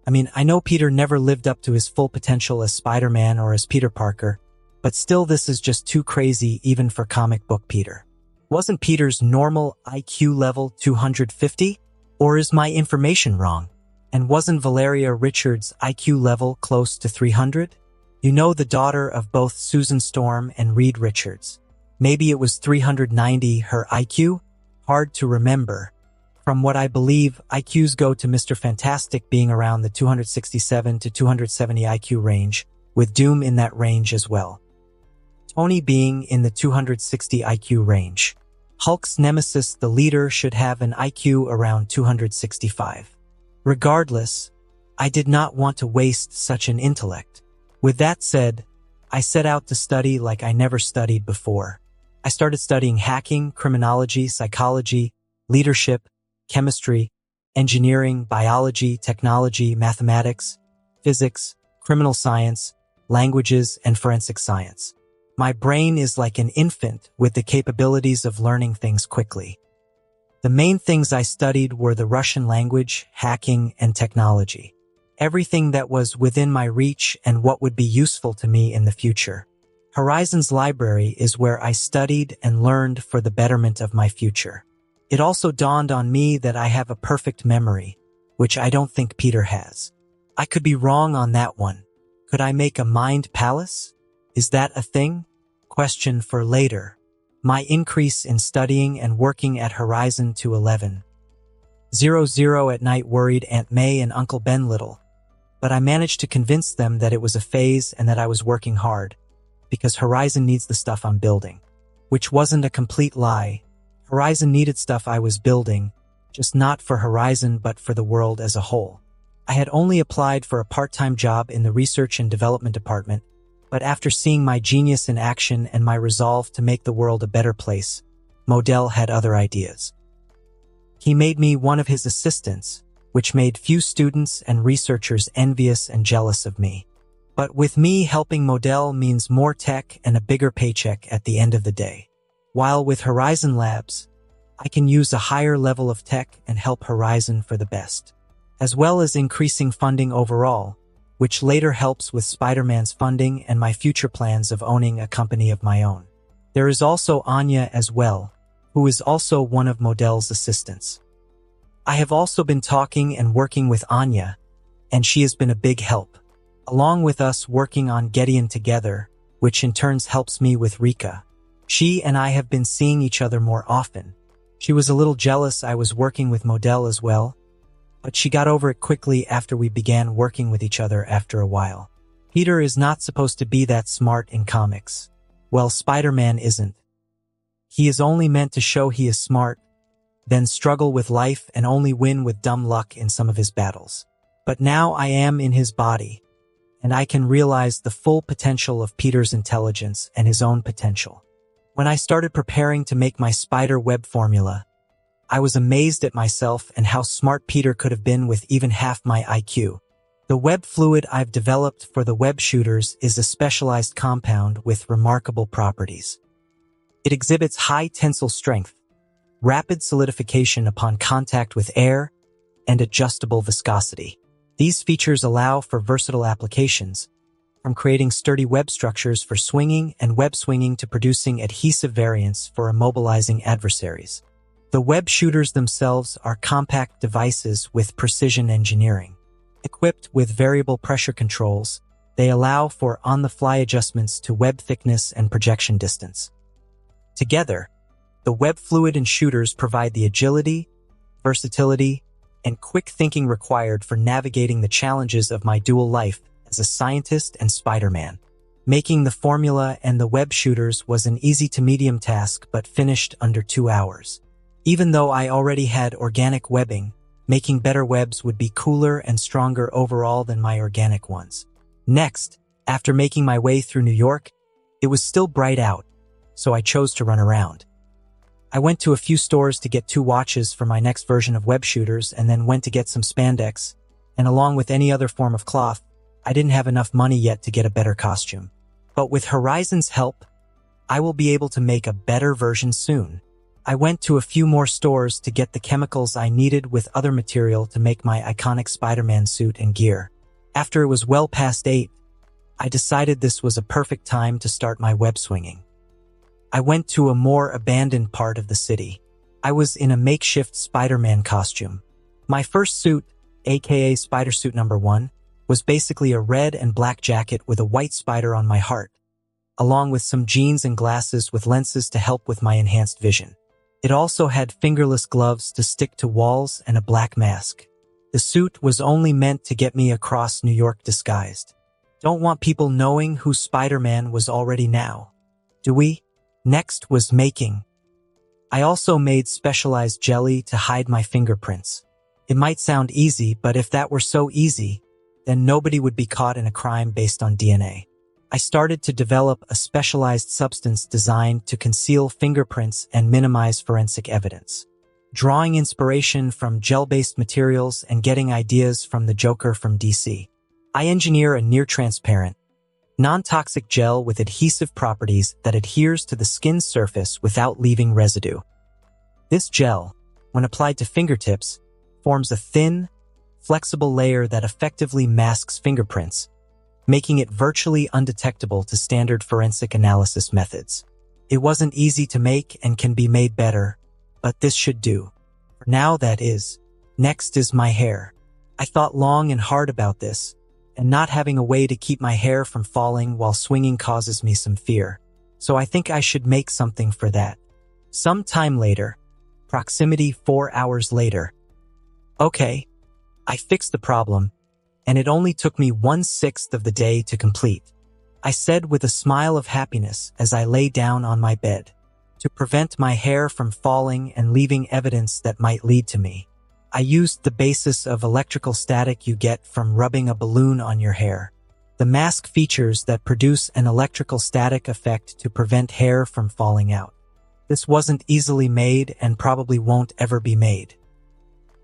I mean, I know Peter never lived up to his full potential as Spider-Man or as Peter Parker, but still this is just too crazy even for comic book Peter. Wasn't Peter's normal IQ level 250? Or is my information wrong? And wasn't Valeria Richards' IQ level close to 300? You know, the daughter of both Susan Storm and Reed Richards. Maybe it was 390 her IQ? Hard to remember. From what I believe, IQs go to Mr. Fantastic being around the 267 to 270 IQ range, with Doom in that range as well. Tony being in the 260 IQ range. Hulk's nemesis, the leader, should have an IQ around 265. Regardless, I did not want to waste such an intellect. With that said, I set out to study like I never studied before. I started studying hacking, criminology, psychology, leadership, chemistry, engineering, biology, technology, mathematics, physics, criminal science, languages, and forensic science. My brain is like an infant with the capabilities of learning things quickly. The main things I studied were the Russian language, hacking, and technology. Everything that was within my reach and what would be useful to me in the future. Horizon's library is where I studied and learned for the betterment of my future. It also dawned on me that I have a perfect memory, which I don't think Peter has. I could be wrong on that one. Could I make a mind palace? Is that a thing? Question for later. My increase in studying and working at Horizon to 11:00 at night worried Aunt May and Uncle Ben little. But I managed to convince them that it was a phase and that I was working hard, because Horizon needs the stuff I'm building. Which wasn't a complete lie. Horizon needed stuff I was building, just not for Horizon but for the world as a whole. I had only applied for a part-time job in the research and development department, but after seeing my genius in action and my resolve to make the world a better place, Modell had other ideas. He made me one of his assistants, which made few students and researchers envious and jealous of me. But with me helping Modell means more tech and a bigger paycheck at the end of the day. While with Horizon Labs, I can use a higher level of tech and help Horizon for the best, as well as increasing funding overall, which later helps with Spider-Man's funding and my future plans of owning a company of my own. There is also Anya as well, who is also one of Modell's assistants. I have also been talking and working with Anya, and she has been a big help, along with us working on Gideon together, which in turn helps me with Rika. She and I have been seeing each other more often. She was a little jealous I was working with Modell as well, but she got over it quickly after we began working with each other after a while. Peter is not supposed to be that smart in comics. Well, Spider-Man isn't. He is only meant to show he is smart, then struggle with life and only win with dumb luck in some of his battles. But now I am in his body, and I can realize the full potential of Peter's intelligence and his own potential. When I started preparing to make my spider web formula, I was amazed at myself and how smart Peter could have been with even half my IQ. The web fluid I've developed for the web shooters is a specialized compound with remarkable properties. It exhibits high tensile strength, rapid solidification upon contact with air, and adjustable viscosity. These features allow for versatile applications, from creating sturdy web structures for swinging and web swinging to producing adhesive variants for immobilizing adversaries. The web shooters themselves are compact devices with precision engineering. Equipped with variable pressure controls, they allow for on-the-fly adjustments to web thickness and projection distance. Together, the web fluid and shooters provide the agility, versatility, and quick thinking required for navigating the challenges of my dual life as a scientist and Spider-Man. Making the formula and the web shooters was an easy to medium task but finished under 2 hours. Even though I already had organic webbing, making better webs would be cooler and stronger overall than my organic ones. Next, after making my way through New York, it was still bright out, so I chose to run around. I went to a few stores to get 2 watches for my next version of web shooters and then went to get some spandex, and along with any other form of cloth, I didn't have enough money yet to get a better costume. But with Horizon's help, I will be able to make a better version soon. I went to a few more stores to get the chemicals I needed with other material to make my iconic Spider-Man suit and gear. After it was well past 8, I decided this was a perfect time to start my web swinging. I went to a more abandoned part of the city. I was in a makeshift Spider-Man costume. My first suit, aka Spider Suit number 1, was basically a red and black jacket with a white spider on my heart, along with some jeans and glasses with lenses to help with my enhanced vision. It also had fingerless gloves to stick to walls and a black mask. The suit was only meant to get me across New York disguised. Don't want people knowing who Spider-Man was already now, do we? Next was making. I also made specialized jelly to hide my fingerprints. It might sound easy, but if that were so easy, then nobody would be caught in a crime based on DNA. I started to develop a specialized substance designed to conceal fingerprints and minimize forensic evidence. Drawing inspiration from gel-based materials and getting ideas from the Joker from DC. I engineer a near-transparent, non-toxic gel with adhesive properties that adheres to the skin's surface without leaving residue. This gel, when applied to fingertips, forms a thin, flexible layer that effectively masks fingerprints, making it virtually undetectable to standard forensic analysis methods. It wasn't easy to make and can be made better, but this should do. For now, that is. Next is my hair. I thought long and hard about this, and not having a way to keep my hair from falling while swinging causes me some fear. So I think I should make something for that. Some time later, proximity 4 hours later. Okay, I fixed the problem, and it only took me 1/6 of the day to complete. I said with a smile of happiness as I lay down on my bed, to prevent my hair from falling and leaving evidence that might lead to me. I used the basis of electrical static you get from rubbing a balloon on your hair. The mask features that produce an electrical static effect to prevent hair from falling out. This wasn't easily made and probably won't ever be made.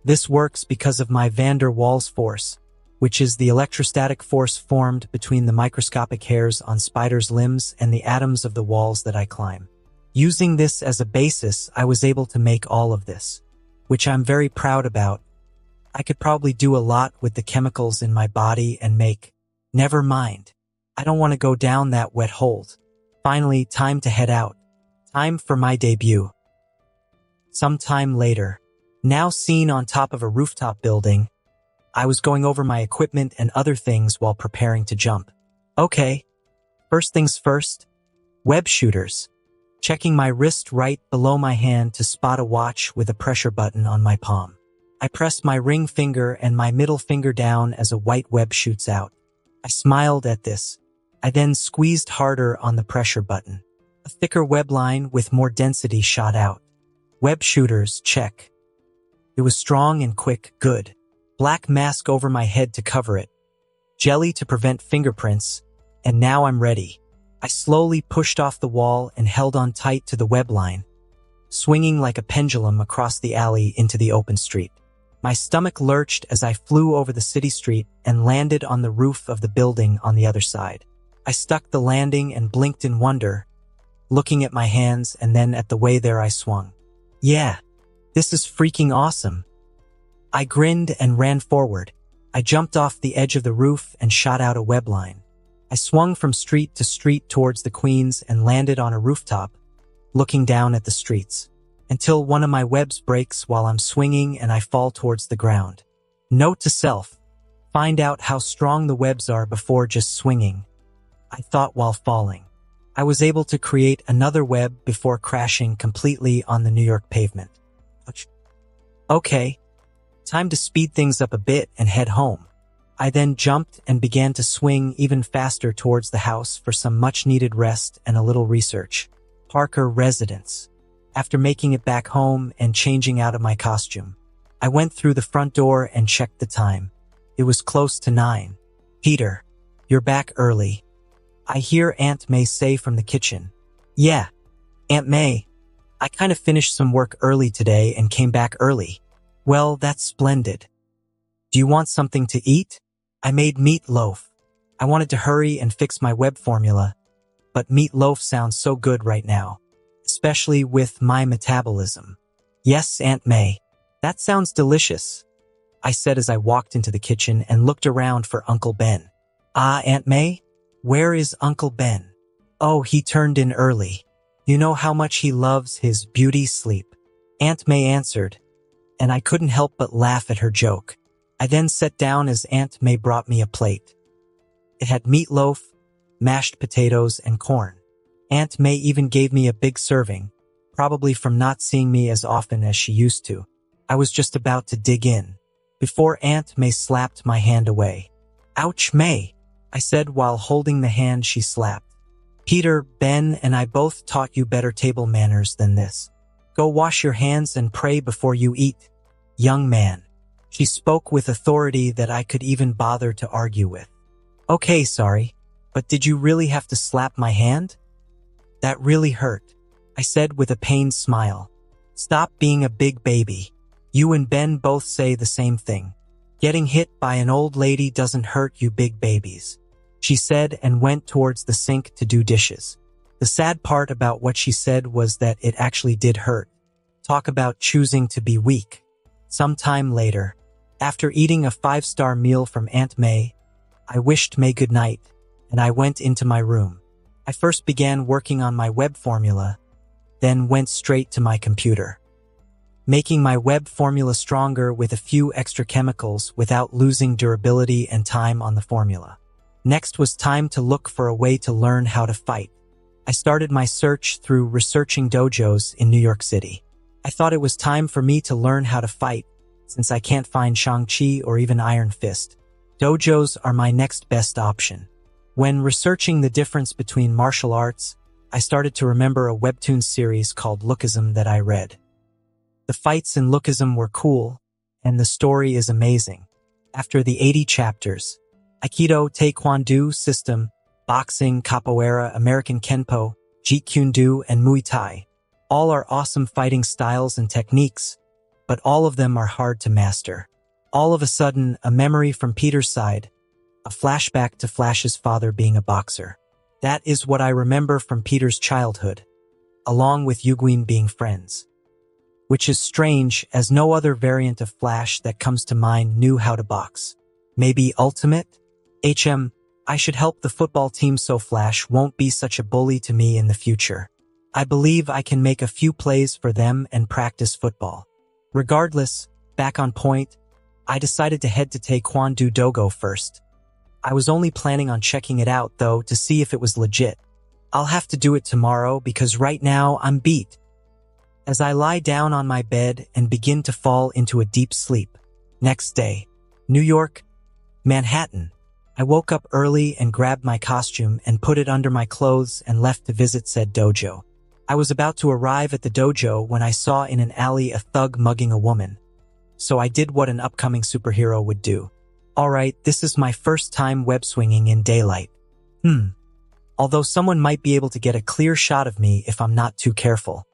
This works because of my van der Waals force, which is the electrostatic force formed between the microscopic hairs on spiders' limbs and the atoms of the walls that I climb. Using this as a basis, I was able to make all of this, which I'm very proud about. I could probably do a lot with the chemicals in my body and make. Never mind. I don't want to go down that wet hole. Finally, time to head out. Time for my debut. Sometime later, now seen on top of a rooftop building, I was going over my equipment and other things while preparing to jump. Okay, first things first, web shooters. Checking my wrist right below my hand to spot a watch with a pressure button on my palm. I press my ring finger and my middle finger down as a white web shoots out. I smiled at this. I then squeezed harder on the pressure button. A thicker web line with more density shot out. Web shooters, check. It was strong and quick, good. Black mask over my head to cover it. Jelly to prevent fingerprints, and now I'm ready. I slowly pushed off the wall and held on tight to the web line, swinging like a pendulum across the alley into the open street. My stomach lurched as I flew over the city street and landed on the roof of the building on the other side. I stuck the landing and blinked in wonder, looking at my hands and then at the way there I swung. Yeah, this is freaking awesome. I grinned and ran forward. I jumped off the edge of the roof and shot out a web line. I swung from street to street towards the Queens and landed on a rooftop, looking down at the streets, until one of my webs breaks while I'm swinging and I fall towards the ground. Note to self, find out how strong the webs are before just swinging. I thought while falling. I was able to create another web before crashing completely on the New York pavement. Okay, time to speed things up a bit and head home. I then jumped and began to swing even faster towards the house for some much-needed rest and a little research. Parker residence. After making it back home and changing out of my costume, I went through the front door and checked the time. It was close to 9. Peter, you're back early. I hear Aunt May say from the kitchen. Yeah, Aunt May. I kind of finished some work early today and came back early. Well, that's splendid. Do you want something to eat? I made meatloaf. I wanted to hurry and fix my web formula, but meatloaf sounds so good right now, especially with my metabolism. Yes, Aunt May. That sounds delicious, I said as I walked into the kitchen and looked around for Uncle Ben. Ah, Aunt May? Where is Uncle Ben? Oh, he turned in early. You know how much he loves his beauty sleep. Aunt May answered, and I couldn't help but laugh at her joke. I then sat down as Aunt May brought me a plate. It had meatloaf, mashed potatoes, and corn. Aunt May even gave me a big serving, probably from not seeing me as often as she used to. I was just about to dig in, before Aunt May slapped my hand away. Ouch, May, I said while holding the hand she slapped. Peter, Ben, and I both taught you better table manners than this. Go wash your hands and pray before you eat, young man. She spoke with authority that I could even bother to argue with. Okay, sorry, but did you really have to slap my hand? That really hurt, I said with a pained smile. Stop being a big baby. You and Ben both say the same thing. Getting hit by an old lady doesn't hurt you big babies, she said and went towards the sink to do dishes. The sad part about what she said was that it actually did hurt. Talk about choosing to be weak. Sometime later, after eating a 5-star meal from Aunt May, I wished May good night, and I went into my room. I first began working on my web formula, then went straight to my computer, making my web formula stronger with a few extra chemicals without losing durability and time on the formula. Next was time to look for a way to learn how to fight. I started my search through researching dojos in New York City. I thought it was time for me to learn how to fight, since I can't find Shang-Chi or even Iron Fist. Dojos are my next best option. When researching the difference between martial arts, I started to remember a webtoon series called Lookism that I read. The fights in Lookism were cool, and the story is amazing. After the 80 chapters, Aikido, Taekwondo system, boxing, capoeira, American Kenpo, Jeet Kune Do, and Muay Thai. All are awesome fighting styles and techniques, but all of them are hard to master. All of a sudden, a memory from Peter's side, a flashback to Flash's father being a boxer. That is what I remember from Peter's childhood, along with Yuguin being friends. Which is strange, as no other variant of Flash that comes to mind knew how to box. Maybe Ultimate? I should help the football team so Flash won't be such a bully to me in the future. I believe I can make a few plays for them and practice football. Regardless, back on point, I decided to head to Taekwondo Dogo first. I was only planning on checking it out, though, to see if it was legit. I'll have to do it tomorrow because right now I'm beat. As I lie down on my bed and begin to fall into a deep sleep. Next day, New York, Manhattan. I woke up early and grabbed my costume and put it under my clothes and left to visit said dojo. I was about to arrive at the dojo when I saw in an alley a thug mugging a woman. So I did what an upcoming superhero would do. Alright, this is my first time web swinging in daylight. Although someone might be able to get a clear shot of me if I'm not too careful.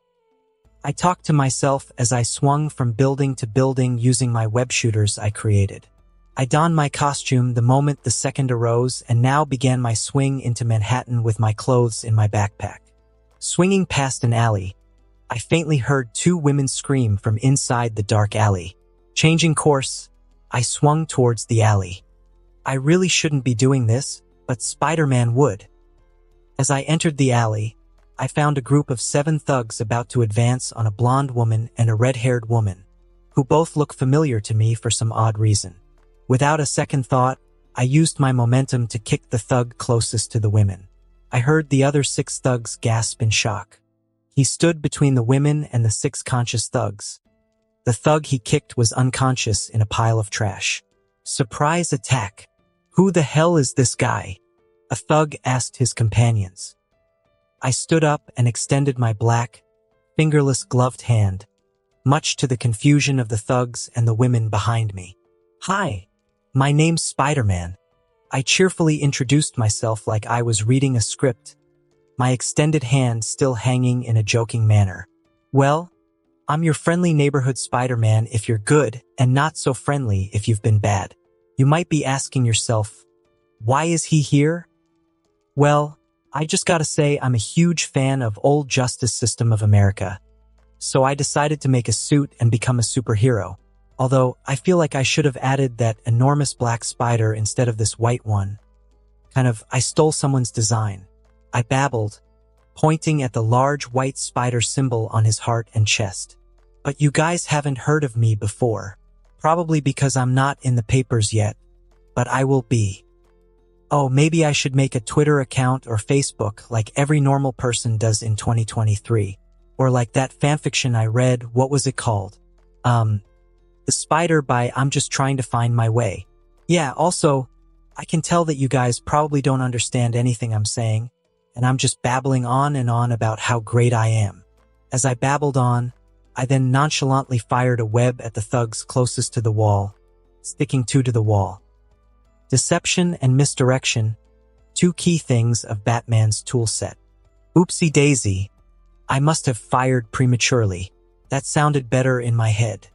I talked to myself as I swung from building to building using my web shooters I created. I donned my costume the moment the second arose and now began my swing into Manhattan with my clothes in my backpack. Swinging past an alley, I faintly heard two women scream from inside the dark alley. Changing course, I swung towards the alley. I really shouldn't be doing this, but Spider-Man would. As I entered the alley, I found a group of 7 thugs about to advance on a blonde woman and a red-haired woman, who both look familiar to me for some odd reason. Without a second thought, I used my momentum to kick the thug closest to the women. I heard the other 6 thugs gasp in shock. He stood between the women and the 6 conscious thugs. The thug he kicked was unconscious in a pile of trash. Surprise attack. Who the hell is this guy? A thug asked his companions. I stood up and extended my black, fingerless gloved hand, much to the confusion of the thugs and the women behind me. Hi, my name's Spider-Man. I cheerfully introduced myself like I was reading a script, my extended hand still hanging in a joking manner. Well, I'm your friendly neighborhood Spider-Man if you're good, and not so friendly if you've been bad. You might be asking yourself, why is he here? Well, I just gotta say I'm a huge fan of old justice system of America. So I decided to make a suit and become a superhero. Although I feel like I should have added that enormous black spider instead of this white one. I stole someone's design. I babbled, pointing at the large white spider symbol on his heart and chest. But you guys haven't heard of me before. Probably because I'm not in the papers yet. But I will be. Oh, maybe I should make a Twitter account or Facebook like every normal person does in 2023. Or like that fanfiction I read, what was it called? The Spider by I'm Just Trying to Find My Way. Yeah, also, I can tell that you guys probably don't understand anything I'm saying, and I'm just babbling on and on about how great I am. As I babbled on, I then nonchalantly fired a web at the thugs closest to the wall, sticking 2 to the wall. Deception and misdirection, 2 key things of Batman's toolset. Oopsie daisy, I must have fired prematurely. That sounded better in my head.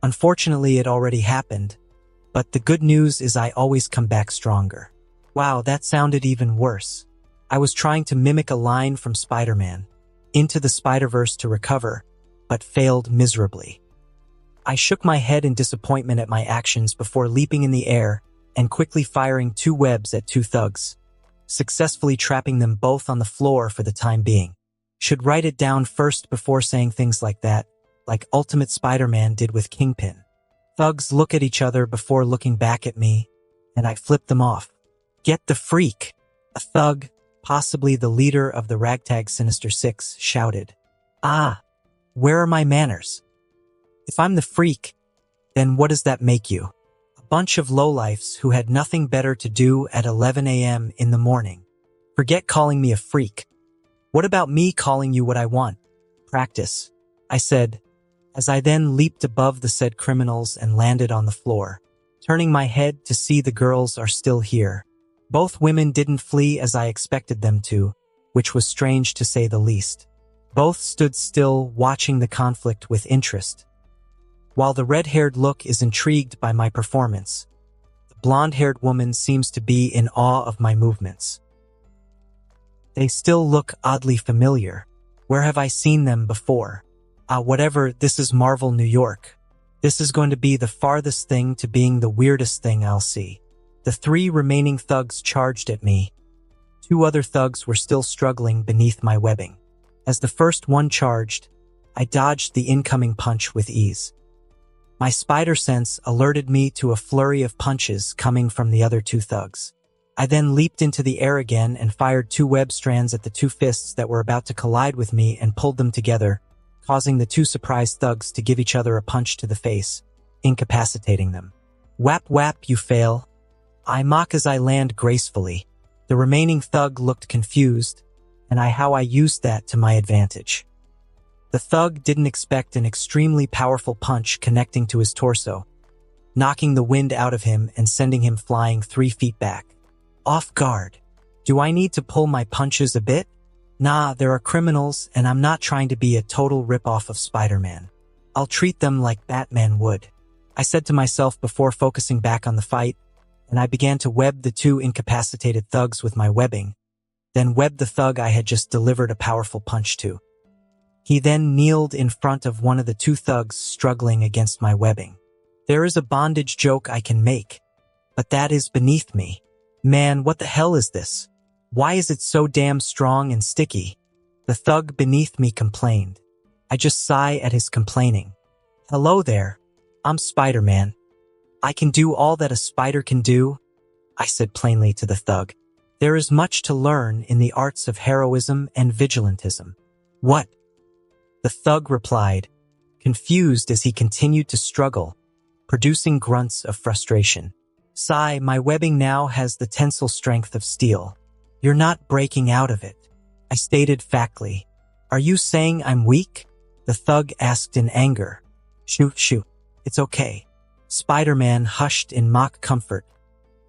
Unfortunately, it already happened, but the good news is I always come back stronger. Wow, that sounded even worse. I was trying to mimic a line from Spider-Man, Into the Spider-Verse to recover, but failed miserably. I shook my head in disappointment at my actions before leaping in the air and quickly firing 2 webs at 2 thugs, successfully trapping them both on the floor for the time being. Should write it down first before saying things like that, like Ultimate Spider-Man did with Kingpin. Thugs look at each other before looking back at me, and I flip them off. Get the freak! A thug, possibly the leader of the ragtag Sinister Six, shouted. Ah, where are my manners? If I'm the freak, then what does that make you? A bunch of lowlifes who had nothing better to do at 11 a.m. in the morning. Forget calling me a freak. What about me calling you what I want? Practice, I said, as I then leaped above the said criminals and landed on the floor, turning my head to see the girls are still here. Both women didn't flee as I expected them to, which was strange to say the least. Both stood still, watching the conflict with interest. While the red-haired look is intrigued by my performance, the blonde-haired woman seems to be in awe of my movements. They still look oddly familiar. Where have I seen them before? Whatever, this is Marvel, New York. This is going to be the farthest thing to being the weirdest thing I'll see. The 3 remaining thugs charged at me. 2 other thugs were still struggling beneath my webbing. As the first one charged, I dodged the incoming punch with ease. My spider sense alerted me to a flurry of punches coming from the other 2 thugs. I then leaped into the air again and fired 2 web strands at the 2 fists that were about to collide with me and pulled them together, causing the 2 surprised thugs to give each other a punch to the face, incapacitating them. Whap whap, you fail. I mock as I land gracefully. The remaining thug looked confused, and how I used that to my advantage. The thug didn't expect an extremely powerful punch connecting to his torso, knocking the wind out of him and sending him flying 3 feet back. Off guard. Do I need to pull my punches a bit? Nah, there are criminals, and I'm not trying to be a total ripoff of Spider-Man. I'll treat them like Batman would, I said to myself before focusing back on the fight, and I began to web the 2 incapacitated thugs with my webbing, then webbed the thug I had just delivered a powerful punch to. He then kneeled in front of one of the two thugs struggling against my webbing. There is a bondage joke I can make, but that is beneath me. Man, what the hell is this? Why is it so damn strong and sticky? The thug beneath me complained. I just sigh at his complaining. Hello there. I'm Spider-Man. I can do all that a spider can do, I said plainly to the thug. There is much to learn in the arts of heroism and vigilantism. What? The thug replied, confused as he continued to struggle, producing grunts of frustration. Sigh, my webbing now has the tensile strength of steel. You're not breaking out of it, I stated factly. Are you saying I'm weak? The thug asked in anger. Shoot, it's okay. Spider-Man hushed in mock comfort,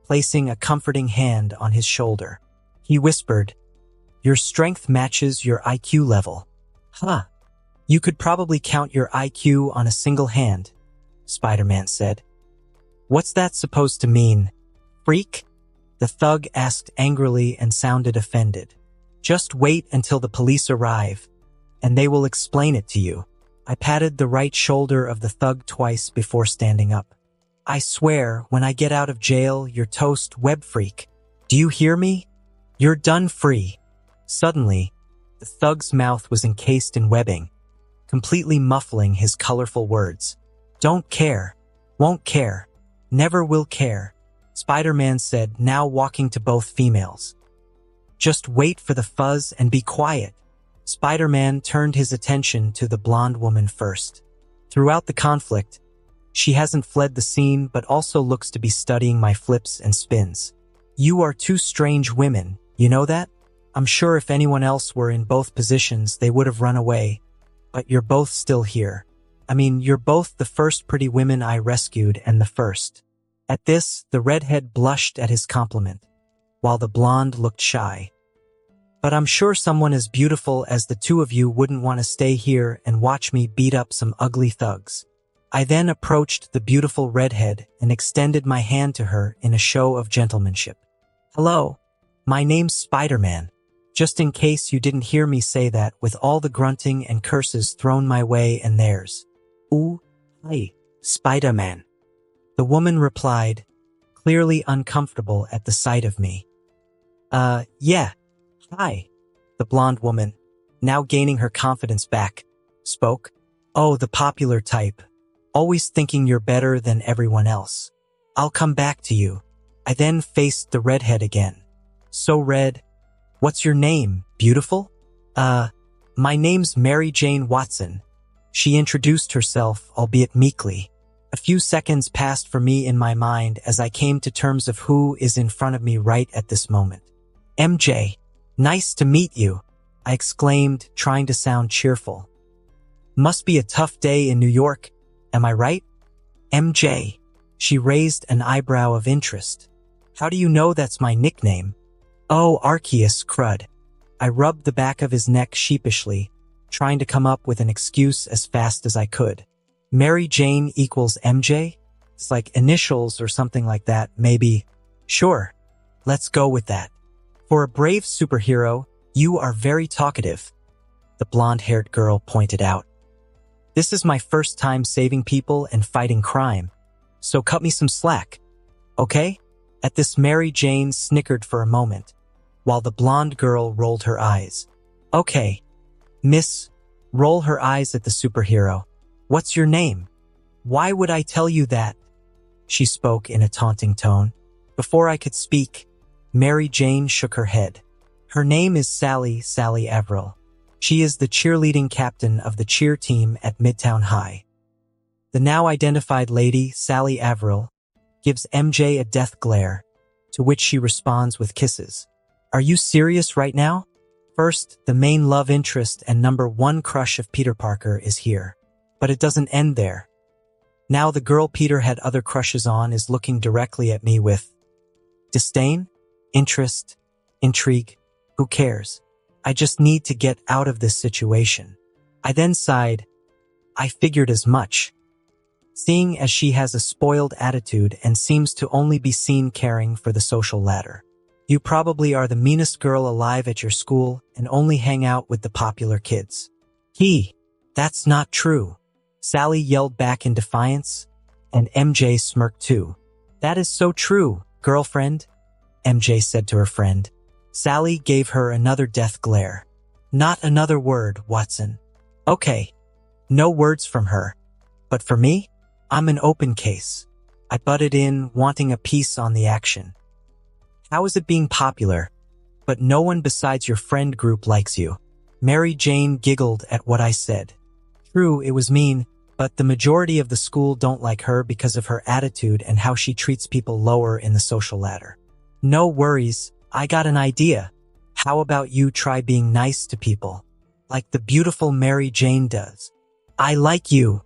placing a comforting hand on his shoulder. He whispered, your strength matches your IQ level. Huh. You could probably count your IQ on a single hand, Spider-Man said. What's that supposed to mean? Freak? The thug asked angrily and sounded offended. Just wait until the police arrive, and they will explain it to you. I patted the right shoulder of the thug twice before standing up. I swear, when I get out of jail, you're toast, web freak. Do you hear me? You're done free. Suddenly, the thug's mouth was encased in webbing, completely muffling his colorful words. Don't care, won't care, never will care, Spider-Man said, now walking to both females. Just wait for the fuzz and be quiet. Spider-Man turned his attention to the blonde woman first. Throughout the conflict, she hasn't fled the scene but also looks to be studying my flips and spins. You are two strange women, you know that? I'm sure if anyone else were in both positions they would have run away, but you're both still here. I mean, you're both the first pretty women I rescued and the first. At this, the redhead blushed at his compliment, while the blonde looked shy. But I'm sure someone as beautiful as the two of you wouldn't want to stay here and watch me beat up some ugly thugs. I then approached the beautiful redhead and extended my hand to her in a show of gentlemanship. Hello, my name's Spider-Man. Just in case you didn't hear me say that with all the grunting and curses thrown my way and theirs. Ooh, hi, Spider-Man. The woman replied, clearly uncomfortable at the sight of me. Yeah. Hi, the blonde woman, now gaining her confidence back, spoke. Oh, the popular type, always thinking you're better than everyone else. I'll come back to you. I then faced the redhead again. So red, what's your name, beautiful? My name's Mary Jane Watson. She introduced herself, albeit meekly. A few seconds passed for me in my mind as I came to terms of who is in front of me right at this moment. MJ. Nice to meet you, I exclaimed, trying to sound cheerful. Must be a tough day in New York, am I right? MJ. She raised an eyebrow of interest. How do you know that's my nickname? Oh, Arceus, crud. I rubbed the back of his neck sheepishly, trying to come up with an excuse as fast as I could. Mary Jane equals MJ? It's like initials or something like that, maybe. Sure, let's go with that. For a brave superhero, you are very talkative, the blonde-haired girl pointed out. This is my first time saving people and fighting crime, so cut me some slack, okay? At this, Mary Jane snickered for a moment, while the blonde girl rolled her eyes. Okay, miss, roll her eyes at the superhero. What's your name? Why would I tell you that? She spoke in a taunting tone. Before I could speak, Mary Jane shook her head. Her name is Sally Averill. She is the cheerleading captain of the cheer team at Midtown High. The now identified lady, Sally Averill, gives MJ a death glare, to which she responds with kisses. Are you serious right now? First, the main love interest and #1 crush of Peter Parker is here. But it doesn't end there. Now the girl Peter had other crushes on is looking directly at me with disdain? Interest, intrigue, who cares? I just need to get out of this situation. I then sighed. I figured as much. Seeing as she has a spoiled attitude and seems to only be seen caring for the social ladder. You probably are the meanest girl alive at your school and only hang out with the popular kids. That's not true. Sally yelled back in defiance, and MJ smirked too. That is so true, girlfriend, MJ said to her friend. Sally gave her another death glare. Not another word, Watson. Okay, no words from her. But for me, I'm an open case. I butted in, wanting a piece on the action. How is it being popular, but no one besides your friend group likes you? Mary Jane giggled at what I said. True, it was mean, but the majority of the school don't like her because of her attitude and how she treats people lower in the social ladder. No worries, I got an idea. How about you try being nice to people, like the beautiful Mary Jane does? I like you.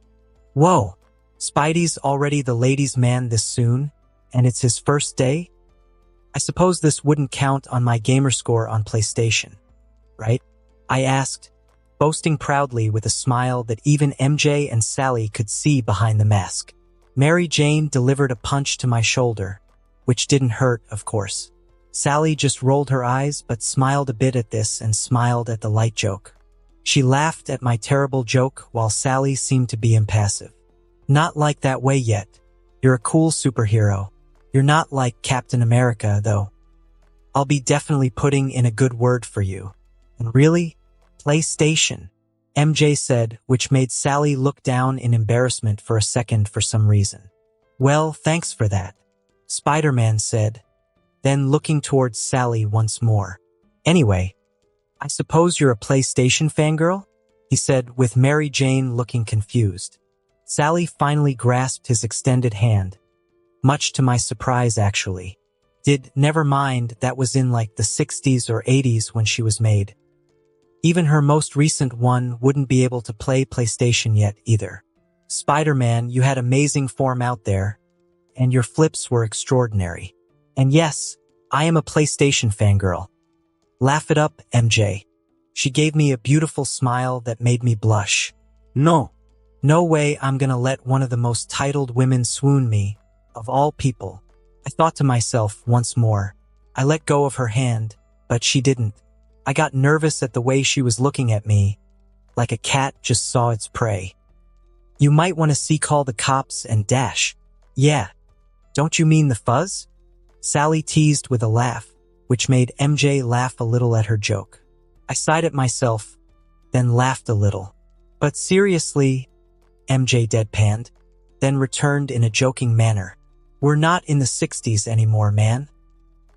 Whoa, Spidey's already the ladies' man this soon, and it's his first day? I suppose this wouldn't count on my gamer score on PlayStation, right? I asked, boasting proudly with a smile that even MJ and Sally could see behind the mask. Mary Jane delivered a punch to my shoulder, which didn't hurt, of course. Sally just rolled her eyes but smiled a bit at this and smiled at the light joke. She laughed at my terrible joke while Sally seemed to be impassive. Not like that way yet. You're a cool superhero. You're not like Captain America, though. I'll be definitely putting in a good word for you. And really? PlayStation, MJ said, which made Sally look down in embarrassment for a second for some reason. Well, thanks for that, Spiderman said, then looking towards Sally once more. Anyway, I suppose you're a PlayStation fangirl? He said, with Mary Jane looking confused. Sally finally grasped his extended hand. Much to my surprise, actually. Never mind, that was in like the 60s or 80s when she was made. Even her most recent one wouldn't be able to play PlayStation yet either. Spider-Man, you had amazing form out there, and your flips were extraordinary. And yes, I am a PlayStation fangirl. Laugh it up, MJ. She gave me a beautiful smile that made me blush. No way I'm gonna let one of the most titled women swoon me, of all people. I thought to myself once more. I let go of her hand, but she didn't. I got nervous at the way she was looking at me, like a cat just saw its prey. You might want to call the cops and dash. Yeah. Don't you mean the fuzz? Sally teased with a laugh, which made MJ laugh a little at her joke. I sighed at myself, then laughed a little. But seriously, MJ deadpanned, then returned in a joking manner. We're not in the 60s anymore, man.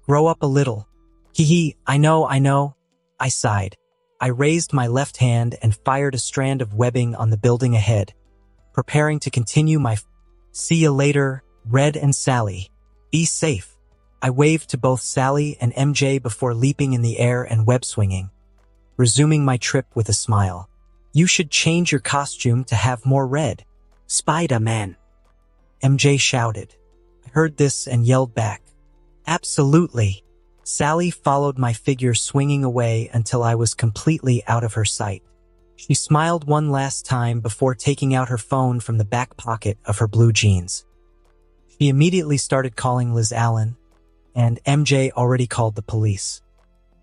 Grow up a little. Hee, I know. I sighed. I raised my left hand and fired a strand of webbing on the building ahead, preparing to continue my see you later, Red and Sally. Be safe. I waved to both Sally and MJ before leaping in the air and web swinging, resuming my trip with a smile. You should change your costume to have more red. Spider-Man, MJ shouted. I heard this and yelled back. Absolutely. Sally followed my figure swinging away until I was completely out of her sight. She smiled one last time before taking out her phone from the back pocket of her blue jeans. She immediately started calling Liz Allen, and MJ already called the police.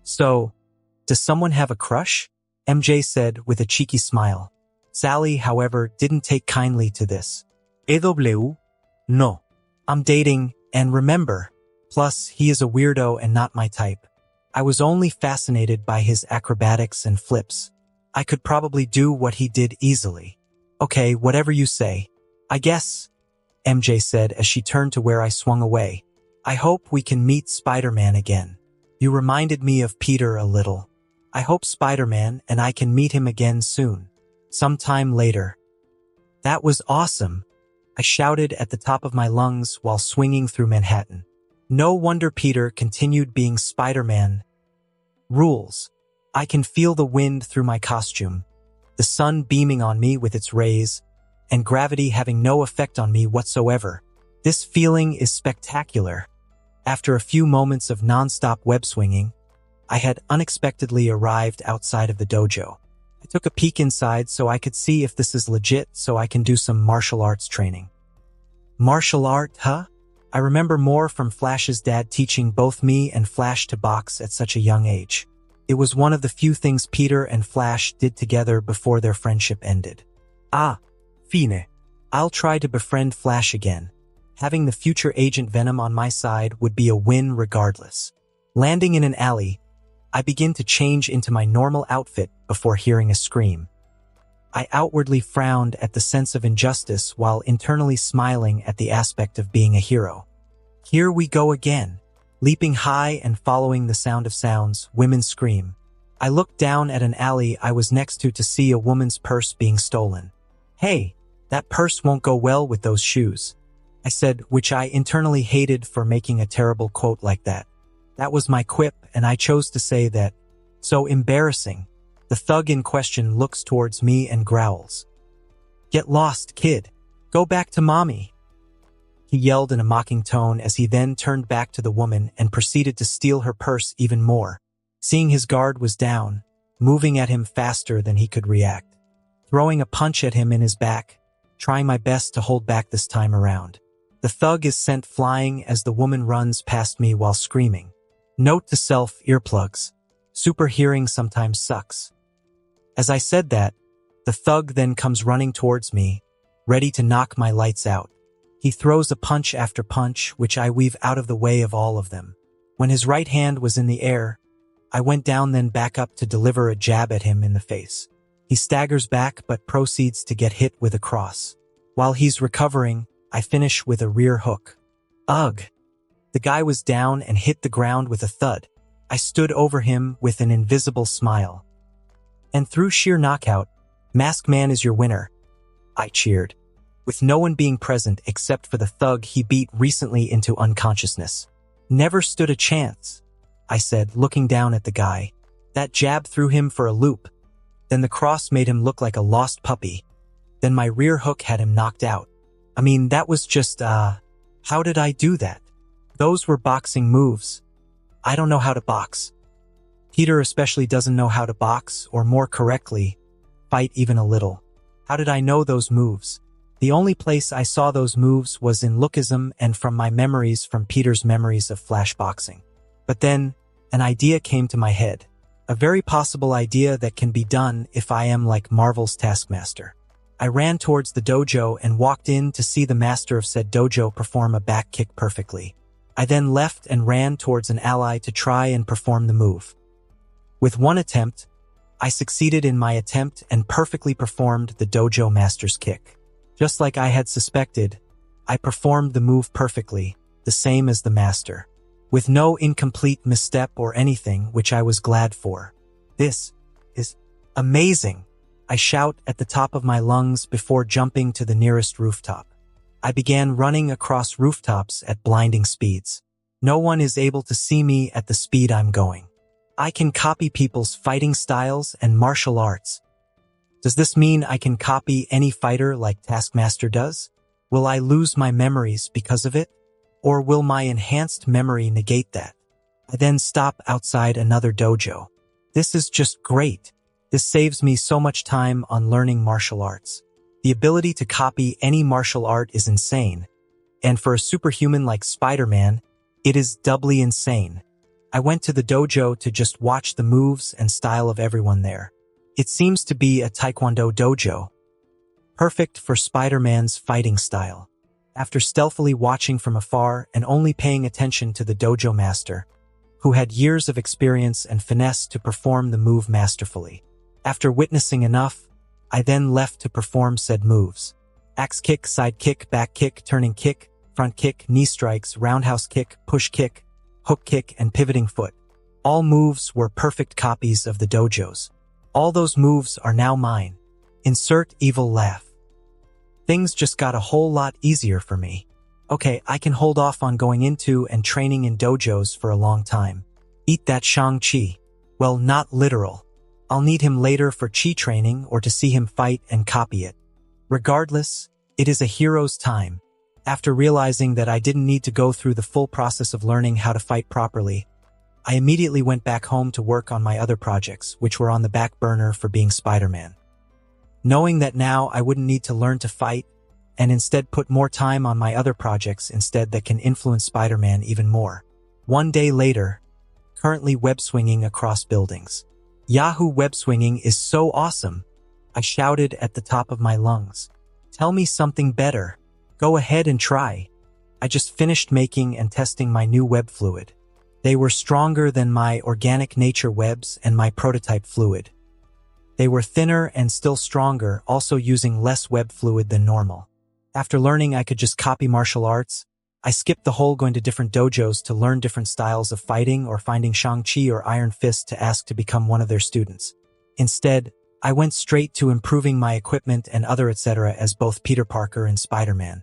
So, does someone have a crush? MJ said with a cheeky smile. Sally, however, didn't take kindly to this. EW? No. I'm dating, and remember, plus he is a weirdo and not my type. I was only fascinated by his acrobatics and flips. I could probably do what he did easily. Okay, whatever you say. I guess, MJ said as she turned to where I swung away. I hope we can meet Spider-Man again. You reminded me of Peter a little. I hope Spider-Man and I can meet him again soon. Sometime later. That was awesome, I shouted at the top of my lungs while swinging through Manhattan. No wonder Peter continued being Spider-Man. Rules. I can feel the wind through my costume, the sun beaming on me with its rays, and gravity having no effect on me whatsoever. This feeling is spectacular. After a few moments of non-stop web swinging, I had unexpectedly arrived outside of the dojo. I took a peek inside so I could see if this is legit so I can do some martial arts training. Martial art, huh? I remember more from Flash's dad teaching both me and Flash to box at such a young age. It was one of the few things Peter and Flash did together before their friendship ended. Fine. I'll try to befriend Flash again. Having the future Agent Venom on my side would be a win regardless. Landing in an alley, I begin to change into my normal outfit before hearing a scream. I outwardly frowned at the sense of injustice while internally smiling at the aspect of being a hero. Here we go again. Leaping high and following the sound of sounds, women scream. I looked down at an alley I was next to see a woman's purse being stolen. "Hey, that purse won't go well with those shoes," I said, which I internally hated for making a terrible quote like that. That was my quip, and I chose to say that. So embarrassing. The thug in question looks towards me and growls. "Get lost, kid. Go back to mommy," he yelled in a mocking tone as he then turned back to the woman and proceeded to steal her purse even more. Seeing his guard was down, moving at him faster than he could react. Throwing a punch at him in his back, trying my best to hold back this time around. The thug is sent flying as the woman runs past me while screaming. Note to self, earplugs. Super hearing sometimes sucks. As I said that, the thug then comes running towards me, ready to knock my lights out. He throws a punch after punch, which I weave out of the way of all of them. When his right hand was in the air, I went down then back up to deliver a jab at him in the face. He staggers back but proceeds to get hit with a cross. While he's recovering, I finish with a rear hook. Ugh! The guy was down and hit the ground with a thud. I stood over him with an invisible smile. And through sheer knockout, Masked Man is your winner, I cheered, with no one being present except for the thug he beat recently into unconsciousness. Never stood a chance, I said, looking down at the guy. That jab threw him for a loop. Then the cross made him look like a lost puppy. Then my rear hook had him knocked out. I mean, that was just, how did I do that? Those were boxing moves. I don't know how to box. Peter especially doesn't know how to box, or more correctly, fight even a little. How did I know those moves? The only place I saw those moves was in Lookism and from my memories from Peter's memories of flash boxing. But then, an idea came to my head. A very possible idea that can be done if I am like Marvel's Taskmaster. I ran towards the dojo and walked in to see the master of said dojo perform a back kick perfectly. I then left and ran towards an ally to try and perform the move. With one attempt, I succeeded in my attempt and perfectly performed the dojo master's kick. Just like I had suspected, I performed the move perfectly, the same as the master, with no incomplete misstep or anything, which I was glad for. This is amazing, I shout at the top of my lungs before jumping to the nearest rooftop. I began running across rooftops at blinding speeds. No one is able to see me at the speed I'm going. I can copy people's fighting styles and martial arts. Does this mean I can copy any fighter like Taskmaster does? Will I lose my memories because of it? Or will my enhanced memory negate that? I then stop outside another dojo. This is just great. This saves me so much time on learning martial arts. The ability to copy any martial art is insane. And for a superhuman like Spider-Man, it is doubly insane. I went to the dojo to just watch the moves and style of everyone there. It seems to be a Taekwondo dojo, perfect for Spider-Man's fighting style. After stealthily watching from afar and only paying attention to the dojo master, who had years of experience and finesse to perform the move masterfully. After witnessing enough, I then left to perform said moves. Axe kick, side kick, back kick, turning kick, front kick, knee strikes, roundhouse kick, push kick, hook kick, and pivoting foot. All moves were perfect copies of the dojo's. All those moves are now mine. Insert evil laugh. Things just got a whole lot easier for me. Okay, I can hold off on going into and training in dojos for a long time. Eat that Shang-Chi. Well, not literal. I'll need him later for chi training or to see him fight and copy it. Regardless, it is a hero's time. After realizing that I didn't need to go through the full process of learning how to fight properly, I immediately went back home to work on my other projects, which were on the back burner for being Spider-Man. Knowing that now I wouldn't need to learn to fight, and instead put more time on my other projects instead that can influence Spider-Man even more. One day later, currently web swinging across buildings. Yahoo web swinging is so awesome, I shouted at the top of my lungs. Tell me something better. Go ahead and try. I just finished making and testing my new web fluid. They were stronger than my organic nature webs and my prototype fluid. They were thinner and still stronger, also using less web fluid than normal. After learning I could just copy martial arts, I skipped the whole going to different dojos to learn different styles of fighting or finding Shang-Chi or Iron Fist to ask to become one of their students. Instead, I went straight to improving my equipment and other etc. as both Peter Parker and Spider-Man.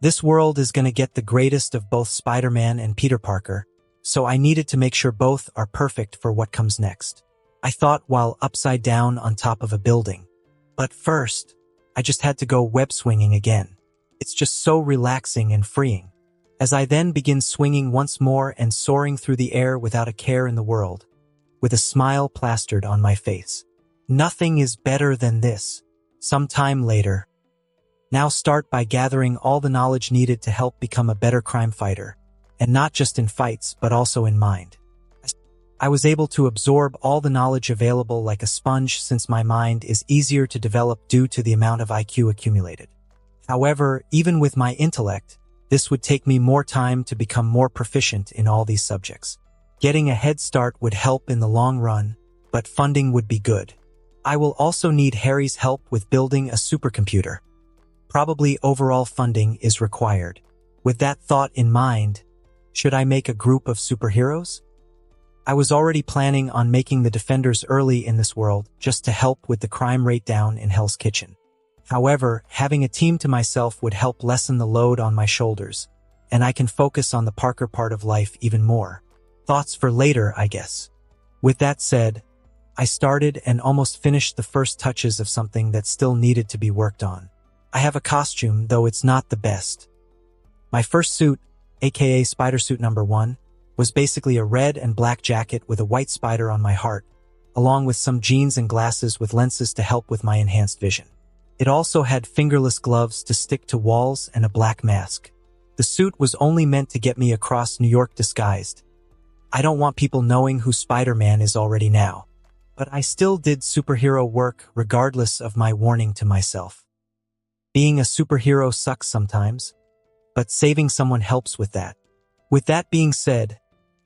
This world is going to get the greatest of both Spider-Man and Peter Parker, so I needed to make sure both are perfect for what comes next. I thought while upside down on top of a building. But first, I just had to go web swinging again. It's just so relaxing and freeing. As I then begin swinging once more and soaring through the air without a care in the world, with a smile plastered on my face. Nothing is better than this. Some time later. Now start by gathering all the knowledge needed to help become a better crime fighter, and not just in fights but also in mind. I was able to absorb all the knowledge available like a sponge since my mind is easier to develop due to the amount of IQ accumulated. However, even with my intellect, this would take me more time to become more proficient in all these subjects. Getting a head start would help in the long run, but funding would be good. I will also need Harry's help with building a supercomputer. Probably overall funding is required. With that thought in mind, should I make a group of superheroes? I was already planning on making the Defenders early in this world just to help with the crime rate down in Hell's Kitchen. However, having a team to myself would help lessen the load on my shoulders, and I can focus on the Parker part of life even more. Thoughts for later, I guess. With that said, I started and almost finished the first touches of something that still needed to be worked on. I have a costume, though it's not the best. My first suit, aka Spider Suit number 1, was basically a red and black jacket with a white spider on my heart, along with some jeans and glasses with lenses to help with my enhanced vision. It also had fingerless gloves to stick to walls and a black mask. The suit was only meant to get me across New York disguised. I don't want people knowing who Spider-Man is already now. But I still did superhero work regardless of my warning to myself. Being a superhero sucks sometimes, but saving someone helps with that. With that being said,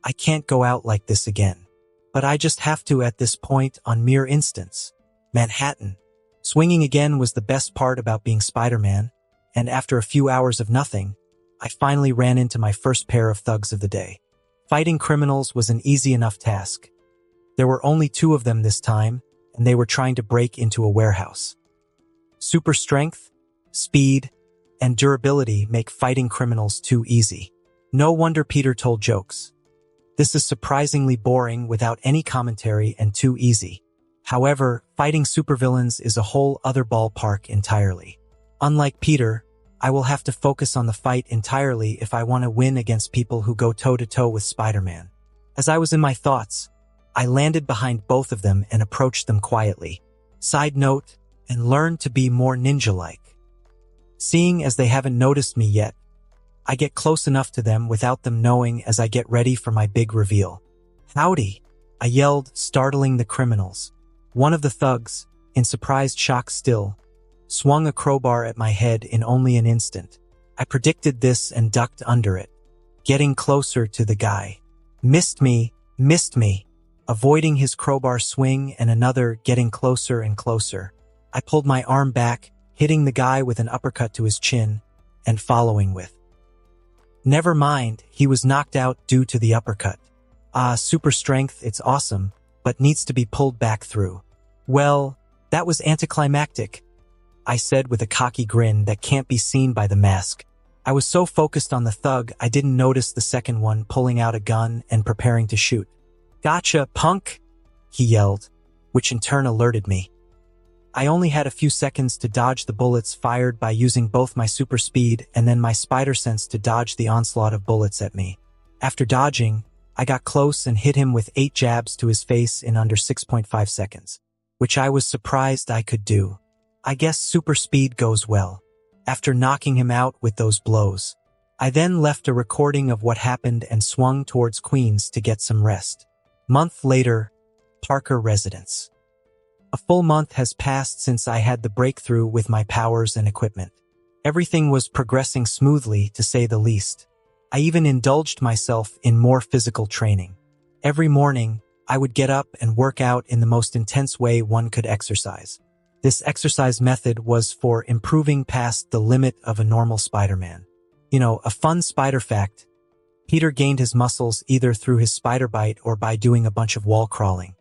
I can't go out like this again. But I just have to at this point on mere instance. Manhattan. Swinging again was the best part about being Spider-Man, and after a few hours of nothing, I finally ran into my first pair of thugs of the day. Fighting criminals was an easy enough task. There were only 2 of them this time, and they were trying to break into a warehouse. Super strength, speed, and durability make fighting criminals too easy. No wonder Peter told jokes. This is surprisingly boring without any commentary and too easy. However, fighting supervillains is a whole other ballpark entirely. Unlike Peter, I will have to focus on the fight entirely if I want to win against people who go toe-to-toe with Spider-Man. As I was in my thoughts, I landed behind both of them and approached them quietly. Side note, and learned to be more ninja-like. Seeing as they haven't noticed me yet, I get close enough to them without them knowing as I get ready for my big reveal. Howdy, I yelled, startling the criminals. One of the thugs, in surprised shock still, swung a crowbar at my head in only an instant. I predicted this and ducked under it, getting closer to the guy. Missed me, avoiding his crowbar swing and another getting closer and closer. I pulled my arm back, hitting the guy with an uppercut to his chin, and following with. Never mind, he was knocked out due to the uppercut. Super strength, it's awesome, but needs to be pulled back through. Well, that was anticlimactic, I said with a cocky grin that can't be seen by the mask. I was so focused on the thug I didn't notice the second one pulling out a gun and preparing to shoot. Gotcha, punk, he yelled, which in turn alerted me. I only had a few seconds to dodge the bullets fired by using both my super speed and then my spider sense to dodge the onslaught of bullets at me. After dodging, I got close and hit him with 8 jabs to his face in under 6.5 seconds, which I was surprised I could do. I guess super speed goes well. after knocking him out with those blows. I then left a recording of what happened and swung towards Queens to get some rest. Month later, Parker residence. A full month has passed since I had the breakthrough with my powers and equipment. Everything was progressing smoothly, to say the least. I even indulged myself in more physical training. Every morning, I would get up and work out in the most intense way one could exercise. This exercise method was for improving past the limit of a normal Spider-Man. You know, a fun spider fact: Peter gained his muscles either through his spider bite or by doing a bunch of wall crawling.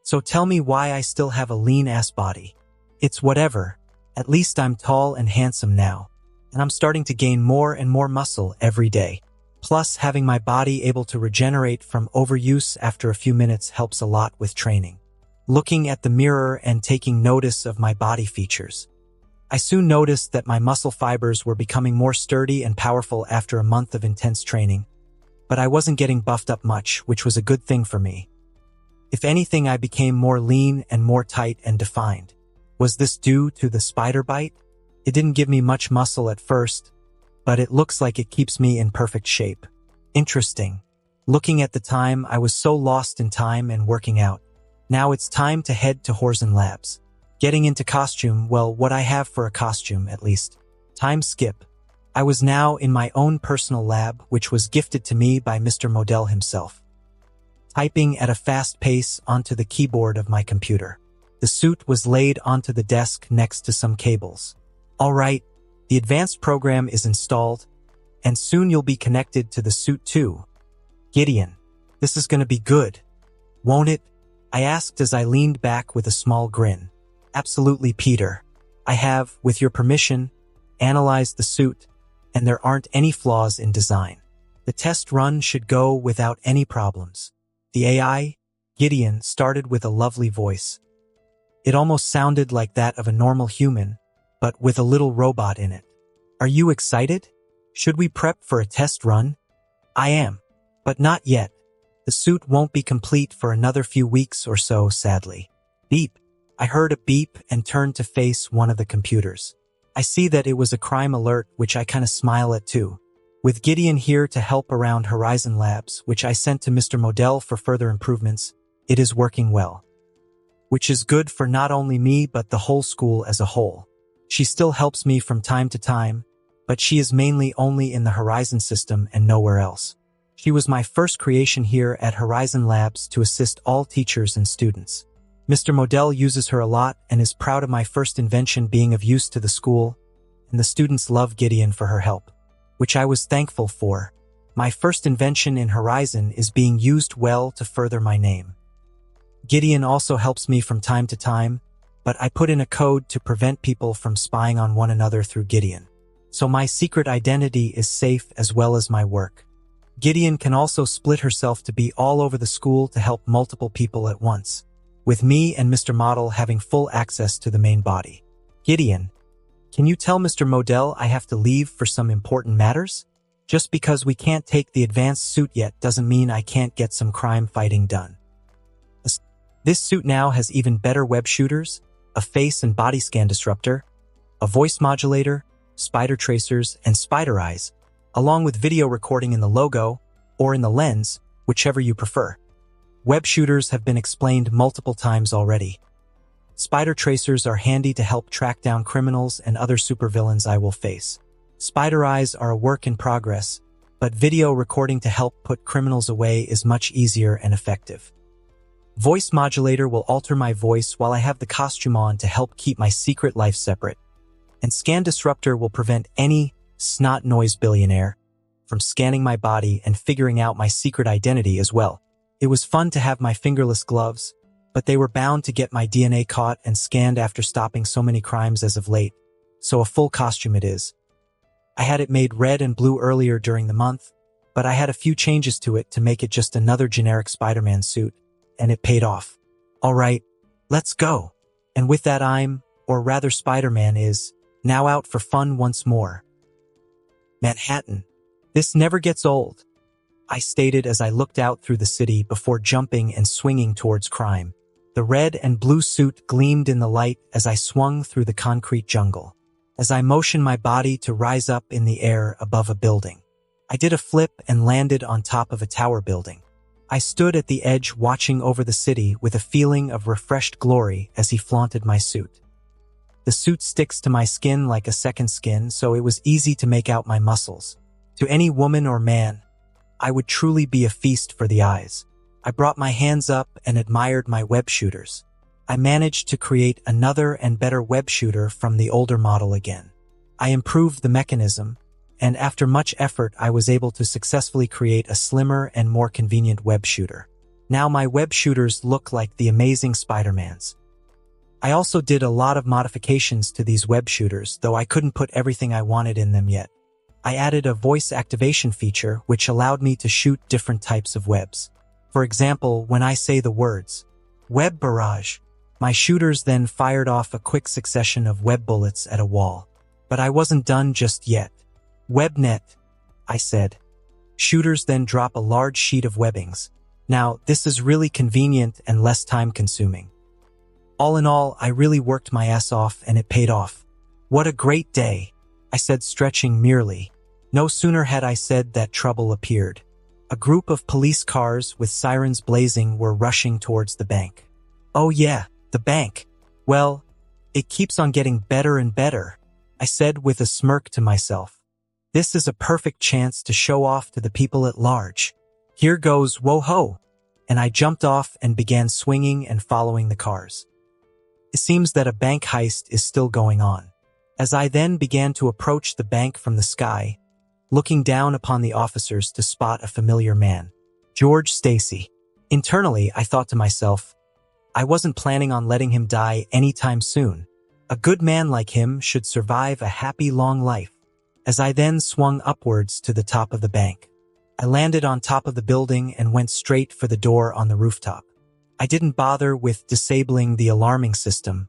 So tell me why I still have a lean-ass body. It's whatever. At least I'm tall and handsome now, and I'm starting to gain more and more muscle every day. Plus, having my body able to regenerate from overuse after a few minutes helps a lot with training. Looking at the mirror and taking notice of my body features, I soon noticed that my muscle fibers were becoming more sturdy and powerful after a month of intense training, but I wasn't getting buffed up much, which was a good thing for me. If anything, I became more lean and more tight and defined. Was this due to the spider bite? It didn't give me much muscle at first, but it looks like it keeps me in perfect shape. Interesting. Looking at the time, I was so lost in time and working out. Now it's time to head to Horizon Labs. Getting into costume, well, what I have for a costume, at least. Time skip. I was now in my own personal lab, which was gifted to me by Mr. Modell himself. Typing at a fast pace onto the keyboard of my computer. The suit was laid onto the desk next to some cables. All right, the advanced program is installed, and soon you'll be connected to the suit too. Gideon, this is gonna be good, won't it? I asked as I leaned back with a small grin. Absolutely, Peter. I have, with your permission, analyzed the suit, and there aren't any flaws in design. The test run should go without any problems. The AI, Gideon, started with a lovely voice. It almost sounded like that of a normal human, but with a little robot in it. Are you excited? Should we prep for a test run? I am, but not yet. The suit won't be complete for another few weeks or so, sadly. Beep. I heard a beep and turned to face one of the computers. I see that it was a crime alert, which I kinda smile at too. With Gideon here to help around Horizon Labs, which I sent to Mr. Modell for further improvements, it is working well. Which is good for not only me but the whole school as a whole. She still helps me from time to time, but she is mainly only in the Horizon system and nowhere else. She was my first creation here at Horizon Labs to assist all teachers and students. Mr. Modell uses her a lot and is proud of my first invention being of use to the school, and the students love Gideon for her help, which I was thankful for. My first invention in Horizon is being used well to further my name. Gideon also helps me from time to time, but I put in a code to prevent people from spying on one another through Gideon. So my secret identity is safe as well as my work. Gideon can also split herself to be all over the school to help multiple people at once, with me and Mr. Model having full access to the main body. Gideon, can you tell Mr. Modell I have to leave for some important matters? Just because we can't take the advanced suit yet doesn't mean I can't get some crime fighting done. This suit now has even better web shooters, a face and body scan disruptor, a voice modulator, spider tracers, and spider eyes, along with video recording in the logo or in the lens, whichever you prefer. Web shooters have been explained multiple times already. Spider tracers are handy to help track down criminals and other supervillains I will face. Spider eyes are a work in progress, but video recording to help put criminals away is much easier and effective. Voice modulator will alter my voice while I have the costume on to help keep my secret life separate. And scan disruptor will prevent any snot noise billionaire from scanning my body and figuring out my secret identity as well. It was fun to have my fingerless gloves, but they were bound to get my DNA caught and scanned after stopping so many crimes as of late, so a full costume it is. I had it made red and blue earlier during the month, but I had a few changes to it to make it just another generic Spider-Man suit, and it paid off. Alright, let's go. And with that or rather Spider-Man is, now out for fun once more. Manhattan. This never gets old, I stated as I looked out through the city before jumping and swinging towards crime. The red and blue suit gleamed in the light as I swung through the concrete jungle. as I motioned my body to rise up in the air above a building. I did a flip and landed on top of a tower building. I stood at the edge watching over the city with a feeling of refreshed glory as he flaunted my suit. The suit sticks to my skin like a second skin, so it was easy to make out my muscles. To any woman or man, I would truly be a feast for the eyes. I brought my hands up and admired my web shooters. I managed to create another and better web shooter from the older model again. I improved the mechanism, and after much effort I was able to successfully create a slimmer and more convenient web shooter. Now my web shooters look like the amazing Spider-Mans. I also did a lot of modifications to these web shooters, though I couldn't put everything I wanted in them yet. I added a voice activation feature which allowed me to shoot different types of webs. For example, when I say the words, "Web Barrage," my shooters then fired off a quick succession of web bullets at a wall. But I wasn't done just yet. "WebNet," I said. Shooters then drop a large sheet of webbings. Now, this is really convenient and less time-consuming. All in all, I really worked my ass off and it paid off. "What a great day," I said, stretching merely. No sooner had I said that trouble appeared. A group of police cars with sirens blazing were rushing towards the bank. "Oh yeah, the bank. Well, it keeps on getting better and better," I said with a smirk to myself. "This is a perfect chance to show off to the people at large. Here goes, whoa-ho!" And I jumped off and began swinging and following the cars. It seems that a bank heist is still going on. As I then began to approach the bank from the sky, looking down upon the officers to spot a familiar man, George Stacy. Internally, I thought to myself, I wasn't planning on letting him die anytime soon. A good man like him should survive a happy long life. As I then swung upwards to the top of the bank, I landed on top of the building and went straight for the door on the rooftop. I didn't bother with disabling the alarming system.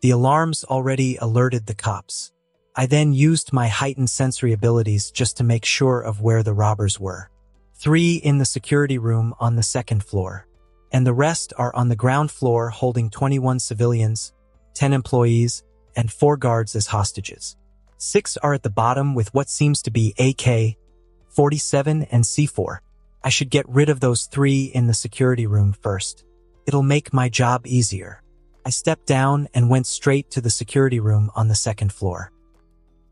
The alarms already alerted the cops. I then used my heightened sensory abilities just to make sure of where the robbers were. 3 in the security room on the 2nd floor, and the rest are on the ground floor holding 21 civilians, 10 employees, and 4 guards as hostages. 6 are at the bottom with what seems to be AK-47 and C4. I should get rid of those 3 in the security room first. It'll make my job easier. I stepped down and went straight to the security room on the 2nd floor.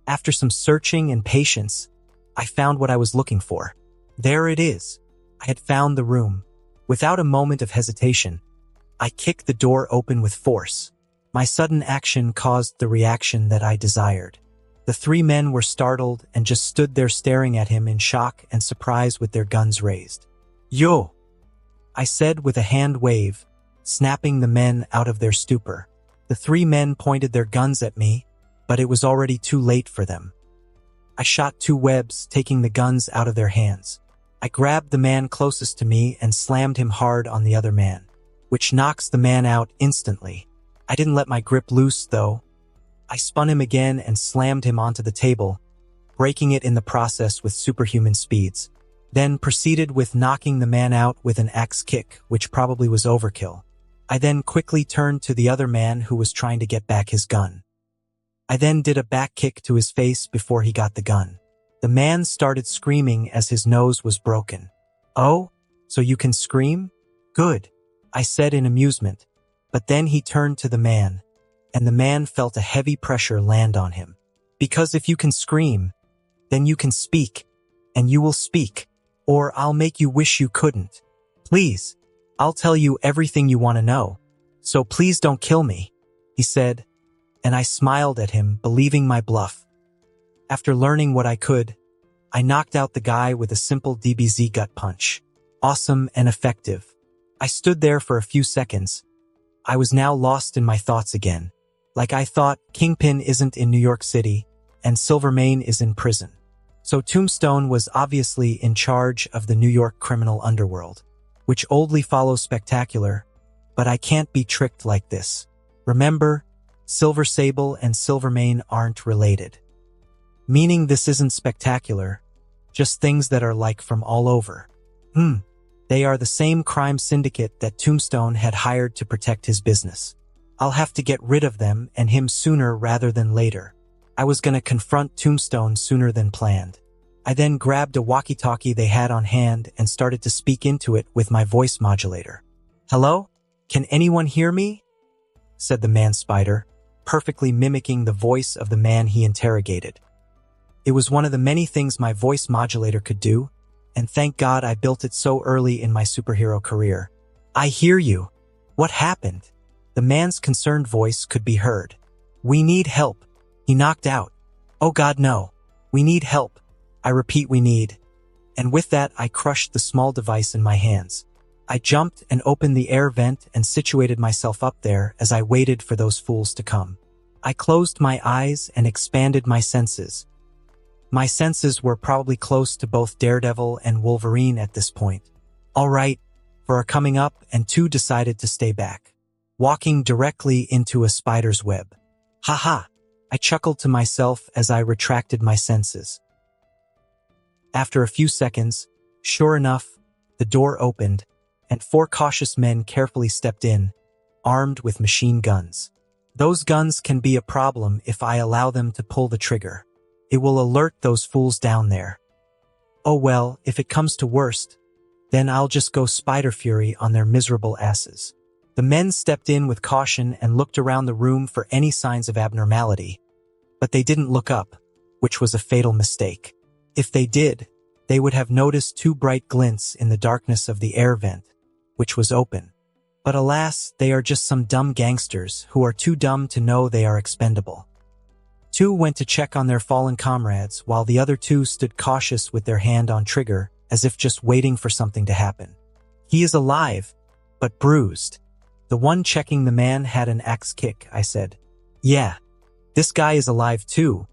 After some searching and patience, I found what I was looking for. There it is. I had found the room. Without a moment of hesitation, I kicked the door open with force. My sudden action caused the reaction that I desired. The 3 men were startled and just stood there staring at him in shock and surprise with their guns raised. "Yo!" I said with a hand wave, snapping the men out of their stupor. The 3 men pointed their guns at me, but it was already too late for them. I shot 2 webs, taking the guns out of their hands. I grabbed the man closest to me and slammed him hard on the other man, which knocks the man out instantly. I didn't let my grip loose, though. I spun him again and slammed him onto the table, breaking it in the process with superhuman speeds, then proceeded with knocking the man out with an axe kick, which probably was overkill. I then quickly turned to the other man who was trying to get back his gun. I then did a back kick to his face before he got the gun. The man started screaming as his nose was broken. "Oh, so you can scream? Good," I said in amusement. But then he turned to the man, and the man felt a heavy pressure land on him. "Because if you can scream, then you can speak, and you will speak, or I'll make you wish you couldn't. Please, I'll tell you everything you want to know, so please don't kill me," he said, and I smiled at him, believing my bluff. After learning what I could, I knocked out the guy with a simple DBZ gut punch. Awesome and effective. I stood there for a few seconds. I was now lost in my thoughts again. Like I thought, Kingpin isn't in New York City, and Silvermane is in prison. So Tombstone was obviously in charge of the New York criminal underworld, which oldly follows Spectacular, but I can't be tricked like this. Remember, Silver Sable and Silvermane aren't related. Meaning this isn't Spectacular, just things that are like from all over. They are the same crime syndicate that Tombstone had hired to protect his business. I'll have to get rid of them and him sooner rather than later. I was gonna confront Tombstone sooner than planned. I then grabbed a walkie-talkie they had on hand and started to speak into it with my voice modulator. "Hello? Can anyone hear me?" said the man-spider, perfectly mimicking the voice of the man he interrogated. It was one of the many things my voice modulator could do, and thank God I built it so early in my superhero career. "I hear you. What happened?" The man's concerned voice could be heard. "We need help. He knocked out." "Oh God, no. We need help. I repeat, we need." And with that, I crushed the small device in my hands. I jumped and opened the air vent and situated myself up there as I waited for those fools to come. I closed my eyes and expanded my senses. My senses were probably close to both Daredevil and Wolverine at this point. All right, for a coming up, and two decided to stay back, walking directly into a spider's web. "Ha-ha," I chuckled to myself as I retracted my senses. After a few seconds, sure enough, the door opened, and 4 cautious men carefully stepped in, armed with machine guns. Those guns can be a problem if I allow them to pull the trigger. It will alert those fools down there. Oh well, if it comes to worst, then I'll just go Spider Fury on their miserable asses. The men stepped in with caution and looked around the room for any signs of abnormality, but they didn't look up, which was a fatal mistake. If they did, they would have noticed 2 bright glints in the darkness of the air vent, which was open. But alas, they are just some dumb gangsters who are too dumb to know they are expendable. 2 went to check on their fallen comrades, while the other 2 stood cautious with their hand on trigger, as if just waiting for something to happen. "He is alive, but bruised." The one checking the man had an axe kick, I said. "Yeah, this guy is alive too,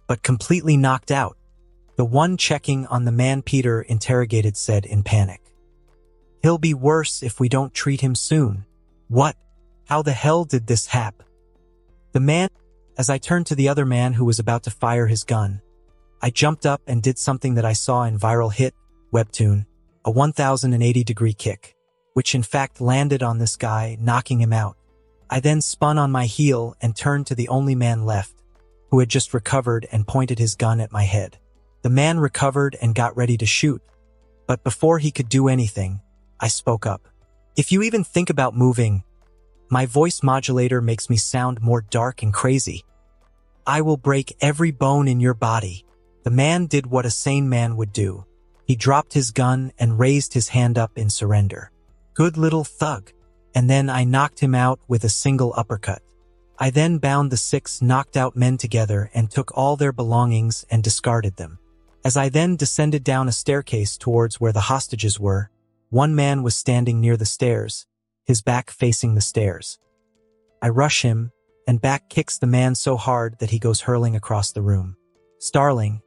but completely knocked out." The one checking on the man Peter interrogated said in panic. "He'll be worse if we don't treat him soon." "What? How the hell did this happen?" The man, as I turned to the other man who was about to fire his gun, I jumped up and did something that I saw in Viral Hit, Webtoon, a 1080-degree kick, which in fact landed on this guy, knocking him out. I then spun on my heel and turned to the only man left, who had just recovered, and pointed his gun at my head. The man recovered and got ready to shoot, but before he could do anything, I spoke up. "If you even think about moving," my voice modulator makes me sound more dark and crazy, "I will break every bone in your body." The man did what a sane man would do. He dropped his gun and raised his hand up in surrender. Good little thug. And then I knocked him out with a single uppercut. I then bound the 6 knocked out men together and took all their belongings and discarded them. As I then descended down a staircase towards where the hostages were, one man was standing near the stairs, his back facing the stairs. I rush him, and back kicks the man so hard that he goes hurling across the room. Starling,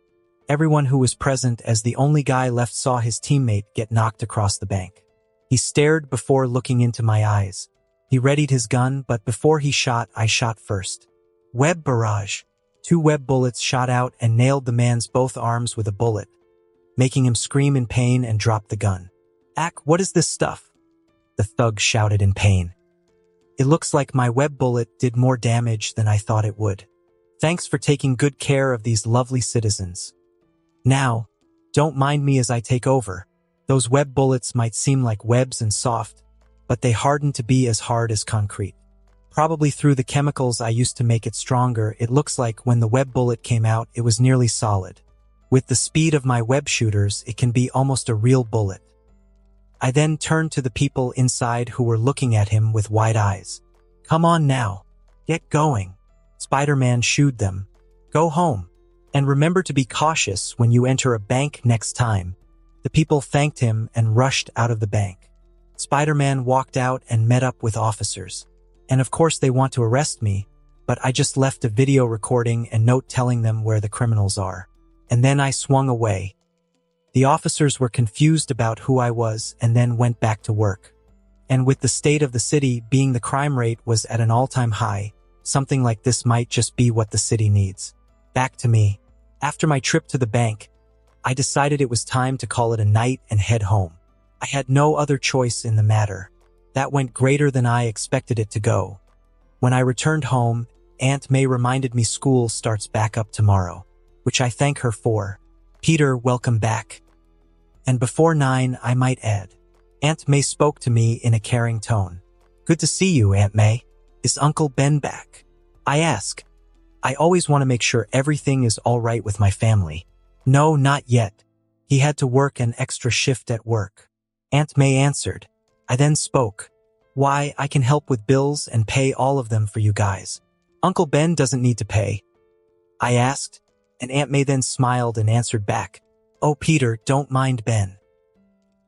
everyone who was present as the only guy left saw his teammate get knocked across the bank. He stared before looking into my eyes. He readied his gun, but before he shot, I shot first. Web barrage. 2 web bullets shot out and nailed the man's both arms with a bullet, making him scream in pain and drop the gun. "Ack, what is this stuff?" the thug shouted in pain. "It looks like my web bullet did more damage than I thought it would. Thanks for taking good care of these lovely citizens. Now, don't mind me as I take over. Those web bullets might seem like webs and soft, but they harden to be as hard as concrete. Probably through the chemicals I used to make it stronger, it looks like when the web bullet came out, it was nearly solid. With the speed of my web shooters, it can be almost a real bullet." I then turned to the people inside who were looking at him with wide eyes. "Come on now. Get going." Spider-Man shooed them. "Go home. And remember to be cautious when you enter a bank next time." The people thanked him and rushed out of the bank. Spider-Man walked out and met up with officers. And of course they want to arrest me, but I just left a video recording and note telling them where the criminals are. And then I swung away. The officers were confused about who I was and then went back to work. And with the state of the city being the crime rate was at an all-time high, something like this might just be what the city needs. Back to me. After my trip to the bank, I decided it was time to call it a night and head home. I had no other choice in the matter. That went greater than I expected it to go. When I returned home, Aunt May reminded me school starts back up tomorrow, which I thank her for. Peter, welcome back. And before 9, I might add. Aunt May spoke to me in a caring tone. Good to see you, Aunt May. Is Uncle Ben back? I ask. I always want to make sure everything is all right with my family. No, not yet. He had to work an extra shift at work. Aunt May answered. I then spoke. Why, I can help with bills and pay all of them for you guys. Uncle Ben doesn't need to pay. I asked, and Aunt May then smiled and answered back. Oh, Peter, don't mind Ben.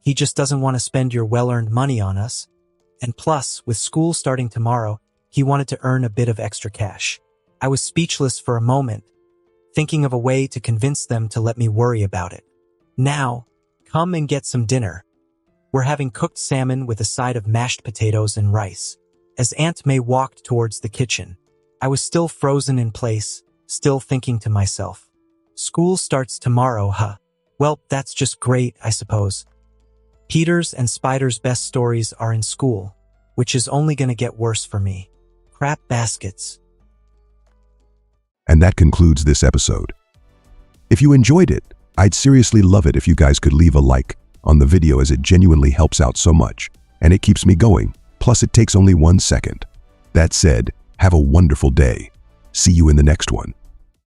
He just doesn't want to spend your well-earned money on us. And plus, with school starting tomorrow, he wanted to earn a bit of extra cash. I was speechless for a moment, thinking of a way to convince them to let me worry about it. Now, come and get some dinner. We're having cooked salmon with a side of mashed potatoes and rice. As Aunt May walked towards the kitchen, I was still frozen in place, still thinking to myself, school starts tomorrow, huh? Well, that's just great, I suppose. Peter's and Spider's best stories are in school, which is only going to get worse for me. Crap baskets. And that concludes this episode. If you enjoyed it, I'd seriously love it if you guys could leave a like on the video, as it genuinely helps out so much, and it keeps me going, plus it takes only 1 second. That said, have a wonderful day. See you in the next one.